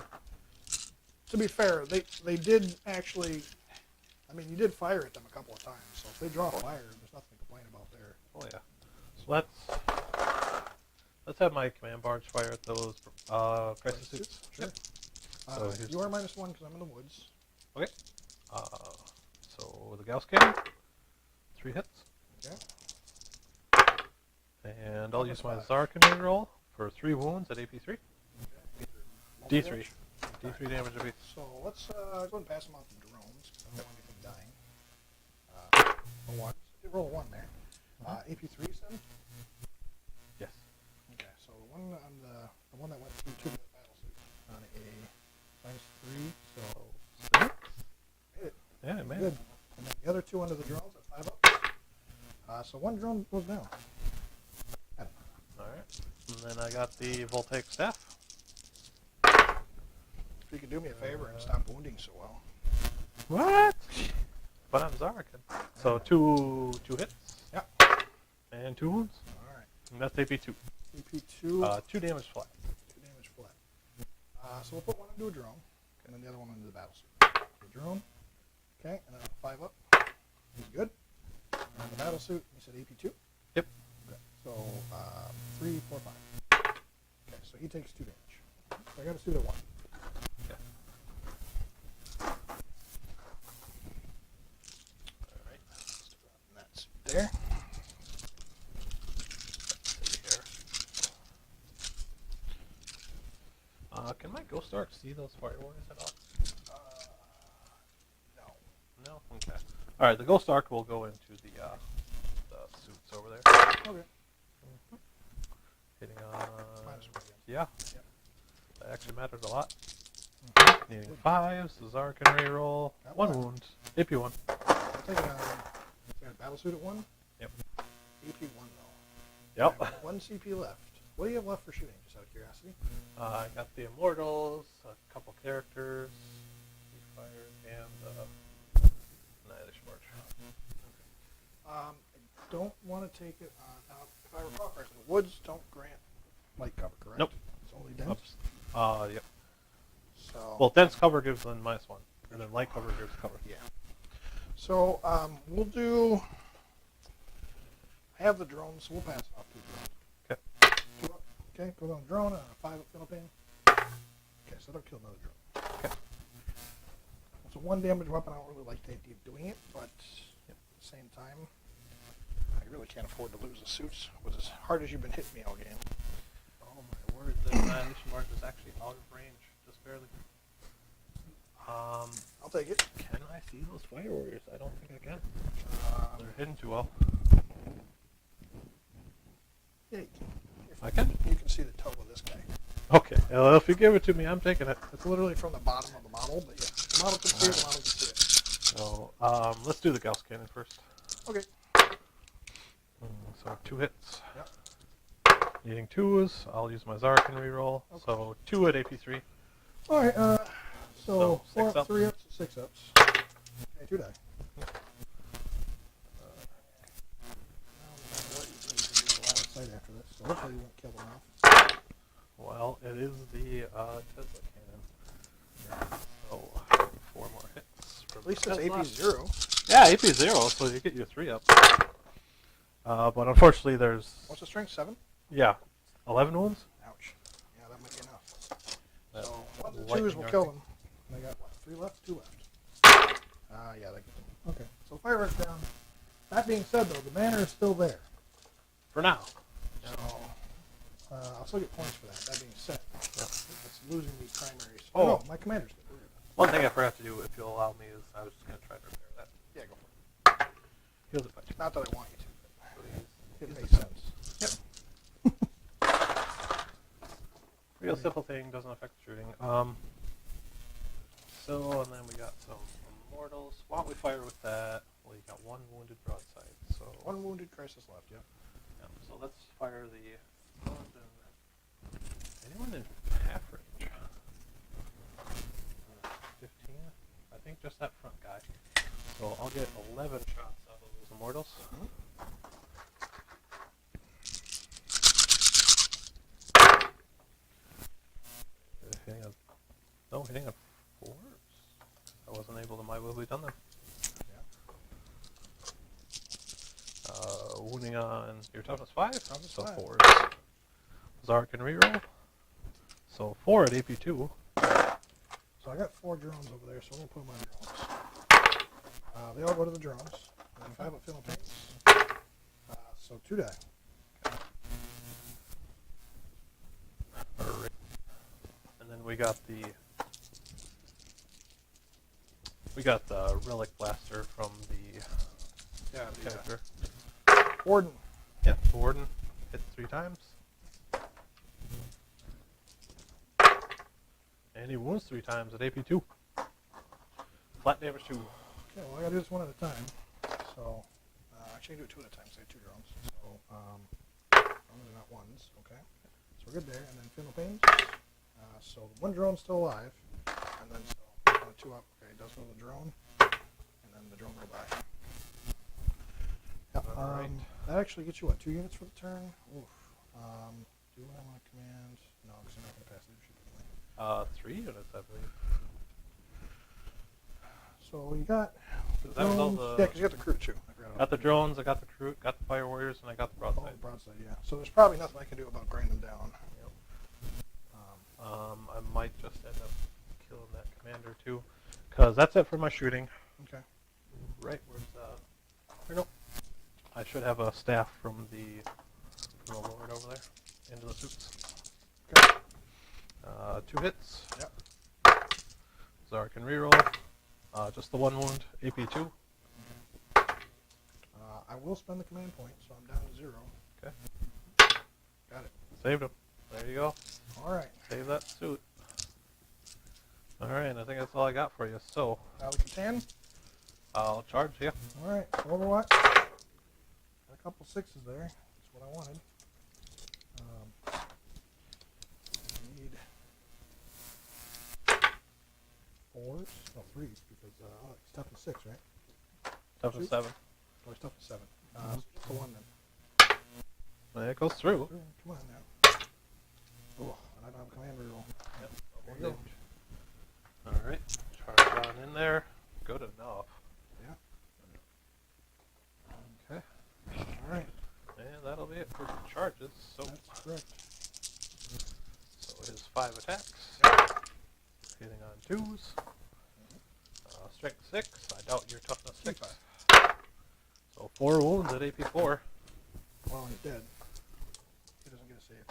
to be fair, they did actually. I mean, you did fire at them a couple of times, so if they draw fire, there's nothing to complain about there. Oh yeah. So let's have my command barge fire at those crisis suits. Sure. Yep. So here's- You are -1 because I'm in the woods. Okay. So with the Gauss cannon, 3 hits. Okay. And I'll use my Minus Szarekhan reroll for 3 wounds at AP3. D3. Multi-damage. D3 damage apiece. So let's go ahead and pass them out to drones because I don't want anything dying. A 1. Roll a 1 there. AP3 then? Yes. Okay, so the one on the one that went through 2 minute battle suit on a -3, so 6? hit it. Yeah, man. Good. And then the other 2 under the drones at 5 up. So 1 drone goes down. Alright. And then I got the Voltaic Staff. If you could do me a favor and stop wounding so well. What? But I'm Szarekhan. So 2 hits. Yep. And 2 wounds. Alright. And that's AP2. AP2. 2 damage flat. 2 damage flat. So we'll put one into a drone, and then the other one into the battle suit. The drone. Okay, and then 5 up. He's good. And the battle suit, you said AP2? Yep. Okay, so 3, 4, 5. Okay, so he takes 2 damage. So I got a suit at 1. Okay. Alright, that's there. Let's see here. Can my Ghost Arc see those Fire Warriors at all? No. No? Okay. Alright, the Ghost Arc will go into the suits over there. Okay. Hitting on... -1 again. Yeah. Yep. That actually mattered a lot. Mm-hmm. Needing 5, so Czar can reroll. That 1 one. wound. AP1. I'll take it on. I got a battle suit at 1. Yep. AP1 though. Yep. I have 1 CP left. What do you have left for shooting, just out of curiosity? I got the Immortals, a couple characters, Fire, and Annihilation March. I don't want to take it on. Now, if I recall correctly, the woods don't grant light cover, correct? Nope. It's only dense. Oops. Yep. So Well, dense cover gives them -1, and then light cover gives cover. yeah. So we'll do. I have the drones, so we'll pass off 2 drones. Okay. 2 up. Okay, goes on the drone, 5 up Philippine. Okay, so that'll kill another drone. Okay. It's a 1 damage weapon. I don't really like the idea of doing it, but at the same time, I really can't afford to lose the suits with as hard as you've been hitting me all game. Oh my word, the annihilation mark is actually out of range, just barely. I'll take it. Can I see those fire warriors? I don't think I can. They're hidden too well. Yeah, I can? You can see the toe of this guy. Okay, well, if you give it to me, I'm taking it. It's literally from the bottom of the model, but yeah, the model can see it, the model can see it. So, let's do the Gauss Cannon first. Okay. So 2 hits. Yep. Needing 2s, I'll use my Szarekhan reroll. Okay. So 2 at AP3. All right. So 4 6 up, up. 3 ups, 6 ups. Okay, 2 die. Sight after this, so hopefully you won't kill them off. Well, it is the Tesla cannon. So 4 more hits. For At least it's Tesla. AP 0. Yeah, AP 0, so you get your 3 up. But unfortunately, there's What's the strength? 7? 11 wounds. Ouch. Yeah, that might be enough. That So 1s and lightning 2s will kill arc. them. And I got what? 3 left? 2 left. Yeah, that gets them. Okay, so fireworks down. That being said, though, the banner is still there. For now. So I'll still get points for that. That being said, it's losing these primaries. Oh. No, my commander's good. One thing I forgot to do, if you'll allow me, is I was just going to try to repair that. Yeah, go for it. Heals it by 2. Not that I want you to, but it Please. makes sense. Real simple thing, doesn't affect the shooting. So, and then we got some immortals. Why don't we fire with that? Well, you got 1 wounded broadside, so... 1 wounded crisis left, yep. Yeah, so let's fire the... Anyone in half range? 15? I think just that front guy. So I'll get 11 shots out of those immortals. Hitting a 4? I wasn't able to my will be done there. Yeah. Wounding on your toughness 5, Toughness so 5. 4. Szarekhan reroll. So 4 at AP 2. So I got 4 drones over there, so we'll put them on drones. They all go to the drones. And then 5 up Philippines. So 2 die. Alright. And then we got the relic blaster from the character. Warden. Yeah, the warden hit 3 times. And he wounds 3 times at AP 2. Flat damage 2. Okay, well I gotta do this one at a time. So, actually I can do it 2 at a time, so I have 2 drones. So, drones are not 1s, okay? So we're good there, and then Philippines. So 1 drone's still alive, and then so 2 up, okay, it does go to the drone, and then the drone will die. Yep, Alright. that actually gets you what, 2 units for the turn? Oof. Do I want to command? No, because I'm not going to pass leadership anyway. 3 units, I believe. So you got the That was all drones. the- Yeah, because you got the crew too. I forgot about Got the drones, I got the crew, got the fire warriors, and I got the Oh, broadside. broadside, yeah. So there's probably nothing I can do about grinding them down. I might just end up killing that commander too, because that's it for my shooting. Okay. Right, where's here, nope. I should have a staff from the lord over there into the suits. Okay. 2 hits. Yep. Szarekhan reroll. Just the 1 wound. AP 2. I will spend the command point, so I'm down to 0. Okay. Got it. Saved him. There you go. All right. Save that suit. All right, I think that's all I got for you. So Now the Catan. I'll charge you. All right. Overwatch. Got a couple 6s there. That's what I wanted. I need 4s. No, 3s because it's tough to 6, right? Toughness Shoot. 7. Or it's tough to 7. Just the 1 then. And it goes through. Come on now. Oh, and I don't have a command reroll. Yep. There you go. All right. Charge on in there. Good enough. Yeah. probably it for the charges. So, That's correct. so his 5 attacks. Hitting on 2s. Strength 6. I doubt your toughness 6. So 4 wounds at AP 4. Well, he's dead. He doesn't get a save.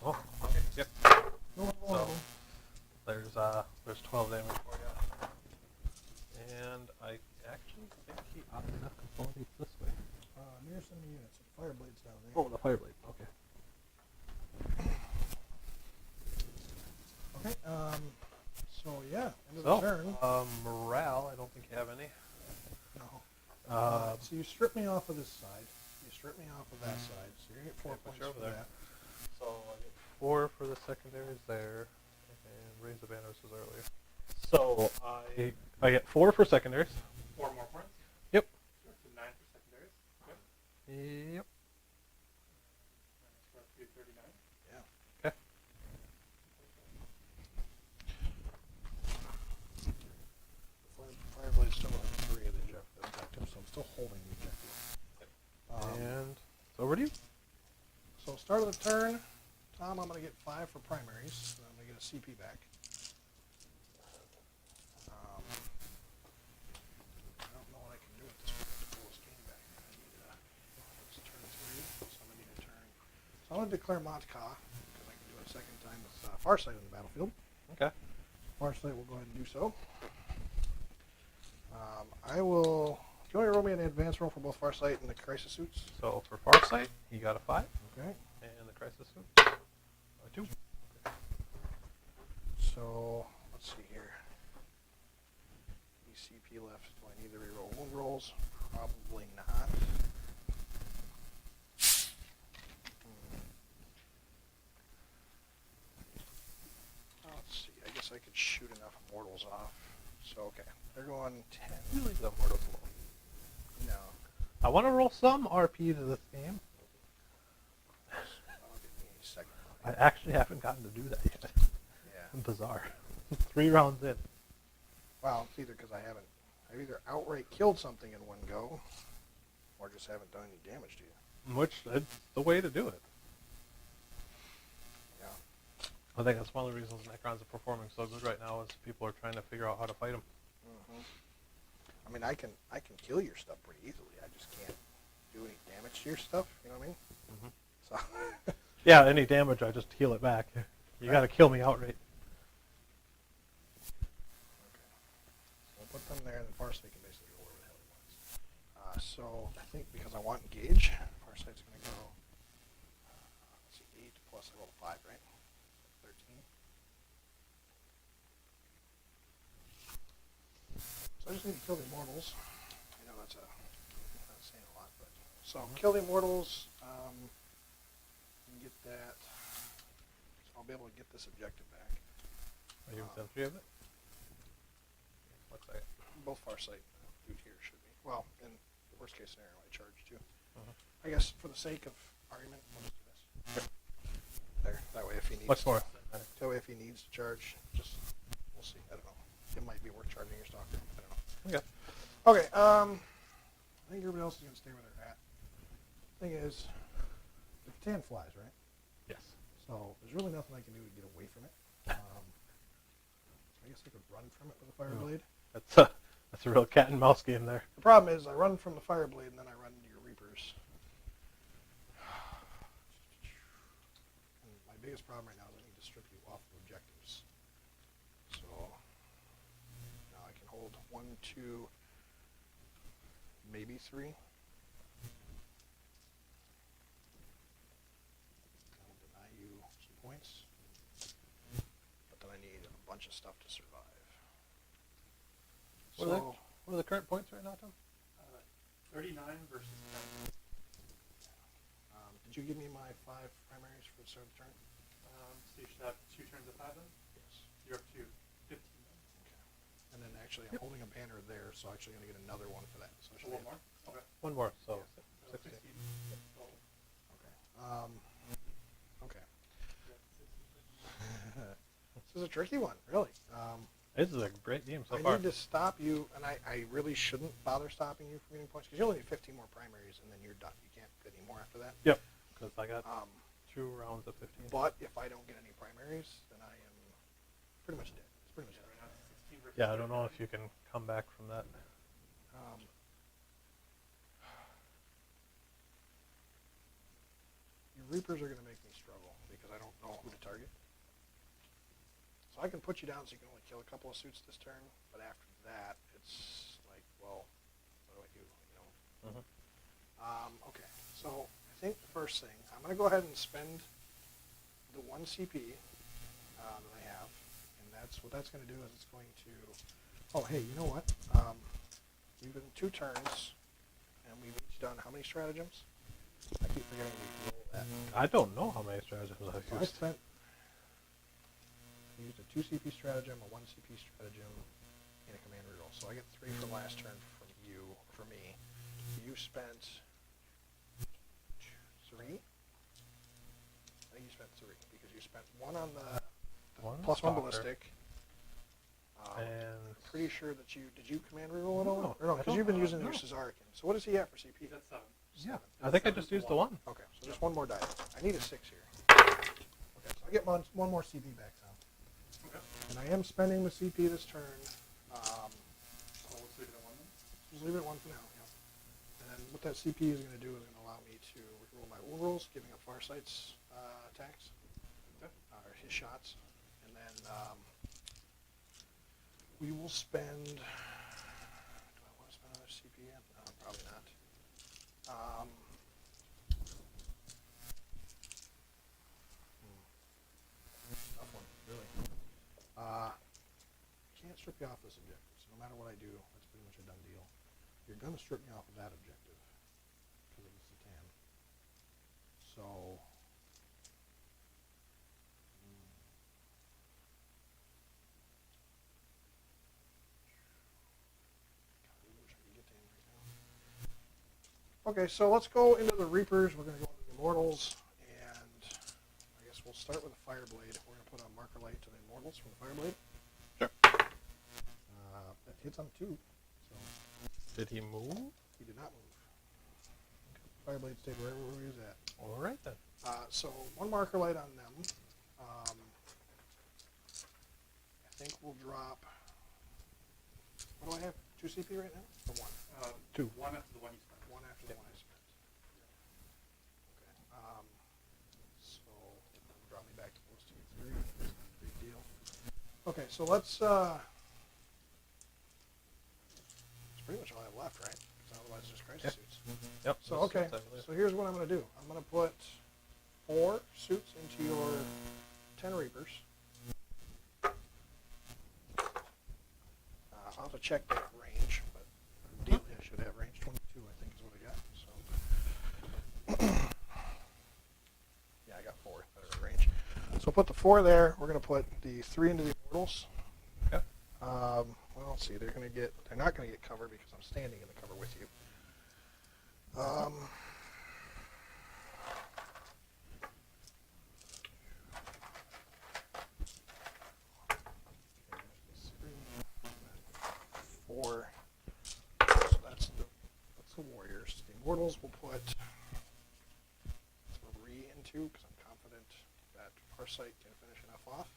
Oh, okay. Yep. No one's vulnerable. There's 12 damage for you. And I actually think he oddly enough consolidates this way. Nearest enemy units. The Fireblade's down there. Oh, the Fireblade. Okay. Okay. So yeah, end of the turn. Morale. I don't think you have any. No. So you strip me off of this side. You strip me off of that side. So you're gonna get 4 Okay, points put you for over there. that. So I get 4 for the secondaries there, and raise the banners was earlier. So I get 4 for secondaries. 4 more points. Yep. You're up to 9 for secondaries. Yep. Yep. We're up to 39. Yeah. Okay. Fireblade's still on 3 of the objective, so I'm still holding the objective. And it's over to you. So start of the turn, Tom, I'm going to get 5 for primaries. And I'm going to get a CP back. I don't know what I can do at this point to pull this game back. It's turn 3, so I'm going to need a turn. So I'm going to declare Montka, because I can do it a second time with Farsight on the battlefield. Okay. Farsight will go ahead and do so. I will... Do you want to roll me an advance roll for both Farsight and the Crisis Suits? So for Farsight, he got a 5, Okay. and the Crisis Suit, a 2. So, let's see here. ECP left. Do I need to reroll wound rolls? Probably not. Let's see. I guess I could shoot enough mortals off. So, okay. They're going 10. You leave the mortals alone. No. I want to roll some RP to this game. That'll give me a second. I actually haven't gotten to do that yet. Yeah. Bizarre. 3 rounds in. Well, it's either because I've either outright killed something in one go, or just haven't done any damage to you. Which is the way to do it. Yeah. I think that's one of the reasons Necrons are performing so good right now is people are trying to figure out how to fight them. Mm-hmm. I mean, I can kill your stuff pretty easily. I just can't do any damage to your stuff. You know what I mean? Mm-hmm. So. Yeah, any damage, I just heal it back. You Right. got to kill me outright. Okay. So we'll put them there, and then Farsight can basically go wherever the hell he wants. So I think because I want engage, Farsight's going to go. Let's see, 8 plus I rolled a 5, right? 13. So I just need to kill the immortals. I know that's not saying a lot, but so kill the immortals. And get that. So I'll be able to get this objective back. Are you within 3 of it? What's that? Both Farsight through here should be. Well, in the worst case scenario, I charge 2. Uh-huh. I guess for the sake of argument, we'll just do this. There. That way, if he needs. What's more? That way, if he needs to charge, just we'll see. I don't know. It might be worth charging your stalker. I don't know. Okay. Okay. I think everybody else is gonna stay where they're at. Thing is, the Catan flies, right? Yes. So there's really nothing I can do to get away from it. I guess I could run from it with a Fireblade. That's a real cat and mouse game there. The problem is I run from the Fireblade and then I run into your Reapers. And my biggest problem right now is I need to strip you off of objectives. So now I can hold 1, 2, maybe 3. I'll deny you some points. But then I need a bunch of stuff to survive. What are the current points right now, Tom? 39 versus 10. Did you give me my 5 primaries for the start of the turn? So you should have 2 turns of 5 then? Yes. You're up to 15 then. Okay. And then actually I'm holding a banner there, so actually I'm going to get another one for that. So I should One have- more? Okay. One more, so So 16. 16. So, Okay. Okay. yeah, 16. This is a tricky one, really. This is a great game so I far. need to stop you, and I really shouldn't bother stopping you from getting points, because you only need 15 more primaries, and then you're done. You can't get any more after that. Yep. I got Um, 2 rounds of 15. but if I don't get any primaries, then I am pretty much dead. It's pretty much Yeah, dead. right now it's 16 versus Yeah, I don't know 39. if you can come back from that. Your Reapers are going to make me struggle because I don't know who to target. So I can put you down so you can only kill a couple of suits this turn, but after that, it's like, well, what do I do? You know. Okay, so I think the first thing, I'm going to go ahead and spend the 1 CP that I have, and that's what that's going to do is it's going to. Oh, hey, you know what? We've been 2 turns, and we've each done how many stratagems? I keep forgetting we roll that. I don't know how many stratagems I've So I used. used a 2 CP stratagem, a 1 CP stratagem, and a command reroll. So I get 3 for last turn from you, for me. You spent 3? I think you spent 3 because you spent 1 on the One +1 stalker. ballistic. And Pretty sure that you did you command reroll at all? No, Or no, I because don't. you've been using No. your Szarekhan. So what does he have for CP? He's at 7. yeah, I think I just used the 1. Okay, so just 1 more die. I need a 6 here. Okay, so I get 1 more CP back now. Okay. And I am spending the CP this turn. Oh, let's leave it at 1 then. Just leave it at 1 for now. Yeah. And then what that CP is going to do is going to allow me to roll my wound rolls, giving up Farsight's attacks, Okay. or his shots. And then we will spend. Do I want to spend another CP yet? No, probably not. Tough one, really. Can't strip you off this objective, so no matter what I do, that's pretty much a done deal. You're going to strip me off of that objective because of the Satan. So, God, I really wish I could get to him right now. Okay, so let's go into the Reapers. We're going to go into the Immortals, and I guess we'll start with the Fireblade. We're going to put a marker light to the Immortals from the Fireblade. Sure. That hits on 2. So Did he move? he did not move. Fireblade stayed wherever he was at. All right then. So 1 marker light on them. I think we'll drop. What do I have? 2 CP right now? Or 1? 2. 1 after the 1 you spent. 1 after the 1 I spent. Okay. So drop me back to close to 3. That's not a big deal. Okay, so let's. It's pretty much all I have left, right? Because otherwise, it's just crisis suits. Yep. So those okay, suits, I believe. so here's what I'm going to do. I'm going to put 4 suits into your 10 Reapers. I'll have to check that range, but ideally I should have range 22. I think is what I got. So yeah, I got 4 that are at range. So put the 4 there. We're going to put the 3 into the Immortals. Yep. Well, let's see. They're not going to get covered because I'm standing in the cover with you. Four. So that's the Warriors. The Immortals will put 3 into because I'm confident that Farsight can finish enough off.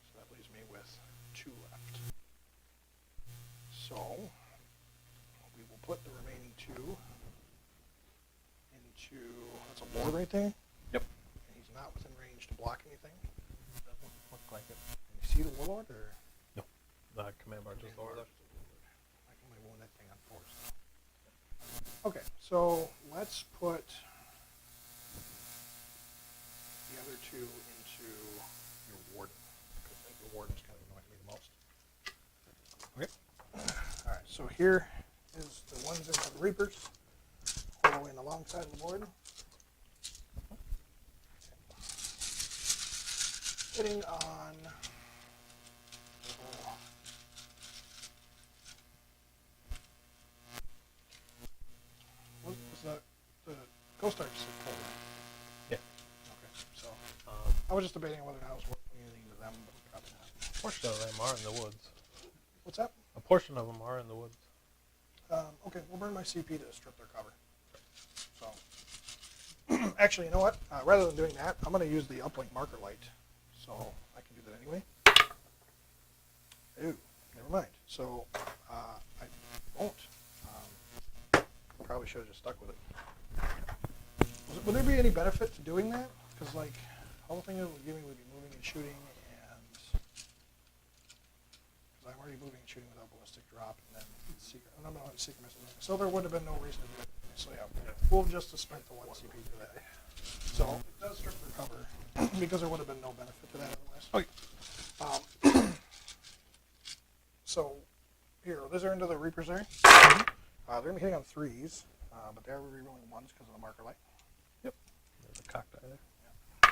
So that leaves me with 2 left. So we will put the remaining 2 into. That's a board right there. Yep. And he's not within range to block anything. Doesn't look like it. Can you see the Warlord or? No. The command bar just over there. I can only wound that thing on force. Okay, so let's put the other 2 into your Warden. Because I think the Warden's kind of annoying me the most. Okay. Alright, so here is the ones into the Reapers. All the way in the long side of the board. Hitting on. Was the Ghost Arch folder? Yeah. Okay, so I was just debating whether or not I was working anything to them, but probably not. A portion of them are in the woods. What's that? A portion of them are in the woods. Okay, we'll burn my CP to strip their cover. So Actually, you know what? Rather than doing that, I'm going to use the uplink marker light. So I can do that anyway. Ooh, never mind. So I won't. Probably should have just stuck with it. Would there be any benefit to doing that? Because like, the whole thing it would give me would be moving and shooting, and because I'm already moving and shooting without ballistic drop, and then secret. I'm not on secret missile. So there would have been no reason to do it. So yeah, we'll just have spent the 1 CP for that. So it does strip the cover because there would have been no benefit to that otherwise. Okay. So here, these are into the Reapers area. They're going to be hitting on 3s, but they're rerolling 1s because of the marker light. Yep. There's a cock die there. Yeah.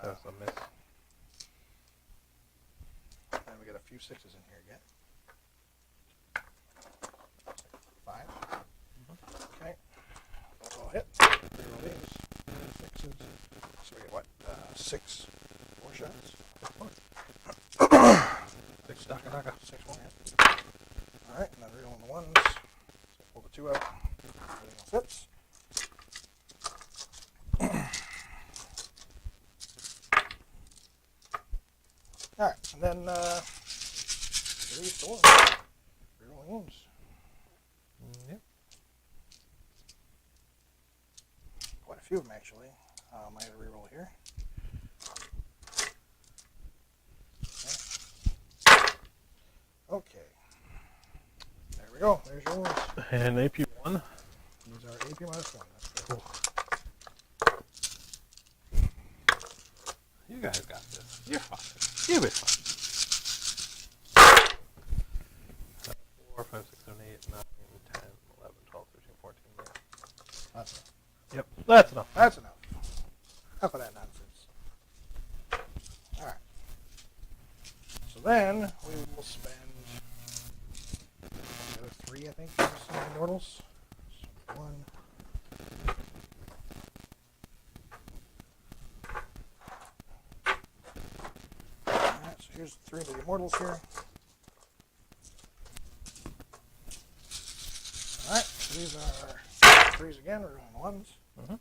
That's a miss. And we got a few 6s in here again. 5. Okay. That's all hit. Reroll these. 6s. So we get what? 6. 4 shots. 6 Dakanaka. 6 more hit. Alright, and then rerolling the 1s. So pull the 2 out. Everything else hits. Alright, and then release the 1s. Rerolling wounds. Yep. Quite a few of them actually. I had a reroll here. Okay. There we go. There's your wounds. And AP1. These are AP minus 1. That's good. Cool. You guys got this. You're fine. You'll be fine. 4, 5, 6, 7, 8, 9, 10, 11, 12, 13, 14. Yeah. That's enough. Yep. That's enough. That's enough. Enough of that nonsense. Alright. So then we will spend the other 3, I think, for some immortals. So 1. Alright, so here's 3 of the immortals here. Alright, so these are 3s again, we're on 1s. Mm-hmm.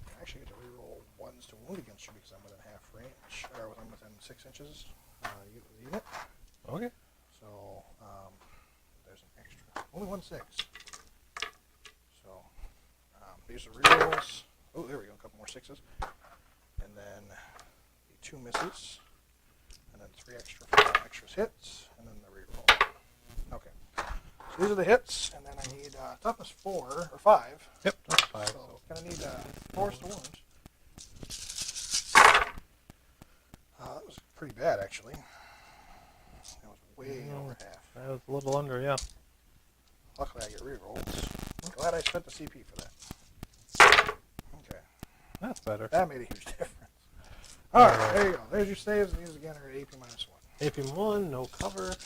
I actually get to reroll 1s to wound against you because I'm within half range, or I'm within 6 inches with the unit. Okay. So there's an extra. Only 1 6. So these are rerolls. Oh, there we go. A couple more 6s. And then the 2 misses. And then 3 extras hits. And then the reroll. Okay. So these are the hits. And then I need toughness 4 or 5. Yep. That's 5. So gonna need 4 to wound. That was pretty bad actually. That was way over half. That was a little under, yeah. Luckily I get rerolls. Glad I spent the CP for that. Okay. That's better. That made a huge difference. Alright, there you go. There's your saves, and these again are AP minus 1. AP1, no cover.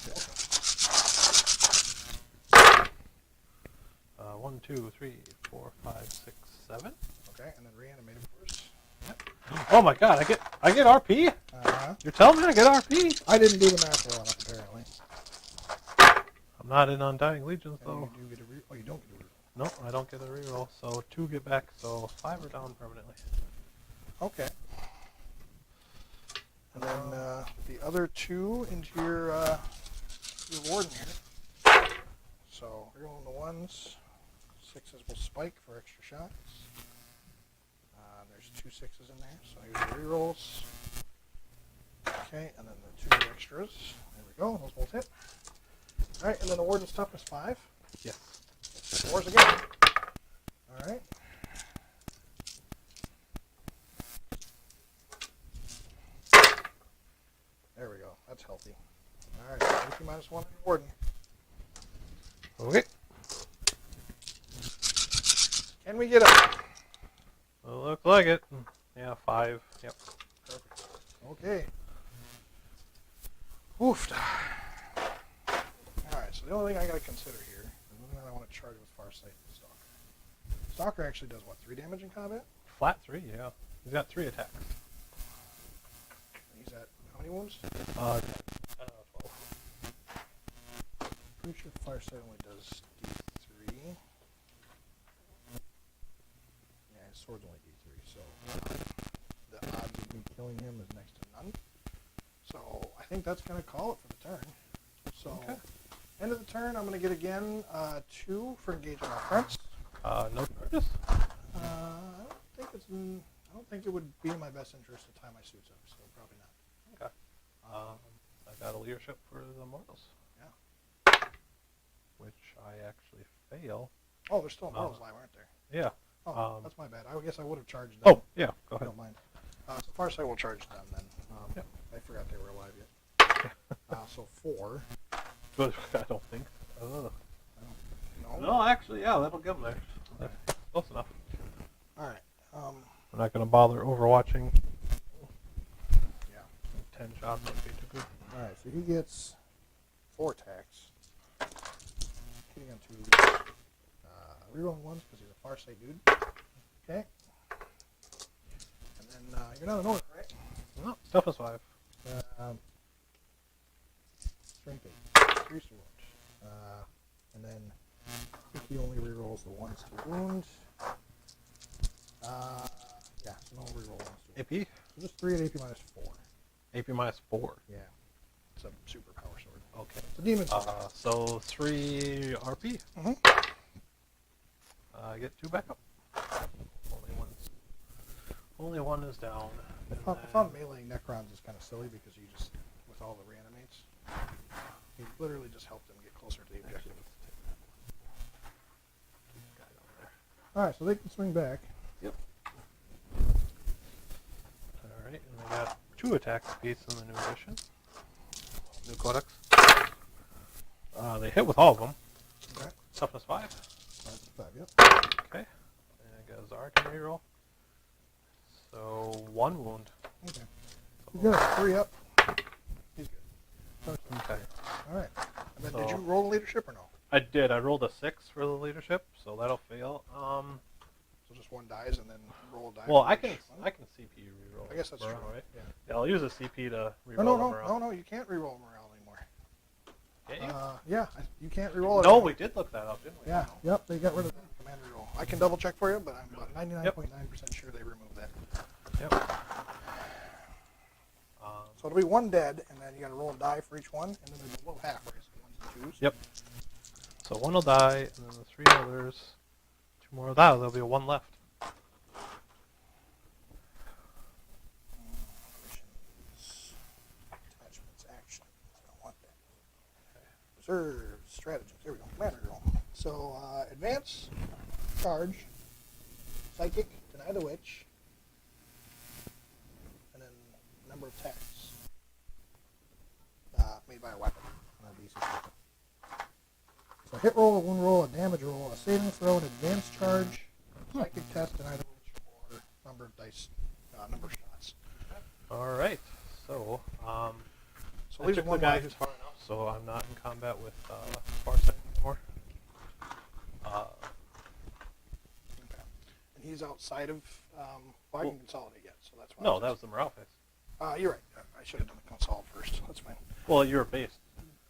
1, 2, 3, 4, 5, 6, 7. Okay, and then reanimate of course. Yep. Oh my god, I get RP? You're telling me I get RP? I didn't do the math well enough apparently. I'm not in Undying Legions And though. you do get a oh, you don't get a reroll. No, I don't get a reroll. So 2 get back, so 5 are down permanently. Okay. And then the other 2 into your warden here. So rerolling the 1s. 6s will spike for extra shots. There's 2 6s in there, so here's the rerolls. Okay, and then the 2 extras. There we go, those both hit. Alright, and then the warden's toughness 5. Yes. 4s again. Alright. There we go, that's healthy. Alright, AP minus 1 on the warden. Okay. Can we get up? Well, looks like it. Yeah, 5. Yep. Perfect. Okay. Oofed. Alright, so the only thing I gotta consider here, the only thing that I want to charge with Farsight and Stalker. Stalker actually does what, 3 damage in combat? Flat 3, yeah. He's got 3 attacks. He's at how many wounds? 12. Pretty sure Farsight only does D3. sword's only D3, so the odds of me killing him is next to none. So I think that's going to call it for the turn. So end of the turn, I'm going to get again 2 for engaging my friends. No charges? I don't think it would be in my best interest to tie my suits up, so probably not. Okay. I got a leadership for the mortals. Yeah. Which I actually fail. Oh, there's still mortals live, aren't there? Yeah. Oh, that's my bad. I guess I would have charged them. Oh, yeah, go If you ahead. don't mind. So Farsight will charge them then. Yep. I forgot they were alive yet. So 4. But I don't think. No. No, actually, yeah, that'll give them there. Close enough. All right. We're not going to bother overwatching. Yeah. 10 shots would be too good. All right. So he gets 4 attacks. Hitting on 2. Rerolling ones because he's a Farsight dude. Okay. And then you're not an orc, right? No, toughness 5. Strength 8. 3 swords. And then I think he only rerolls the ones to wound. Yeah, so no reroll ones to wound. AP? So just 3 at AP minus 4. AP minus 4. Yeah. It's a super power sword. Okay. It's a demon sword. So 3 RP. Mm-hmm. I get 2 back up. Only one is down. I found meleeing Necrons is kind of silly because you just, with all the reanimates, you literally just help them get closer to the objective. Alright, so they can swing back. Yep. Alright, and they got 2 attack speeds in the new edition. New codex. They hit with all of them. Okay. Toughness 5. That's 5, yep. Okay. And I got a Czar can reroll. So 1 wound. Okay. He's got a 3 up. He's good. Okay. Alright. And then So- did you roll leadership or no? I did. I rolled a 6 for the leadership, so that'll fail. So just 1 dies and then roll a die. Well, for I each can one? CP reroll. I guess that's morale, true. right? Yeah. Yeah, I'll use a CP to reroll No, the no, morale. no, you can't reroll morale anymore. Can you? Yeah, you can't reroll it. No, we did look that up, didn't we? Yeah, yep, they got rid of the command reroll. I can double check for you, but I'm about 99.9% sure they removed that. Yep. So it'll be 1 dead, and then you got to roll a die for each one, and then there's a little half, right? So 1s and 2s. Yep. So 1 will die, and then the 3 others. 2 more will die. There'll be a 1 left. Missions, attachments, action. I don't want that. Reserve, stratagems. There we go. Command reroll. So advance, charge, psychic, deny the witch, and then number of attacks made by a weapon. So hit roll, a wound roll, a damage roll, a saving throw, an advanced charge, psychic test, deny the witch, or number of dice, number of shots. All right. So, So I leaves took the one guy life. who's far enough, so I'm not in combat with Farsight anymore. Okay. And he's outside of. Well, I can consolidate yet, so that's why. No, that was the morale phase. You're right. I should have done the console first. That's fine. Well, you were based,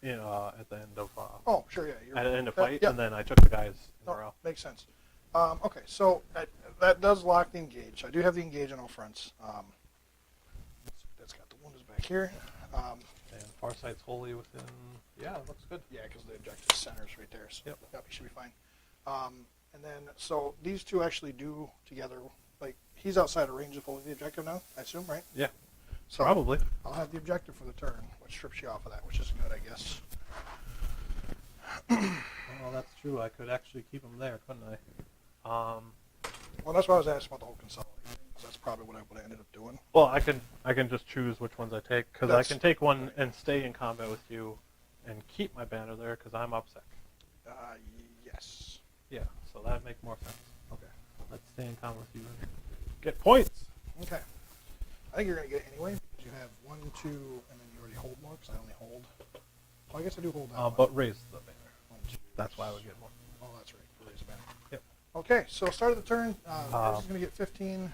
at the end of Oh, sure, yeah. at the end of fight, yeah. and then I took the guys in No, morale. makes sense. Okay, so that does lock the engage. I do have the engage on all fronts. That's got the wound is back here. And Farsight's wholly within. Yeah, it looks good. Yeah, because the objective center's right there. So Yep. you should be fine. And then, so these two actually do together, like, he's outside of range of holding the objective now, I assume, right? Yeah, So probably. I'll have the objective for the turn, which strips you off of that, which is good, I guess. Well, that's true. I could actually keep him there, couldn't I? Well, that's why I was asking about the whole consolidation, because that's probably what I would have ended up doing. Well, I can just choose which ones I take, because I That's- can take one and stay in combat with you, and keep my banner there, because I'm upsec. Yes. Yeah, so that'd make more sense. Okay. Let's stay in combat with you and get points. Okay. I think you're going to get it anyway, because you have 1, 2, and then you already hold more, because I only hold. Well, I guess I do hold down. But raise the banner. 1, 2. That's why I would get more. Oh, that's right. Raise the banner. Yep. Okay, so start of the turn. He's going to get 15.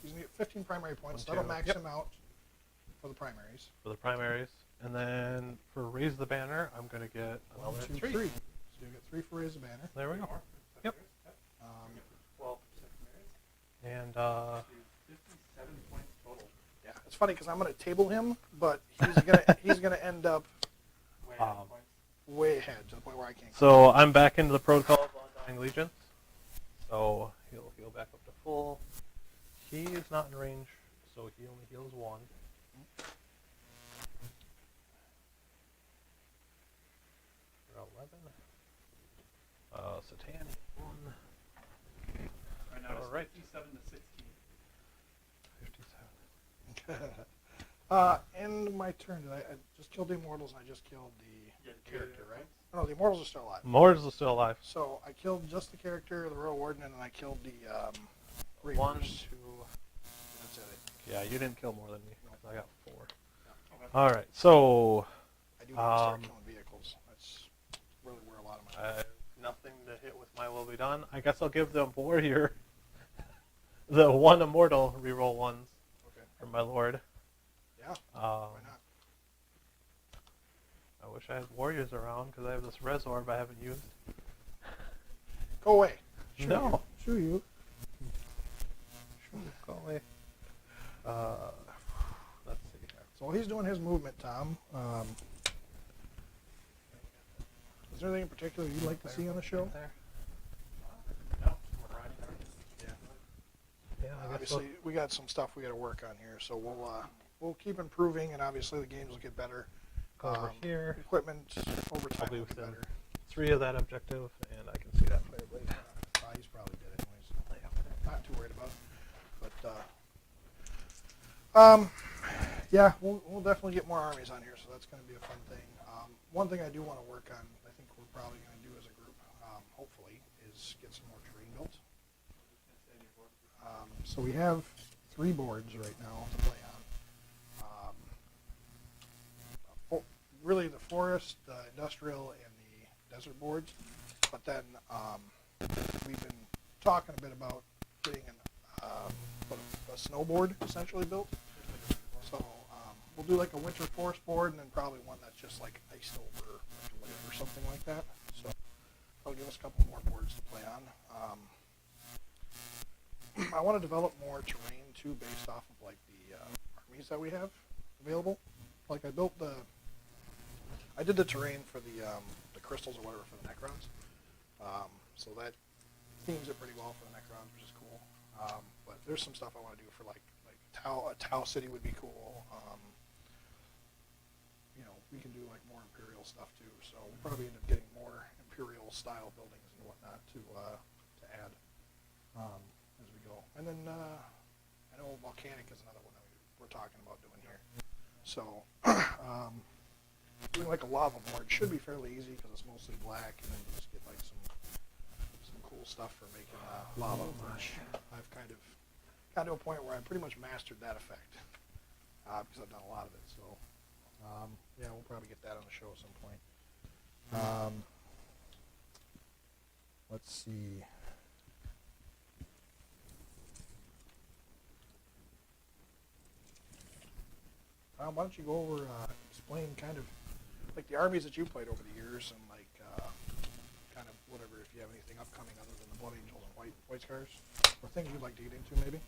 He's going to get 15 primary points. One, That'll two. max Yep. him out for the primaries. For the primaries. And then for raise the banner, I'm going to get 1, another 2, 3. 3. So you get 3 for raise the banner. There we go. Yep. Um, 12% uh, 57 points total. Yeah, it's funny because I'm going to table him, but he's gonna end up Way out of points. way ahead to the point where I can't. so I'm back into the protocol of Undying Legions. So he'll heal back up to full. He is not in range, so he only heals 1. For 11. Satan 1. Right now it's All right. 57 to 16. 57. End my turn. I just killed the immortals and I just killed the Yeah, character, right? Oh, no, the immortals are still alive. Mortals is still alive. So I killed just the character, the Royal Warden, and then I killed the One, Reapers. 2. That's it. Yeah, you didn't kill more than me. 'Cause I got 4. Okay. All right, so I do want to start killing vehicles. That's really where a lot of my... nothing to hit with my will be done. I guess I'll give the warrior the 1 immortal reroll 1s Okay. from my lord. Yeah, why not? I wish I had warriors around because I have this res orb I haven't used. Go away. No. Shoo you. Go away. Let's see here. So while he's doing his movement, Tom, is there anything in particular you'd like to see on the show? There. No, we're riding our Yeah, I guess Obviously, we got some stuff we got to work on here, so we'll keep improving, and obviously the games will get better. go over here. Equipment over time Probably will get within better. 3 of that objective, and I can see that fireblade. He's probably dead anyways. Not too worried about it. But yeah, we'll definitely get more armies on here, so that's going to be a fun thing. One thing I do want to work on, I think we're probably going to do as a group, hopefully, is get some more terrain built. So we have 3 boards right now to play on. Really the forest, the industrial, and the desert boards. But then we've been talking a bit about getting a snowboard essentially built. So we'll do like a winter forest board, and then probably one that's just like iced over like a lake or something like that. So that'll give us a couple more boards to play on. I want to develop more terrain too, based off of like the armies that we have available. Like I did the terrain for the crystals or whatever for the Necrons. So that themes it pretty well for the Necrons, which is cool. But there's some stuff I want to do for like a Tau city would be cool. We can do like more Imperial stuff too. So we'll probably end up getting more Imperial style buildings and whatnot to add as we go. And then I know Volcanic is another one that we're talking about doing here. So doing like a lava board should be fairly easy because it's mostly black, and then you just get like some cool stuff for making lava, which I've kind of got to a point where I pretty much mastered that effect because I've done a lot of it. So yeah, we'll probably get that on the show at some point. Let's see. Why don't you go over, explain kind of like the armies that you played over the years, and like kind of whatever, if you have anything upcoming other than the Blood Angels and White Scars, or things you'd like to get into maybe?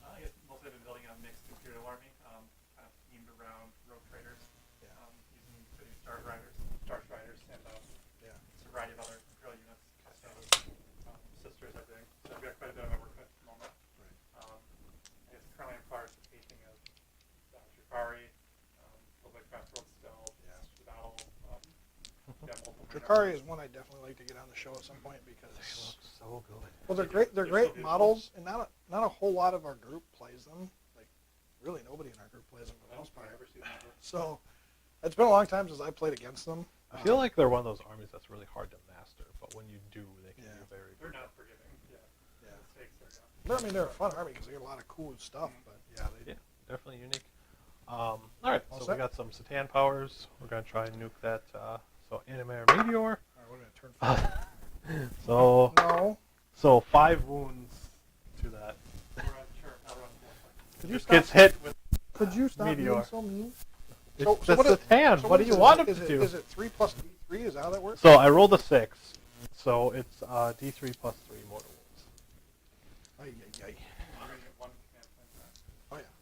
I guess mostly I've been building a mixed Imperial army, kind of themed around rogue traders, using Star Riders, and Yeah. a variety of other Imperial units, Castelgard Sisters, I think. So I've got quite a bit of my work at the moment. Right. I guess currently I'm participating of Drakari, Public Fast World Stealth, the Battle, multiple Drakari is one I definitely like to get on the show at some point because They look so good. well, they're great. They're great so models, and not a whole lot of our group plays them. Like really nobody in our group plays them for the most part. So it's been a long time since I played against them. I feel like they're one of those armies that's really hard to master, but when you do, they can be very They're good. not forgiving. Yeah. Yeah. The stakes are I mean, they're a fun army because they get a lot of cool stuff. But yeah, they Yeah, definitely unique. All right, All so set? we got some Satan powers. We're gonna try and nuke that. So animator meteor. All right, we're gonna turn. So No. 5 wounds to that. I'll run 4. Could you Just stop? gets hit with. Could you stop Meteor. being so mean? It's So the what is- Satan. So What do you is want it? him to do? Is it 3 plus D3? Is that how that works? So I rolled a 6, so it's D3 plus 3 mortal wounds. Ay, ay, ay.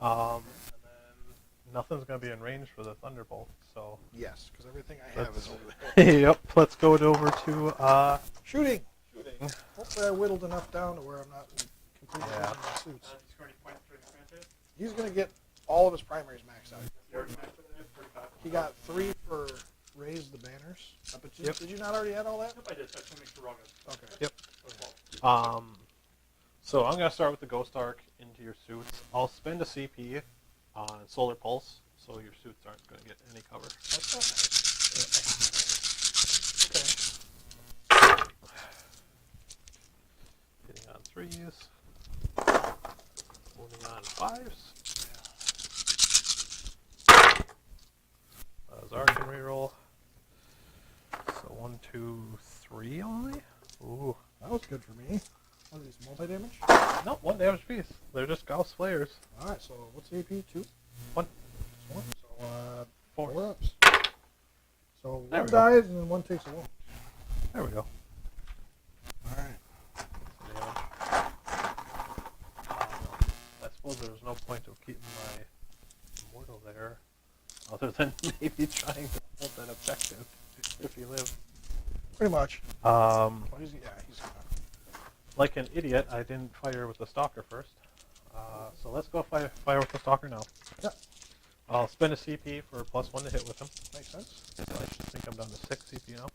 And then nothing's going to be in range for the Thunderbolt, so... Yes, because everything I have is over there. Yep, let's go over to, Shooting! shooting. Hopefully I whittled enough down to where I'm not completely Yeah. losing my suits. Did you score any points during the franchise? He's going to get all of his primaries maxed out. You already maxed it there, 45. He got 3 for raise the banners. But Yep. Did you not already add all that? Yep, I did. I just want to make sure we're all good. Okay. Yep. Well, So I'm going to start with the Ghost Arc into your suits. I'll spend a CP on Solar Pulse, so your suits aren't going to get any cover. That's not nice. Okay. Hitting on 3s. Moving on 5s. Zark can reroll. So 1, 2, 3 only? Ooh. That was good for me. What are these, multi-damage? No, 1 damage piece. They're just Gauss Flares. Alright, so what's the AP? 2? 1. Just 1? So, 4. 4 ups. So There one we go. dies and then one takes a wound. There we go. Alright. I suppose there's no point of keeping my Immortal there, other than maybe trying to hold that objective if you live. Pretty much. Yeah, He's gonna. like an idiot, I didn't fire with the Stalker first. So let's go fire with the Stalker now. Yep. I'll spend a CP for +1 to hit with him. Makes sense. So I think I'm down to 6 CP now.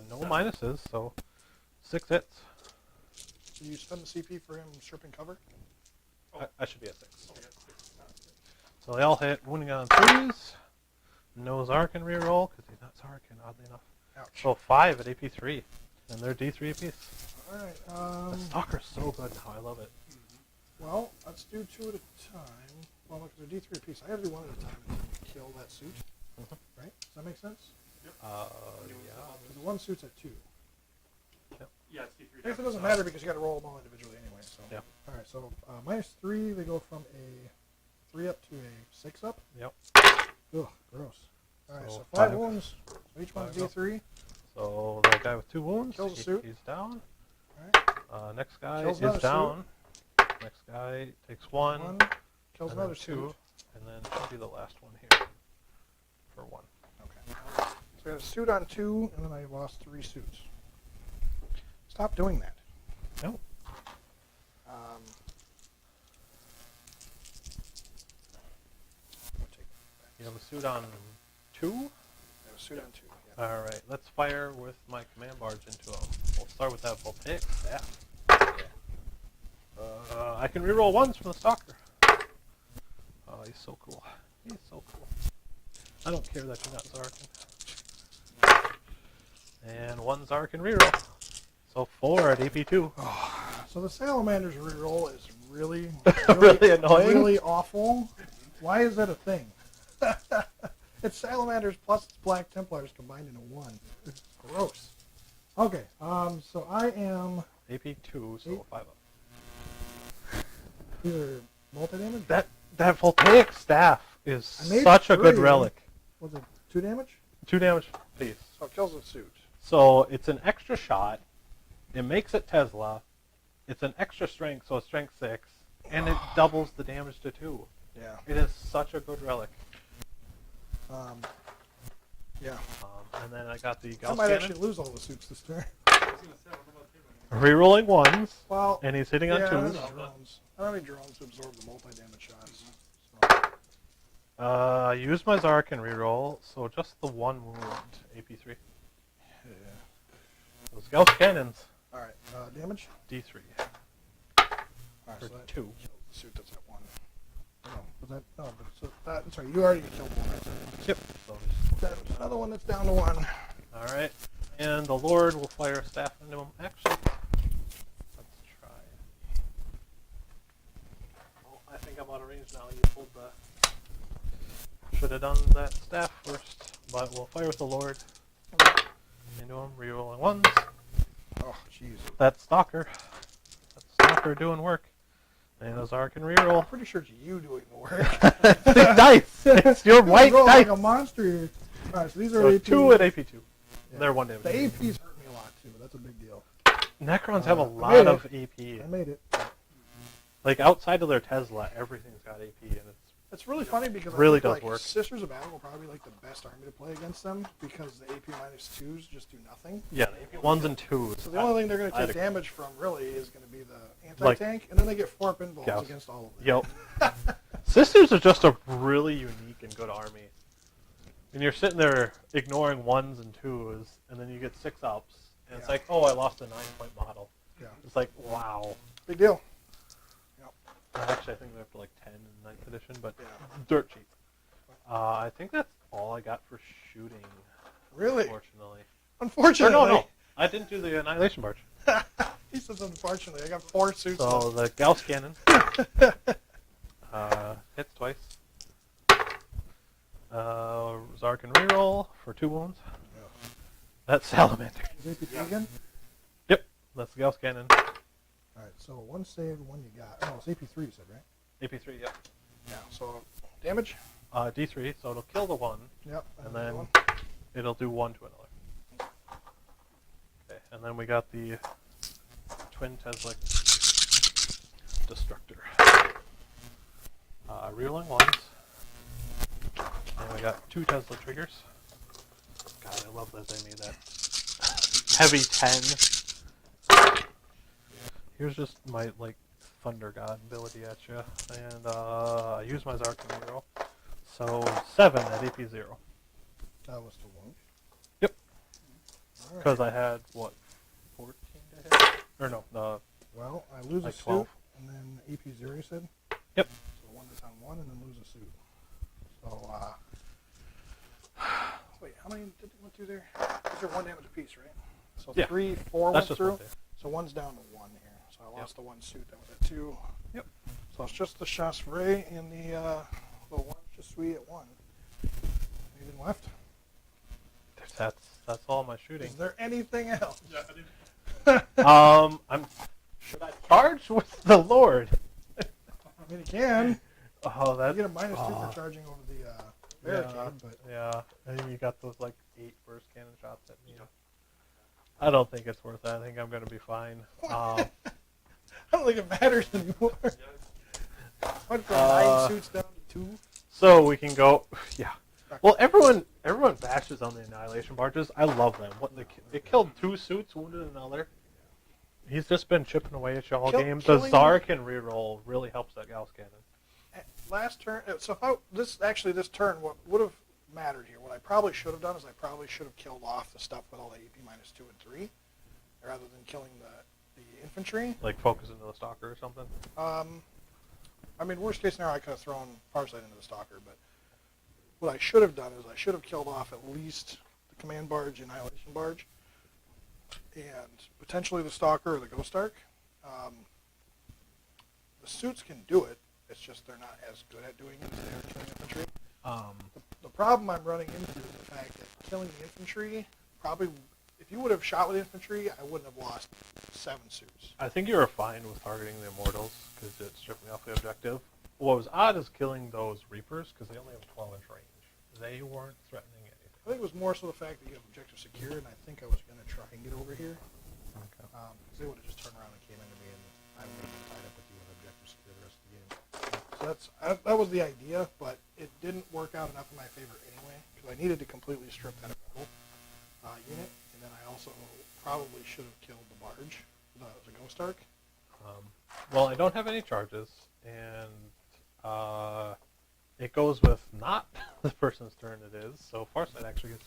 No minuses, so 6 hits. So you spend the CP for him stripping cover? I should be at 6. oh, yeah. So they all hit, wounding on 3s. No Zarkin reroll, because he's not Zarkin, oddly enough. Ouch. So 5 at AP3, and they're D3 apiece. Alright, The Stalker's so good now, I love it. well, let's do 2 at a time. Well, look, they're D3 apiece. I gotta do 1 at a time until we kill that suit. Mhm. Right? Does that make sense? Yeah. Because the one suit's at 2. Yeah, it's D3. I guess it doesn't matter because you gotta roll them all individually anyway, so. Yeah. Alright, so -3, they go from a 3 up to a 6 up. Yep. Ugh, gross. Alright, So so 5 5. wounds. So each one's 5 up. D3. So the guy with 2 wounds, Kills the suit. he's down. Alright. Next guy Kills is another down. Next guy takes 1, 1. Kills and another then 2, suit. and then should be the last one here for 1. Okay. So I got a suit on 2, and then I lost 3 suits. Stop doing that. No. I'll take that back. You have a suit on 2? I have a suit on 2. Yeah. Alright, let's fire with my command barge into him. We'll start with that voltaic staff. I can reroll 1s from the Stalker. Oh, he's so cool. He's so cool. I don't care that you're not Zarkin. And 1 Zarkin reroll. So 4 at AP2. So the Salamander's reroll is really, Really annoying? really awful. Why is that a thing? It's Salamanders plus it's Black Templars combined into 1. It's gross. Okay, so I am AP2, so 5 up. either multi-damage? That voltaic staff is I made such a good 3. relic. Was it 2 damage? 2 damage piece. So it kills the suit. So it's an extra shot. It makes it Tesla. It's an extra strength, so it's strength 6. And it doubles the damage to 2. Yeah. It is such a good relic. Yeah. And then I got the I Gauss might Cannon. actually lose all the suits this turn. I was going to say, I don't know about table. Rerolling 1s. Well, And he's hitting on yeah, I don't 2s. have drones. I don't have any drones to absorb the multi-damage shots. So, I used my Zark and reroll, so just the 1 wound, AP3. yeah. Those Gauss Cannons, Alright, damage? D3. Alright, For so that 2. kills the suit that's at 1. No, was that? No, but so that, sorry, you already killed 1. Yep. So There's another one that's down to 1. Alright. And the Lord will fire a staff into him. Actually, let's try. Oh, I think I'm out of range now. You pulled the... Should have done that staff first. But we'll fire with the Lord. Into him, rerolling 1s. Oh, jeez. That's Stalker. That's Stalker doing work. And a Zark can reroll. Pretty sure it's you doing the work. It's big dice! It's your white roll dice! like a monster here. Alright, so these are So AP. 2 at AP2. Yeah. They're 1 damage. The APs hurt me a lot too. That's a big deal. Necrons have a I lot made of I AP. made it. Like, outside of their Tesla, everything's got AP, and It's really funny because really I think, does like, work. Sisters of Battle will probably be like the best army to play against them because the AP -2s just do nothing. yeah, AP 1s and 2s. So the only thing they're going to I'd take agree. damage from really is going to be the anti-tank, and then they get 4 pinballs Yes. against all of them. Yep. Sisters are just a really unique and good army. And you're sitting there ignoring 1s and 2s, and then you get 6 ups, and it's Yeah. like, oh, I lost a 9-point model. Yeah. It's like, wow. Big deal. Yep. Actually, I think they're up to like 10 in 9th edition, but Yeah. dirt cheap. I think that's all I got for shooting, Really? unfortunately. Unfortunately. No. I didn't do the Annihilation Barge. He says unfortunately. I got 4 suits So left. the Gauss Cannon hits twice. Szarekhan reroll for 2 wounds. Yeah. That's Salamander. Is AP again? Yep, that's the Gauss Cannon. Alright, so 1 save, 1 you got. Oh, it's AP3 you said, right? AP3, yep. Yeah, so damage? D3, so it'll kill the one, Yep. and the then one. it'll do 1 to another. Okay, and then we got the Twin Tesla Destructor. Rerolling 1s. And we got 2 Tesla triggers. God, I love that they made that. Heavy 10. Here's just my, like, Thunder God ability at you. And I use my Szarekhan reroll. So 7 at AP 0. That was the one. Yep. Alright. Because I had, what, 14 to hit? Or no, Well, I lose like a suit, 12. and then AP0 you said? Yep. So 1 is on 1, and then lose a suit. So, wait, how many did you went through there? These are 1 damage apiece, right? So Yeah. 3, 4 that's went just through. one there. So 1's down to 1 here. So I lost Yep. the 1 suit. That was at 2. Yep. So it's just the Chasseret and the one just sweet at 1. Anything left? That's all my shooting. Is there anything else? Yeah, I didn't. Should I charge with the Lord? I mean, you can. Oh, You that's get a -2 for charging over the barricade, but yeah. And then you got those like 8 burst cannon shots at me. I don't think it's worth it. I think I'm gonna be fine. I don't think it matters anymore. Went from Uh, 9 suits down to 2. So we can go. Yeah. Well, everyone bashes on the Annihilation Barges. I love them. It killed 2 suits, wounded another. He's just been chipping away at you all game. The killing- Szarekhan reroll really helps that Gauss Cannon. Last turn, so if this turn, what would have mattered here, what I probably should have done is I probably should have killed off the stuff with all the AP -2 and 3, rather than killing the infantry. Like focus into the Stalker or something. I mean, worst case scenario, I could have thrown Farsight into the Stalker, but what I should have done is I should have killed off at least the Command Barge, Annihilation Barge, and potentially the Stalker or the Ghost Ark. The suits can do it. It's just they're not as good at doing it as they are killing infantry. The problem I'm running into is the fact that killing the infantry, probably, if you would have shot with infantry, I wouldn't have lost 7 suits. I think you were fine with targeting the Immortals because it stripped me off the objective. What was odd is killing those Reapers because they only have 12-inch range. They weren't threatening anything. I think it was more so the fact that you have objective secure, and I think I was going to try and get over here. Okay. Because they would have just turned around and came into me, and I would have been tied up with you with objective secure the rest of the game. So that was the idea, but it didn't work out enough in my favor anyway, because I needed to completely strip that Immortal unit, and then I also probably should have killed the Barge, the Ghost Ark. Well, I don't have any charges, and it goes with not the person's turn it is, so Farsight actually gets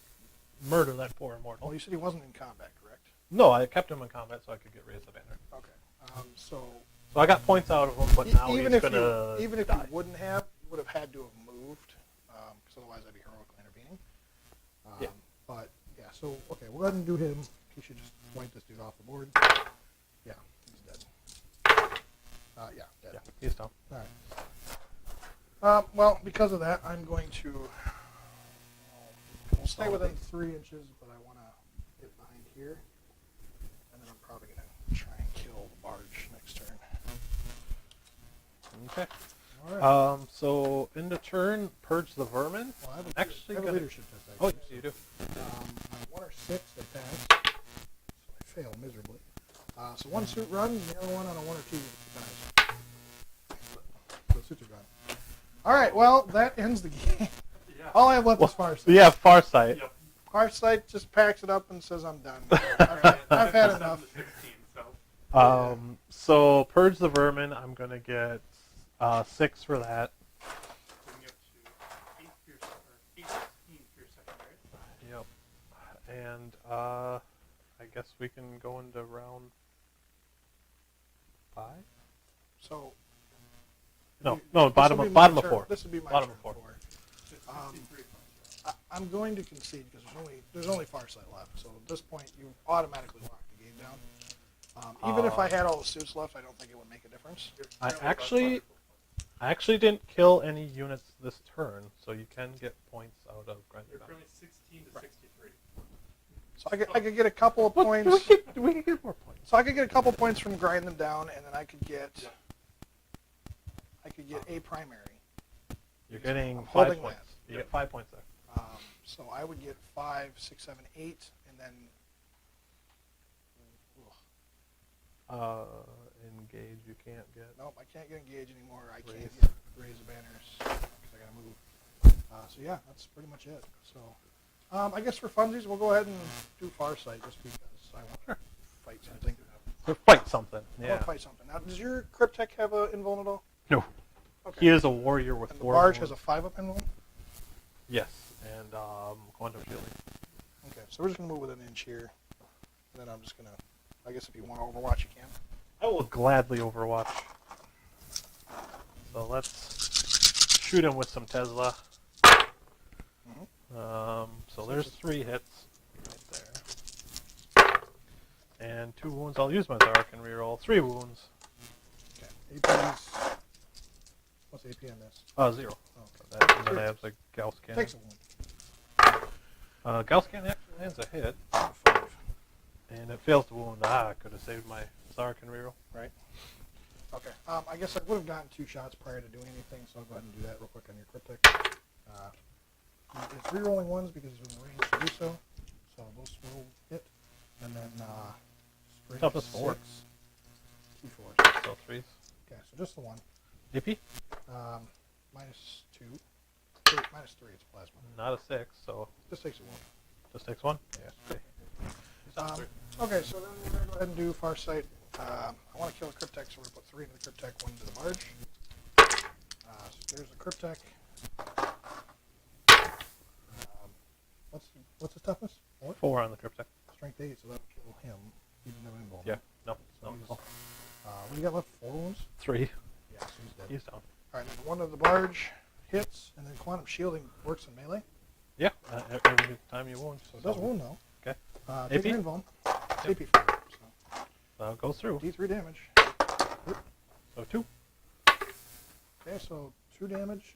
murder that poor Immortal. Oh, you said he wasn't in combat, correct? No, I kept him in combat so I could get Raise the Banner. Okay. So So I got points out of him, but now even he's if gonna you die. wouldn't have, you would have had to have moved, because otherwise I'd be heroically intervening. Yeah. But yeah, so okay, we'll go ahead and do him. He should just wipe this dude off the board. Yeah, he's dead. Yeah, dead. Yeah, he's done. All right. Well, because of that, I'm going to we'll stay within 3 inches, but I want to get behind here, and then I'm probably going to try and kill the Barge next turn. Okay. All right. So in the turn, purge the vermin. Well, I have Actually I have a gonna- leadership test. Oh, Actually. you do. On 1 or 6, they pass. So I fail miserably. So 1 suit run, the other one on a 1 or 2 dies. All right, well, that ends the game. Yeah. All I have left is Farsight. Yeah, Farsight. Yep. Farsight just packs it up and says, I'm done. I've had enough. 16, so. So Purge the Vermin, I'm going to get 6 for that. Bring you up to 8 for your, or 18 for your secondary. Yep. And I guess we can go into round 5? So, No, this bottom will of be my bottom of turn. 4. This would be my Bottom turn of 4. It's Um, 63 points. I'm going to concede because there's only Farsight left. So at this point, you automatically lock the game down. Even if I had all the suits left, I don't think it would make a difference. I actually didn't kill any units this turn, so you can get points out of Grinding You're Down. currently 16 to 63. So I could get a couple of Look, points. we can get more points. So I could get a couple points from grinding them down, and then I could get a primary. You're getting I'm 5 holding points. land. You get 5 points there. So I would get 5, 6, 7, 8, and then Engage you can't get. nope, I can't get engaged anymore. I can't Raise. get raise the banners because I gotta move. So yeah, that's pretty much it. So I guess for funsies, we'll go ahead and do Farsight just because I want to fight something. Or fight something. I Yeah. want to fight something. Now, does your Cryptek have a invuln at all? No. Okay. He is a warrior with And the 4 Barge has wounds. a 5-up invuln? Yes, and quantum shielding. Okay, so we're just going to move with an inch here. And then I'm just going to, I guess if you want to Overwatch, you can. I will gladly Overwatch. So let's shoot him with some Tesla. So there's 3 hits right there. And 2 wounds. I'll use my Szarekhan reroll. 3 wounds. Okay, AP's, what's AP on this? 0. Okay. And then I have the Gauss cannon. Takes a wound. Gauss cannon actually lands a hit. 5. And it fails to wound. I could have saved my Szarekhan reroll. Right. Okay. I guess I would have gotten 2 shots prior to doing anything, so I'll go ahead and do that real quick on your Cryptek. It's rerolling 1s because he's in range to do so. So those will hit. And then straight Toughness 4. 6. 2 4s. So 3s. Okay, so just the 1. AP? -2. -3, it's plasma. Not a 6, so Just takes a 1. just takes 1. Yeah. Okay, so then we're going to go ahead and do Farsight. I want to kill a Cryptek, so we're going to put 3 into the Cryptek, 1 into the Barge. So there's the Cryptek. What's his toughness? 4? 4 on the Cryptek. Strength 8, so that'll kill him. He didn't have invuln. Yeah. No. So No. he's, what do you got left? 4 wounds? 3. Yeah, so he's dead. He's down. Alright, then 1 of the Barge hits, and then Quantum Shielding works in melee. Yeah. Every time you wound. So it does wound, though. Okay. Take an AP? invuln. AP 4. So Goes through. D3 damage. So 2. Okay, so 2 damage.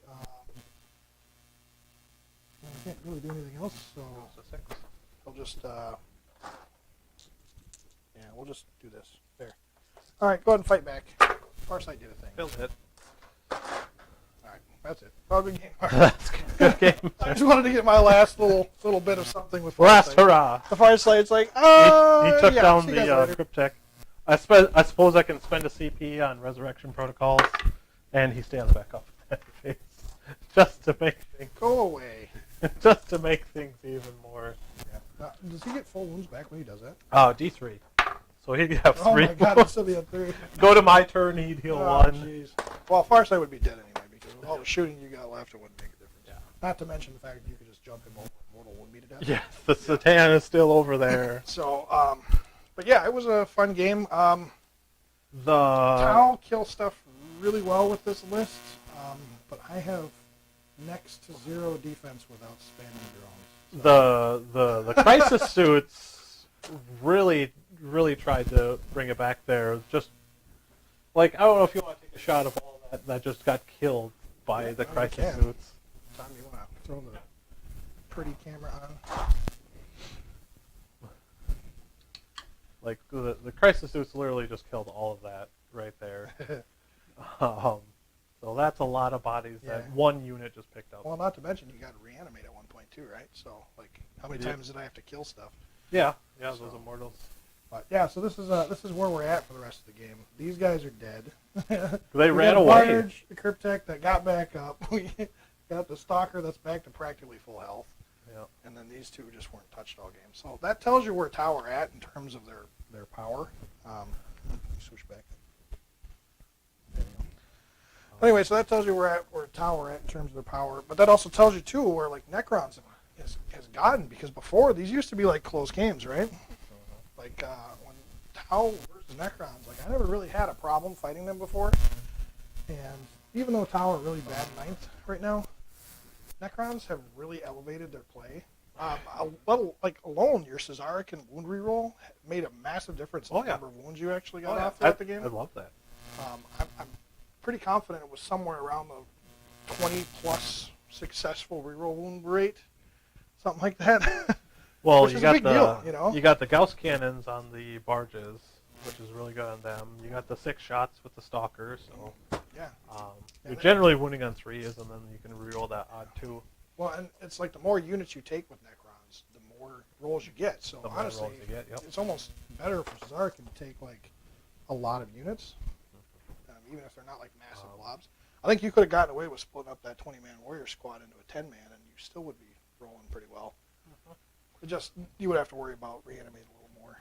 I can't really do anything else, so Goes to 6. I'll just, we'll just do this. There. Alright, go ahead and fight back. Farsight did a thing. Failed hit. Alright, that's it. Oh, good game. That's good game. I just wanted to get my last little bit of something with Last Farsight. hurrah. The Farsight's like, He took yeah, down see the you guys later. Cryptek. I suppose I can spend a CP on Resurrection Protocols, and he stands back up just to make things Go away. just to make things even more. Yeah. Does he get full wounds back when he does that? D3. So he'd have 3. Oh my god, that's still be a 3. Go to my turn, he'd heal 1. Jeez. Well, Farsight would be dead anyway, because with all the shooting you got left, it wouldn't make a difference. Yeah. Not to mention the fact that you could just jump him over and Mortal would be to death. Yes, the Satan is still over there. So, but yeah, it was a fun game. The Tau kills stuff really well with this list, but I have next to 0 defense without spamming drones. So. the crisis suits really tried to bring it back there. Just like I don't know if you want to take a shot of all that just got killed by the crisis can. suits. Tom, you want to throw the pretty camera on? Like the crisis suits literally just killed all of that right there. So that's a lot of bodies that Yeah. one unit just picked up. Well, not to mention you got to reanimate at one point too, right? So, like, how many Yeah. times did I have to kill stuff? Yeah, those So- immortals. But yeah, so this is where we're at for the rest of the game. These guys are dead. They ran got away. Barge, the Cryptek that got back up. We got the Stalker that's back to practically full health. Yeah. And then these two just weren't touched all game. So that tells you where Tau are at in terms of their power. Switch back. There you go. Anyway, so that tells you where Tau are at in terms of their power. But that also tells you, too, where like Necrons has gotten. Because before, these used to be like close games, right? Like when Tau versus Necrons, like I never really had a problem fighting them before. And even though Tau are really bad ninth right now, Necrons have really elevated their play. Alone, your Szarekhan wound reroll made a massive difference in the number of wounds you actually got off throughout the game. I love that. I'm pretty confident it was somewhere around the 20-plus successful reroll wound rate, something like that. Well, which is a big deal, you know? You got the Gauss cannons on the barges, which is really good on them. You got the 6 shots with the Stalkers, so yeah. You're generally wounding on 3s, and then you can reroll that odd 2. Well, and it's like the more units you take with Necrons, the more rolls you get. So The more honestly, rolls you get, yep. it's almost better for Szarekhan to take like a lot of units, even if they're not like massive blobs. I think you could have gotten away with splitting up that 20-man warrior squad into a 10-man, and you still would be rolling pretty well. It just you would have to worry about reanimating a little more.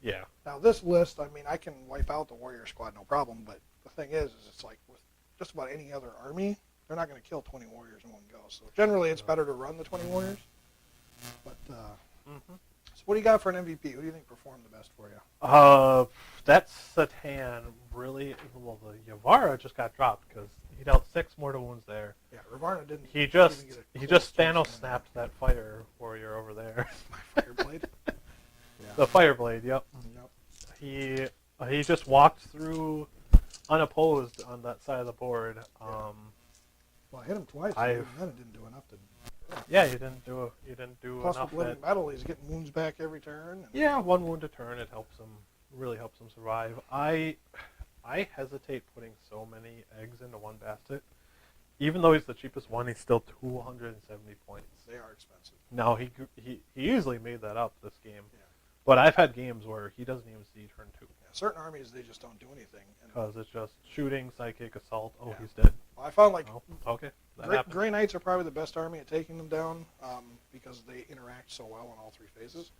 Yeah. Now this list, I mean, I can wipe out the warrior squad no problem, but the thing is it's like with just about any other army, they're not going to kill 20 warriors in one go. So generally, it's better to run the 20 warriors. But so what do you got for an MVP? Who do you think performed the best for you? That Satan really, well, the Yavara just got dropped because he dealt 6 mortal wounds there. Yeah, Ravarna didn't. He just even get a close Thanos chance to snapped that fire warrior over there. My Fireblade. Yeah. The Fireblade, yep. Yep. He just walked through unopposed on that side of the board. Well, I hit him twice. And even then it didn't do enough to. Yeah, you didn't do Plus enough. with living metal, he's getting wounds back every turn. And Yeah, 1 wound a turn. It helps him. Really helps him survive. I hesitate putting so many eggs into one basket. Even though he's the cheapest one, he's still 270 points. They are expensive. Now he easily made that up this game. Yeah. But I've had games where he doesn't even see turn 2. Yeah, certain armies, they just don't do anything. Because it's just shooting, psychic, assault. Oh, Yeah. he's dead. Well, I found like Okay. That happens. Grey Knights are probably the best army at taking them down because they interact so well in all 3 phases.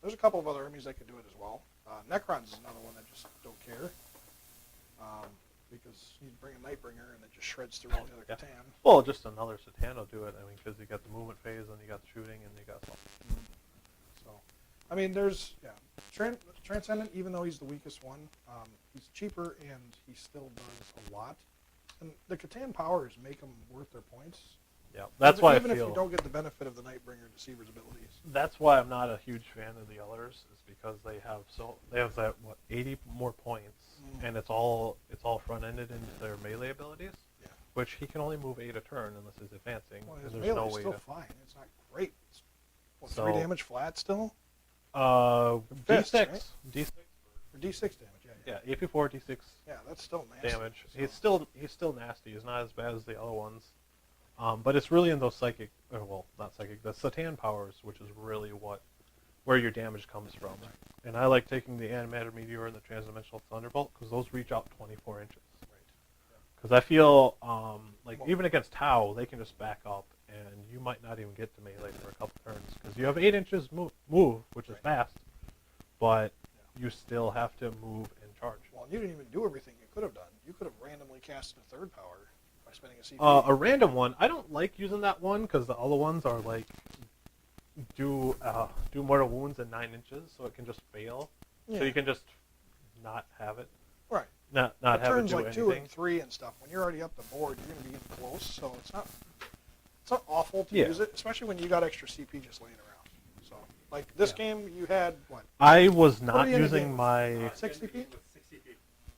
There's a couple of other armies that could do it as well. Necrons is another one that just don't care because you bring a Nightbringer and it just shreds through all the other Catan. Well, just another Satan will do it. I mean, because you got the movement phase and you got the shooting and you got something. So, I mean, there's Transcendent. Even though he's the weakest one, he's cheaper and he still does a lot. And the Catan powers make them worth their points. Yeah, that's why even I if feel. you don't get the benefit of the Nightbringer Deceiver's abilities. That's why I'm not a huge fan of the others. Is because they have that 80 more points, and it's all front-ended into their melee abilities. Yeah. Which he can only move 8 a turn unless he's advancing. Well, his there's melee no is way still to. fine. It's not great. It's 3 So- damage flat still? D6, right? D6, Or D6 damage, yeah. yeah, AP4, D6 Yeah, that's still nasty. damage. So. He's still nasty. He's not as bad as the other ones. But it's really in those psychic, well, not psychic, the Satan powers, which is really where your damage comes from. Right. And I like taking the animated meteor and the transdimensional thunderbolt because those reach out 24 inches. Because I feel even against Tau, they can just back up, and you might not even get to melee for a couple turns because you have 8 inches move, which is fast, but you still have to move and charge. Well, you didn't even do everything you could have done. You could have randomly casted a 3rd power by spending a CP. A random one. I don't like using that one because the other ones are like do mortal wounds in 9 inches, so it can just fail. Yeah. So you can just not have it. Right. Not It have it turns do like anything. 2 and 3 and stuff. When you're already up the board, you're going to be getting close, so it's not awful to use it, especially when you got extra CP just laying around. So, like this game, you had what? I was What not are you in the using game? my 6 CP? With 6 CP.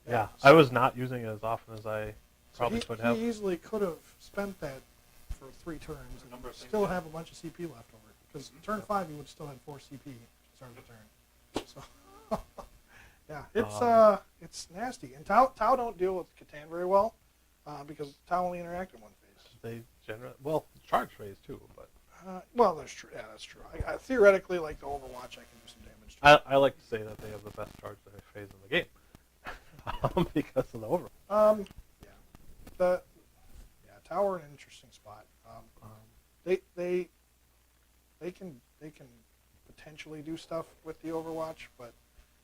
yeah. I was not using it as often as I probably could have. He easily could have spent that for 3 turns and Number of things, still yeah. have a bunch of CP left over. Because turn 5, you would still have 4 CP to start the turn. So, yeah, it's nasty. And Tau don't deal with Catan very well because Tau only interact in one phase. They generally charge phase too, but Well, that's true. Yeah, that's true. I theoretically, like the Overwatch, I can do some damage to I like to say that they have the best charge phase in the game because of the overall. Yeah, tower an interesting spot. They can potentially do stuff with the Overwatch, but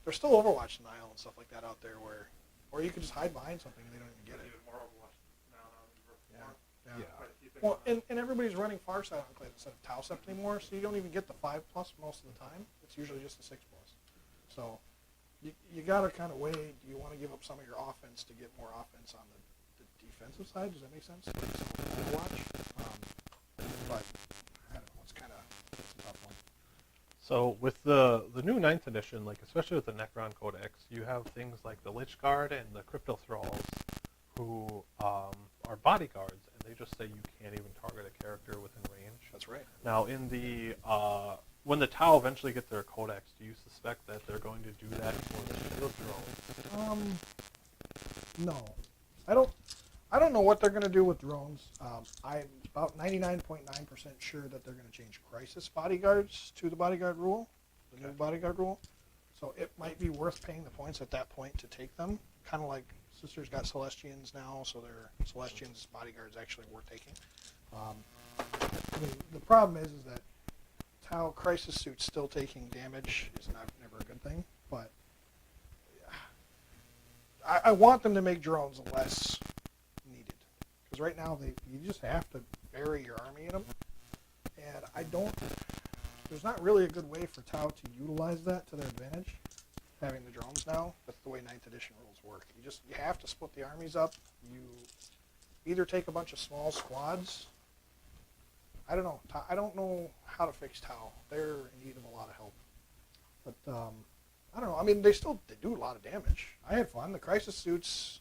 there's still Overwatch denial and stuff like that out there or you can just hide behind something and they don't even get it. Even more Overwatch now than we were before. Yeah. Quite a few things Well, on and everybody's running Farsight Enclave instead of Tau Sept anymore, so you don't even get the 5+ most of the time. It's usually just the 6+. So you got to kind of weigh, do you want to give up some of your offense to get more offense on the defensive side? Does that make sense? Like some of Overwatch? But I don't know, it's kind of a tough one. So with the new 9th edition, like especially with the Necron Codex, you have things like the Lich Guard and the Crypto Thralls, who are bodyguards, and they just say you can't even target a character within range. That's right. Now, in the when the Tau eventually get their Codex, do you suspect that they're going to do that for the Shield Drones? No. I don't know what they're going to do with drones. I'm about 99.9% sure that they're going to change Crisis Bodyguards to the Bodyguard rule, the new Bodyguard rule. So it might be worth paying the points at that point to take them. Kind of like Sisters got Celestians now, so their Celestians Bodyguards actually worth taking. The problem is that Tau Crisis Suits still taking damage is never a good thing, but I want them to make drones less needed. Because right now you just have to bury your army in them. And there's not really a good way for Tau to utilize that to their advantage, having the drones now. That's the way 9th edition rules work. You have to split the armies up. You either take a bunch of small squads. I don't know. I don't know how to fix Tau. They're in need of a lot of help. But I don't know. I mean, they do a lot of damage. I had fun. The Crisis Suits,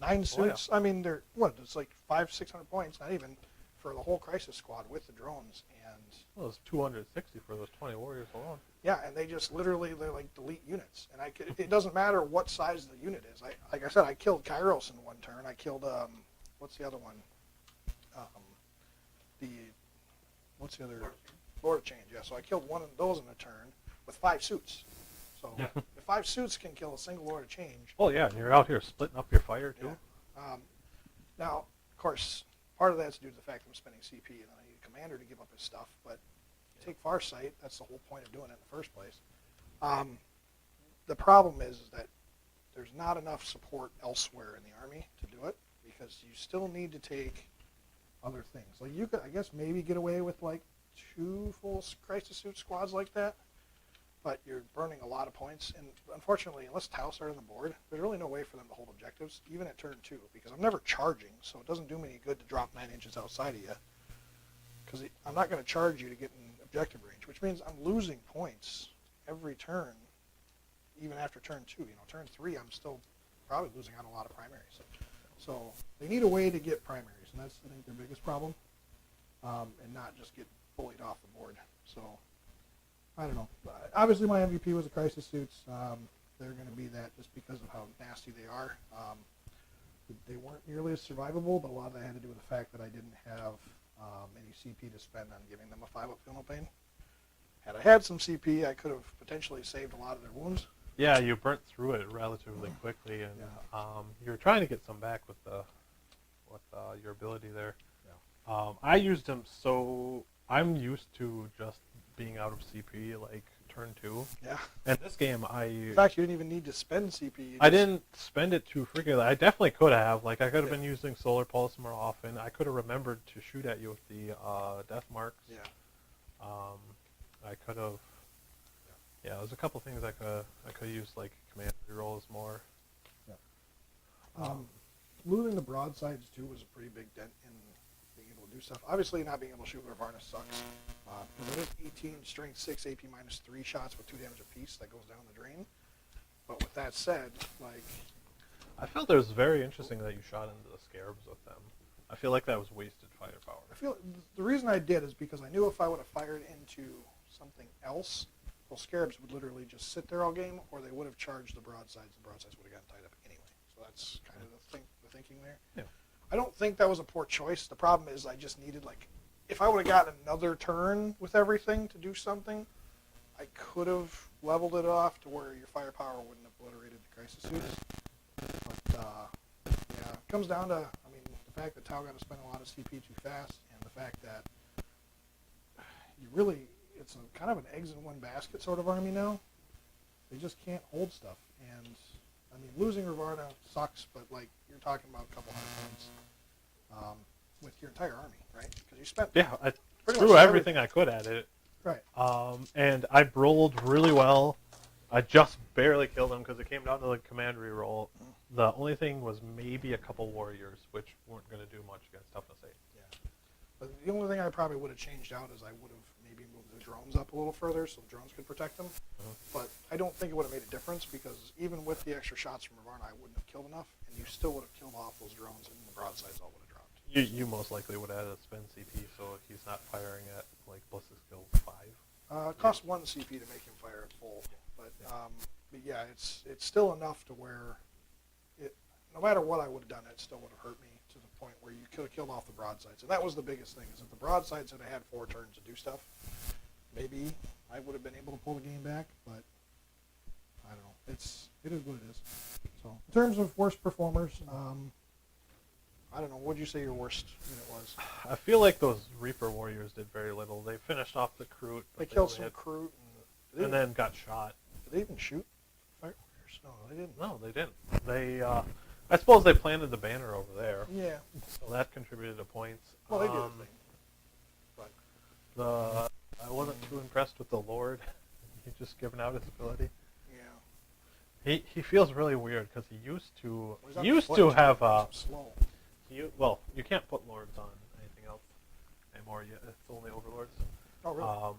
9 suits. Yeah. I mean, it's like 500-600 points, not even, for the whole Crisis squad with the drones. And Well, it's 260 for those 20 warriors alone. yeah, and they just literally, they're like delete units. And it doesn't matter what size the unit is. Like I said, I killed Kairos in one turn. I killed, what's the other one? What's the other? Lord of Change, yeah. So I killed one of those in a turn with 5 suits. So if 5 suits can kill a single Lord of Change. Oh yeah, and you're out here splitting up your fire too. Yeah. Now, of course, part of that's due to the fact that I'm spending CP and I need a commander to give up his stuff. But you take Farsight, that's the whole point of doing it in the first place. The problem is that there's not enough support elsewhere in the army to do it, because you still need to take other things. Like you could, I guess, maybe get away with like 2 full Crisis Suit squads like that, but you're burning a lot of points. And unfortunately, unless Taos are on the board, there's really no way for them to hold objectives, even at turn 2, because I'm never charging, so it doesn't do me any good to drop 9 inches outside of you, because I'm not going to charge you to get in objective range, which means I'm losing points every turn, even after turn 2. Turn 3, I'm still probably losing out on a lot of primaries. So they need a way to get primaries, and that's, I think, their biggest problem, and not just get bullied off the board. So I don't know. Obviously, my MVP was the Crisis Suits. They're going to be that just because of how nasty they are. They weren't nearly as survivable, but a lot of that had to do with the fact that I didn't have any CP to spend on giving them a 5-up Feel No Pain. Had I had some CP, I could have potentially saved a lot of their wounds. Yeah, you burnt through it relatively quickly, and you're trying to get some back with your ability there. Yeah. I used him, so I'm used to just being out of CP like turn 2. Yeah. And this game, In fact, you didn't even need to spend CP. I didn't spend it too frequently. I definitely could have. Like, I could have been using Solar Pulse more often. I could have remembered to shoot at you with the death marks. Yeah. I could have. Yeah, there's a couple things I could use, like command rerolls more. Yeah. Losing the broadsides too was a pretty big dent in being able to do stuff. Obviously, not being able to shoot with Varna sucks. It is 18 strength 6 AP -3 shots with 2 damage apiece that goes down the drain. But with that said, like, I felt it was very interesting that you shot into the scarabs with them. I feel like that was wasted firepower. I feel the reason I did is because I knew if I would have fired into something else, those scarabs would literally just sit there all game, or they would have charged the broadsides. The broadsides would have gotten tied up anyway. So that's kind of the thinking there. Yeah. I don't think that was a poor choice. The problem is I just needed, like, if I would have gotten another turn with everything to do something, I could have leveled it off to where your firepower wouldn't have obliterated the crisis suits. But yeah, it comes down to, I mean, the fact that Tau got to spend a lot of CP too fast, and the fact that you really, it's a kind of an eggs in one basket sort of army now. They just can't hold stuff, and I mean, losing Rivarna sucks, but like you're talking about a couple hundred points with your entire army, right? Because you spent I pretty threw much everything I could at it. right. And I rolled really well. I just barely killed him because it came down to the command reroll. The only thing was maybe a couple warriors, which weren't going to do much against Toughness 8. Yeah. But the only thing I probably would have changed out is I would have maybe moved the drones up a little further so the drones could protect them. But I don't think it would have made a difference because even with the extra shots from Rivarna, I wouldn't have killed enough, and you still would have killed off those drones, and the broadsides all would have dropped. You most likely would have had a spend CP, so if he's not firing at like Ballistic Skill 5. It costs 1 CP to make him fire at full, but yeah, it's still enough to where it, no matter what I would have done, it still would have hurt me to the point where you could have killed off the broadsides, and that was the biggest thing. Is if the broadsides had had 4 turns to do stuff, maybe I would have been able to pull the game back, but I don't know. It is what it is. So in terms of worst performers, I don't know. What would you say your worst unit was? I feel like those Reaper Warriors did very little. They finished off the Kroot. They killed some Kroot and then got shot. Did they even shoot fire warriors? No, they didn't. No, they didn't. They, I suppose they planted the banner over there. Yeah. So that contributed to points. Well, they did a thing. But I wasn't too impressed with the Lord. He's just given out his ability. yeah. He feels really weird because he used to Well, have slow. well, you can't put lords on anything else anymore. It's only overlords. Oh, really?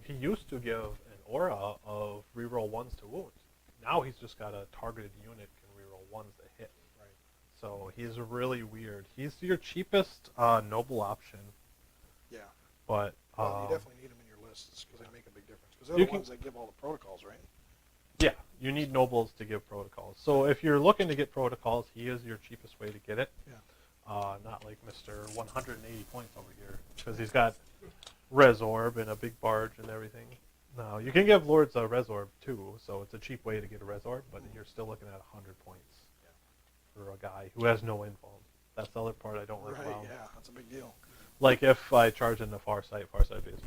He used to give an aura of reroll 1s to wounds. Now he's just got a targeted unit can reroll 1s to hit. Right. So he's really weird. He's your cheapest noble option. Yeah. But Well, you definitely need them in your lists because they make a big difference. Because they're the ones that give all the protocols, right? Yeah, you need nobles to give protocols. So if you're looking to get protocols, he is your cheapest way to get it. Yeah. Not like Mr. 180 points over here, because he's got Resorb and a big barge and everything. Now, you can give Lords a Resorb too, so it's a cheap way to get a Resorb, but you're still looking at 100 points for a guy who has no info. That's the other part I don't like Right, about him. yeah, that's a big deal. Like if I charge in the Farsight is,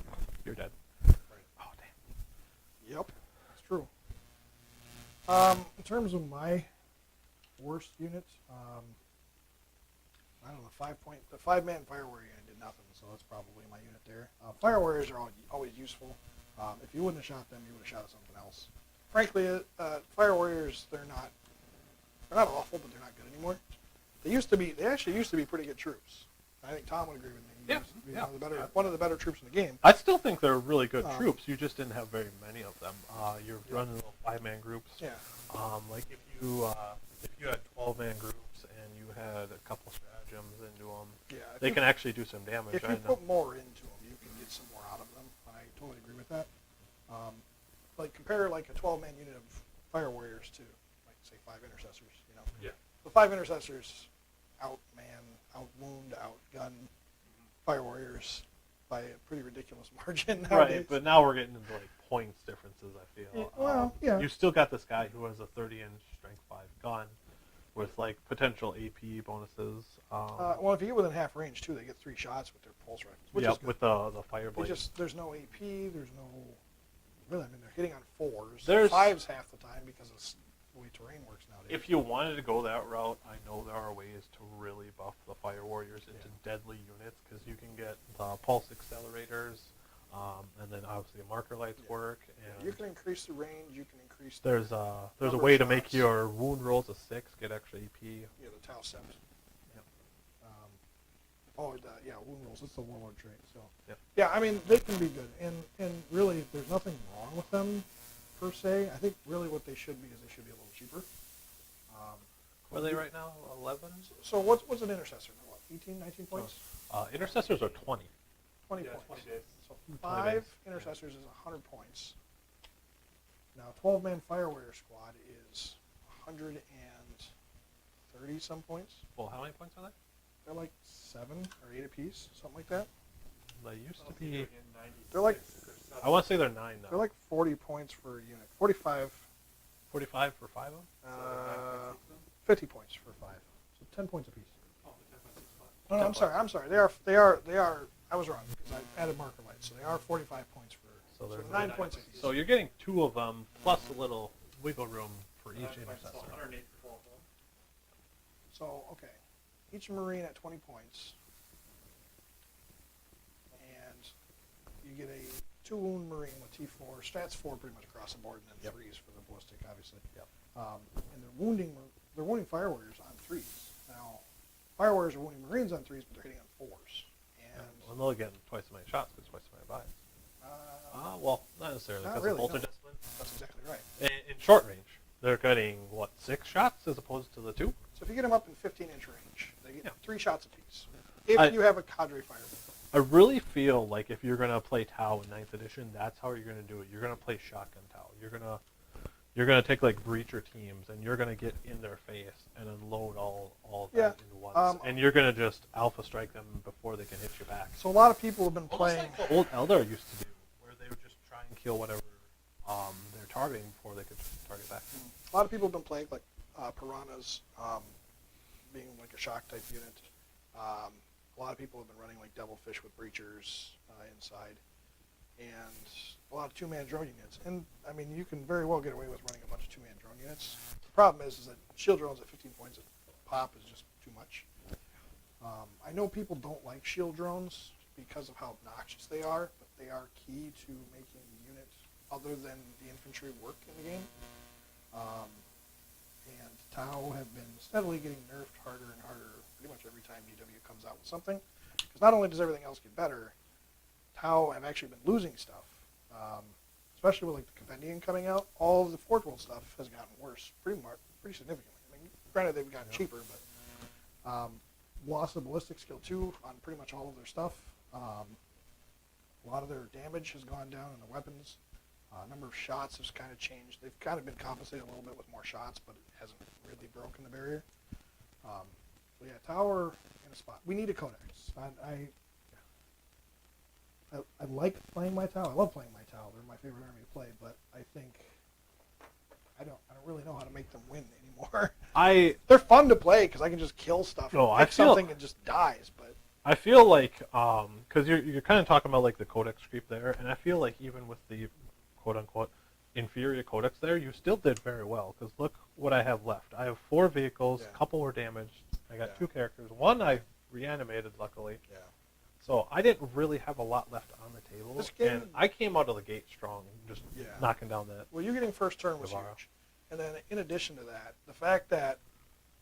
you're dead. Right. Oh, damn. Yep, that's true. In terms of my worst unit, I don't know, the 5-man Fire Warrior unit did nothing, so that's probably my unit there. Fire Warriors are always useful. If you wouldn't have shot them, you would have shot something else. Frankly, Fire Warriors, they're not awful, but they're not good anymore. They actually used to be pretty good troops. I think Tom would agree with me. One of the better troops in the game. I still think they're really good troops. You just didn't have very many of them. You're running little 5-man groups. Yeah. Like if you had 12-man groups and you had a couple stratagems into them, they can actually do some damage. If you put more into them, you can get some more out of them. I totally agree with that. Like compare like a 12-man unit of Fire Warriors to, like say 5 Intercessors. You know. Yeah. The 5 Intercessors outman, outwound, outgun Fire Warriors by a pretty ridiculous margin nowadays. Right, but now we're getting into like points differences. I feel. Yeah. You still got this guy who has a 30-inch strength 5 gun with like potential AP bonuses. Well, if you get within half range too, they get 3 shots with their pulse rifles. Which is good. With the fire blade. There's no AP. There's no. Really, I mean, they're hitting on 4s. There's 5s half the time because of the way terrain works nowadays. If you wanted to go that route, I know there are ways to really buff the Fire Warriors into deadly units because you can get the pulse accelerators, and then obviously the marker lights work. And you can increase the range. You can increase. There's a way to make your wound rolls a 6, get extra AP. Yeah, the Tau Sept. Yep. Wound rolls. That's the Warlord trait. So. Yep. Yeah, I mean they can be good, and really there's nothing wrong with them per se. I think really what they should be is they should be a little cheaper. What are they right now? 11? So what's an intercessor? What, 18, 19 points? Intercessors are 20. 20 Yeah, points. 20 days. So 20 5 days. intercessors is 100 points. Now 12-man Fire Warrior squad is 130 some points. Well, how many points are they? They're like 7 or 8 apiece, something like that. They used to Well, be. in 96 They're like or I want to say they're 9 now. They're like 40 points for a unit. 45. 45 for 5 of them? 50 points for 5. So 10 points apiece. Oh, the 10.65. Oh, no, I'm sorry. They are. I was wrong because I added marker lights. So they are 45 points for. So they're 9 points apiece. So you're getting 2 of them plus a little wiggle room for each That's fine. intercessor. So 108 for both of them. So okay, each Marine at 20 points, and you get a 2-wound Marine with T4. Stats 4 pretty much across the board, and then 3s for the ballistic, obviously. Yep. And they're wounding Fire Warriors on 3s. Now, Fire Warriors are wounding Marines on 3s, but they're hitting on 4s. And Well, they'll get twice as many shots because twice as many buys. Well, not necessarily Not because really, of bolter no. discipline. that's exactly right. In short range, they're getting, 6 shots as opposed to the 2? So if you get them up in 15-inch range, they get Yeah. 3 shots apiece. If you have a cadre fire. I really feel like if you're going to play Tau in 9th edition, that's how you're going to do it. You're going to play shotgun Tau. You're going to take like breacher teams and you're going to get in their face and unload all of that in once. And you're going to just alpha strike them before they can hit you back. So a lot of people have been Almost playing. like what old Eldar used to do, where they would just try and kill whatever they're targeting before they could target back. A lot of people have been playing like piranhas, being like a shock type unit. A lot of people have been running like devilfish with breachers inside, and a lot of 2-man drone units. And I mean, you can very well get away with running a bunch of 2-man drone units. The problem is that shield drones at 15 points a pop is just too much. I know people don't like shield drones because of how obnoxious they are, but they are key to making the unit other than the infantry work in the game. And Tau have been steadily getting nerfed harder and harder pretty much every time DW comes out with something. Because not only does everything else get better, Tau have actually been losing stuff. Especially with like the Compendium coming out, all of the Forge World stuff has gotten worse pretty significantly. I mean, granted they've gotten cheaper, but lost the ballistic skill 2 on pretty much all of their stuff. A lot of their damage has gone down in the weapons. Number of shots has kind of changed. They've kind of been compensated a little bit with more shots, but it hasn't really broken the barrier. So yeah, Tower in a spot. We need a Codex. I like playing my Tau. I love playing my Tau. They're my favorite army to play, but I think I don't really know how to make them win anymore. They're fun to play because I can just kill stuff. No, pick something and just dies. But I feel like because you're kind of talking about like the codex creep there, and I feel like even with the quote unquote inferior codex there, you still did very well. Because look what I have left. I have 4 vehicles. A couple were damaged. I got 2 characters. 1 I reanimated, luckily. Yeah. So I didn't really have a lot left on the table, This game- and I came out of the gate strong, just knocking down that. well, you getting first turn was Guevara. huge. And then in addition to that, the fact that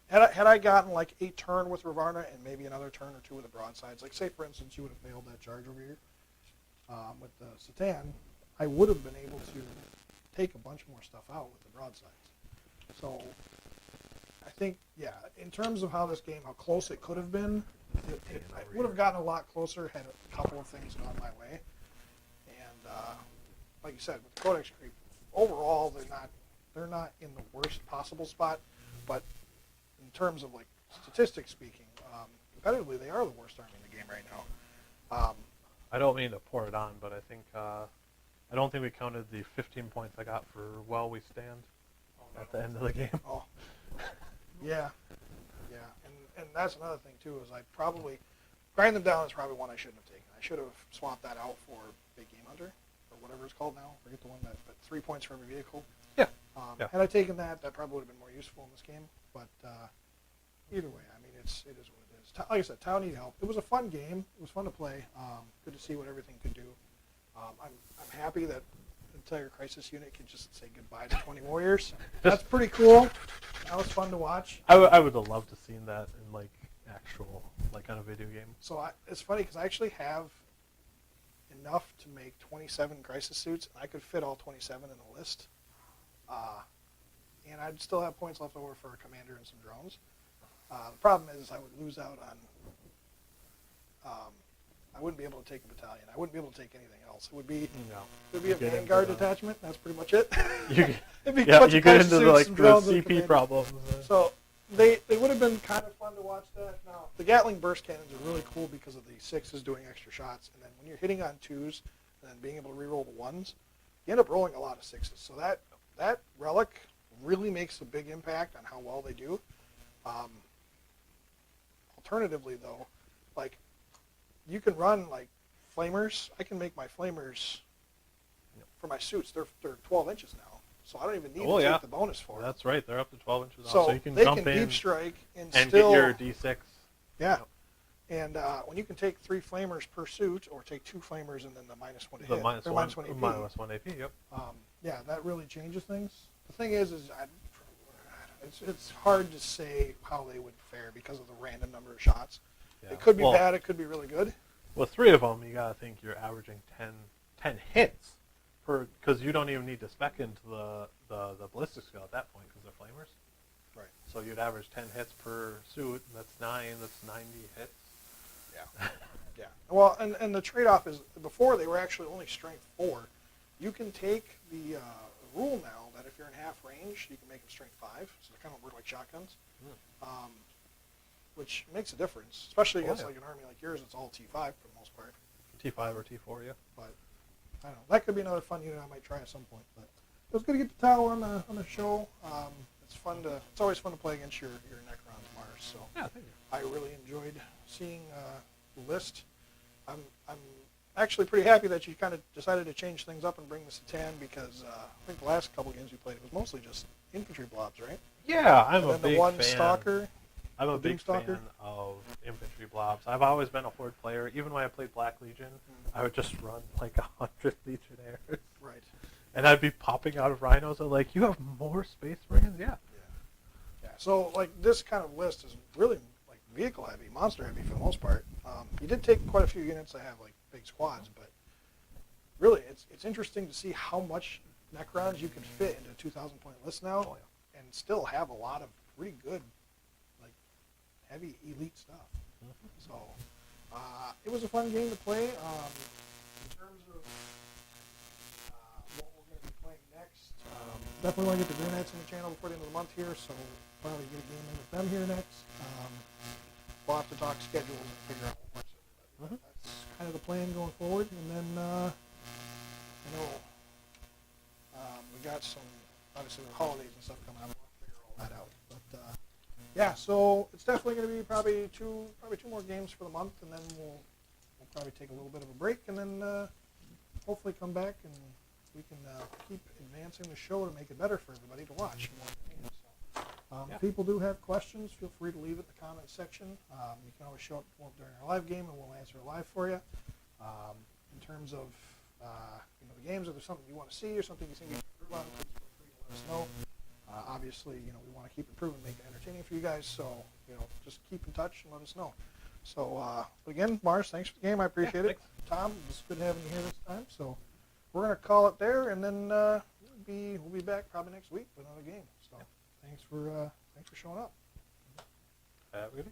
had I gotten like a turn with Ravarna and maybe another turn or 2 with the broadsides, like say for instance you would have failed that charge over here with the Satan, I would have been able to take a bunch more stuff out with the broadsides. So I think, in terms of how this game, how close it could have been, I would have gotten a lot closer had a couple of things gone my way. And like you said, with the Codex creep, overall they're not in the worst possible spot, but in terms of like statistics speaking, competitively they are the worst army in the game right now. I don't mean to pour it on, but I think I don't think we counted the 15 points I got for Well We Stand at the end of the game. Oh, yeah, and that's another thing too. Is I probably grind them down is probably one I shouldn't have taken. I should have swapped that out for Big Game Hunter or whatever it's called now. I forget the one that 3 points for every vehicle. Yeah. Had I taken that, that probably would have been more useful in this game. But either way, I mean, it is what it is. Like I said, Tau need help. It was a fun game. It was fun to play. Good to see what everything could do. I'm happy that the entire Crisis unit can just say goodbye to 20 warriors. That's pretty cool. That was fun to watch. I would have loved to seen that in like actual on a video game. So it's funny because I actually have enough to make 27 Crisis suits, and I could fit all 27 in the list. And I'd still have points left over for a commander and some drones. The problem is I would lose out on. I wouldn't be able to take a battalion. I wouldn't be able to take anything else. It would be a Vanguard detachment. That's pretty much it. It'd be a bunch you of get Crisis into suits, like some the drones, and a CP commander. problems. So they would have been kind of fun to watch that. Now the Gatling burst cannons are really cool because of the 6s doing extra shots, and then when you're hitting on 2s, and then being able to reroll the ones, you end up rolling a lot of sixes. So that relic really makes a big impact on how well they do. Alternatively, though, like you can run like flamers. I can make my flamers for my suits. They're 12 inches now, so I don't even need to take the bonus for them. That's right. They're up to 12 inches. So you can they jump can in deep strike and and still get your D6. Yeah. And when you can take 3 flamers per suit, or take 2 flamers and then the -1 to hit, minus or one, -1 AP. -1 AP. Yep. Yeah, that really changes things. The thing is it's hard to say how they would fare because of the random number of shots. Yeah. It could be bad. It could be really good. With 3 of them, you gotta think you're averaging 10 hits per, because you don't even need to spec into the ballistic skill at that point because they're flamers. Right. So you'd average 10 hits per suit, and that's 9. That's 90 hits. Yeah. Yeah. Well, and the trade-off is, before they were actually only strength 4. You can take the rule now that if you're in half range, you can make them strength 5. So they kind of work like shotguns, which makes a difference, especially against like an army like yours. It's all T5 for the most part. T5 or T4, yeah. But I don't know. That could be another fun unit I might try at some point. But it was good to get the Tau on the show. It's fun to. It's always fun to play against your Necrons, Mars. So Yeah, thank you. I really enjoyed seeing the list. I'm actually pretty happy that you kind of decided to change things up and bring this to 10, because I think the last couple games we played, it was mostly just infantry blobs, right? Yeah, I'm And a then big the one fan. stalker. I'm a the big fan Doomstalker. of infantry blobs. I've always been a horde player. Even when I played Black Legion, I would just run like 100 Legionnaires. Right. And I'd be popping out of rhinos. I'm like, you have more Space Marines? Yeah. Yeah. So like this kind of list is really like vehicle heavy, monster heavy for the most part. You did take quite a few units that have like big squads, but really it's interesting to see how much Necrons you can fit into a 2,000 point list now, and still have a lot of pretty good like heavy elite stuff. So it was a fun game to play. In terms of what we're going to be playing next, definitely want to get the Greenlights on the channel before the end of the month here, so probably get a game in with them here next. We'll have to talk schedules and figure out what works for everybody. That's kind of the plan going forward. And then I know we got some, obviously with holidays and stuff coming up, we'll figure all that out. But yeah, so it's definitely going to be probably two more games for the month, and then we'll probably take a little bit of a break, and then hopefully come back and we can keep advancing the show to make it better for everybody to watch more games. So, if people do have questions, feel free to leave it in the comments section. You can always show up during our live game, and we'll answer it live for you. In terms of the games, if there's something you want to see or something you think we can improve on, please feel free to let us know. Obviously, we want to keep improving, make it entertaining for you guys. So, just keep in touch and let us know. So, but again, Mars, thanks for the game. I appreciate it. Tom, it was good having you here this time. So, we're gonna call it there, and then we'll be back probably next week with another game. So, thanks for showing up. Have a good day.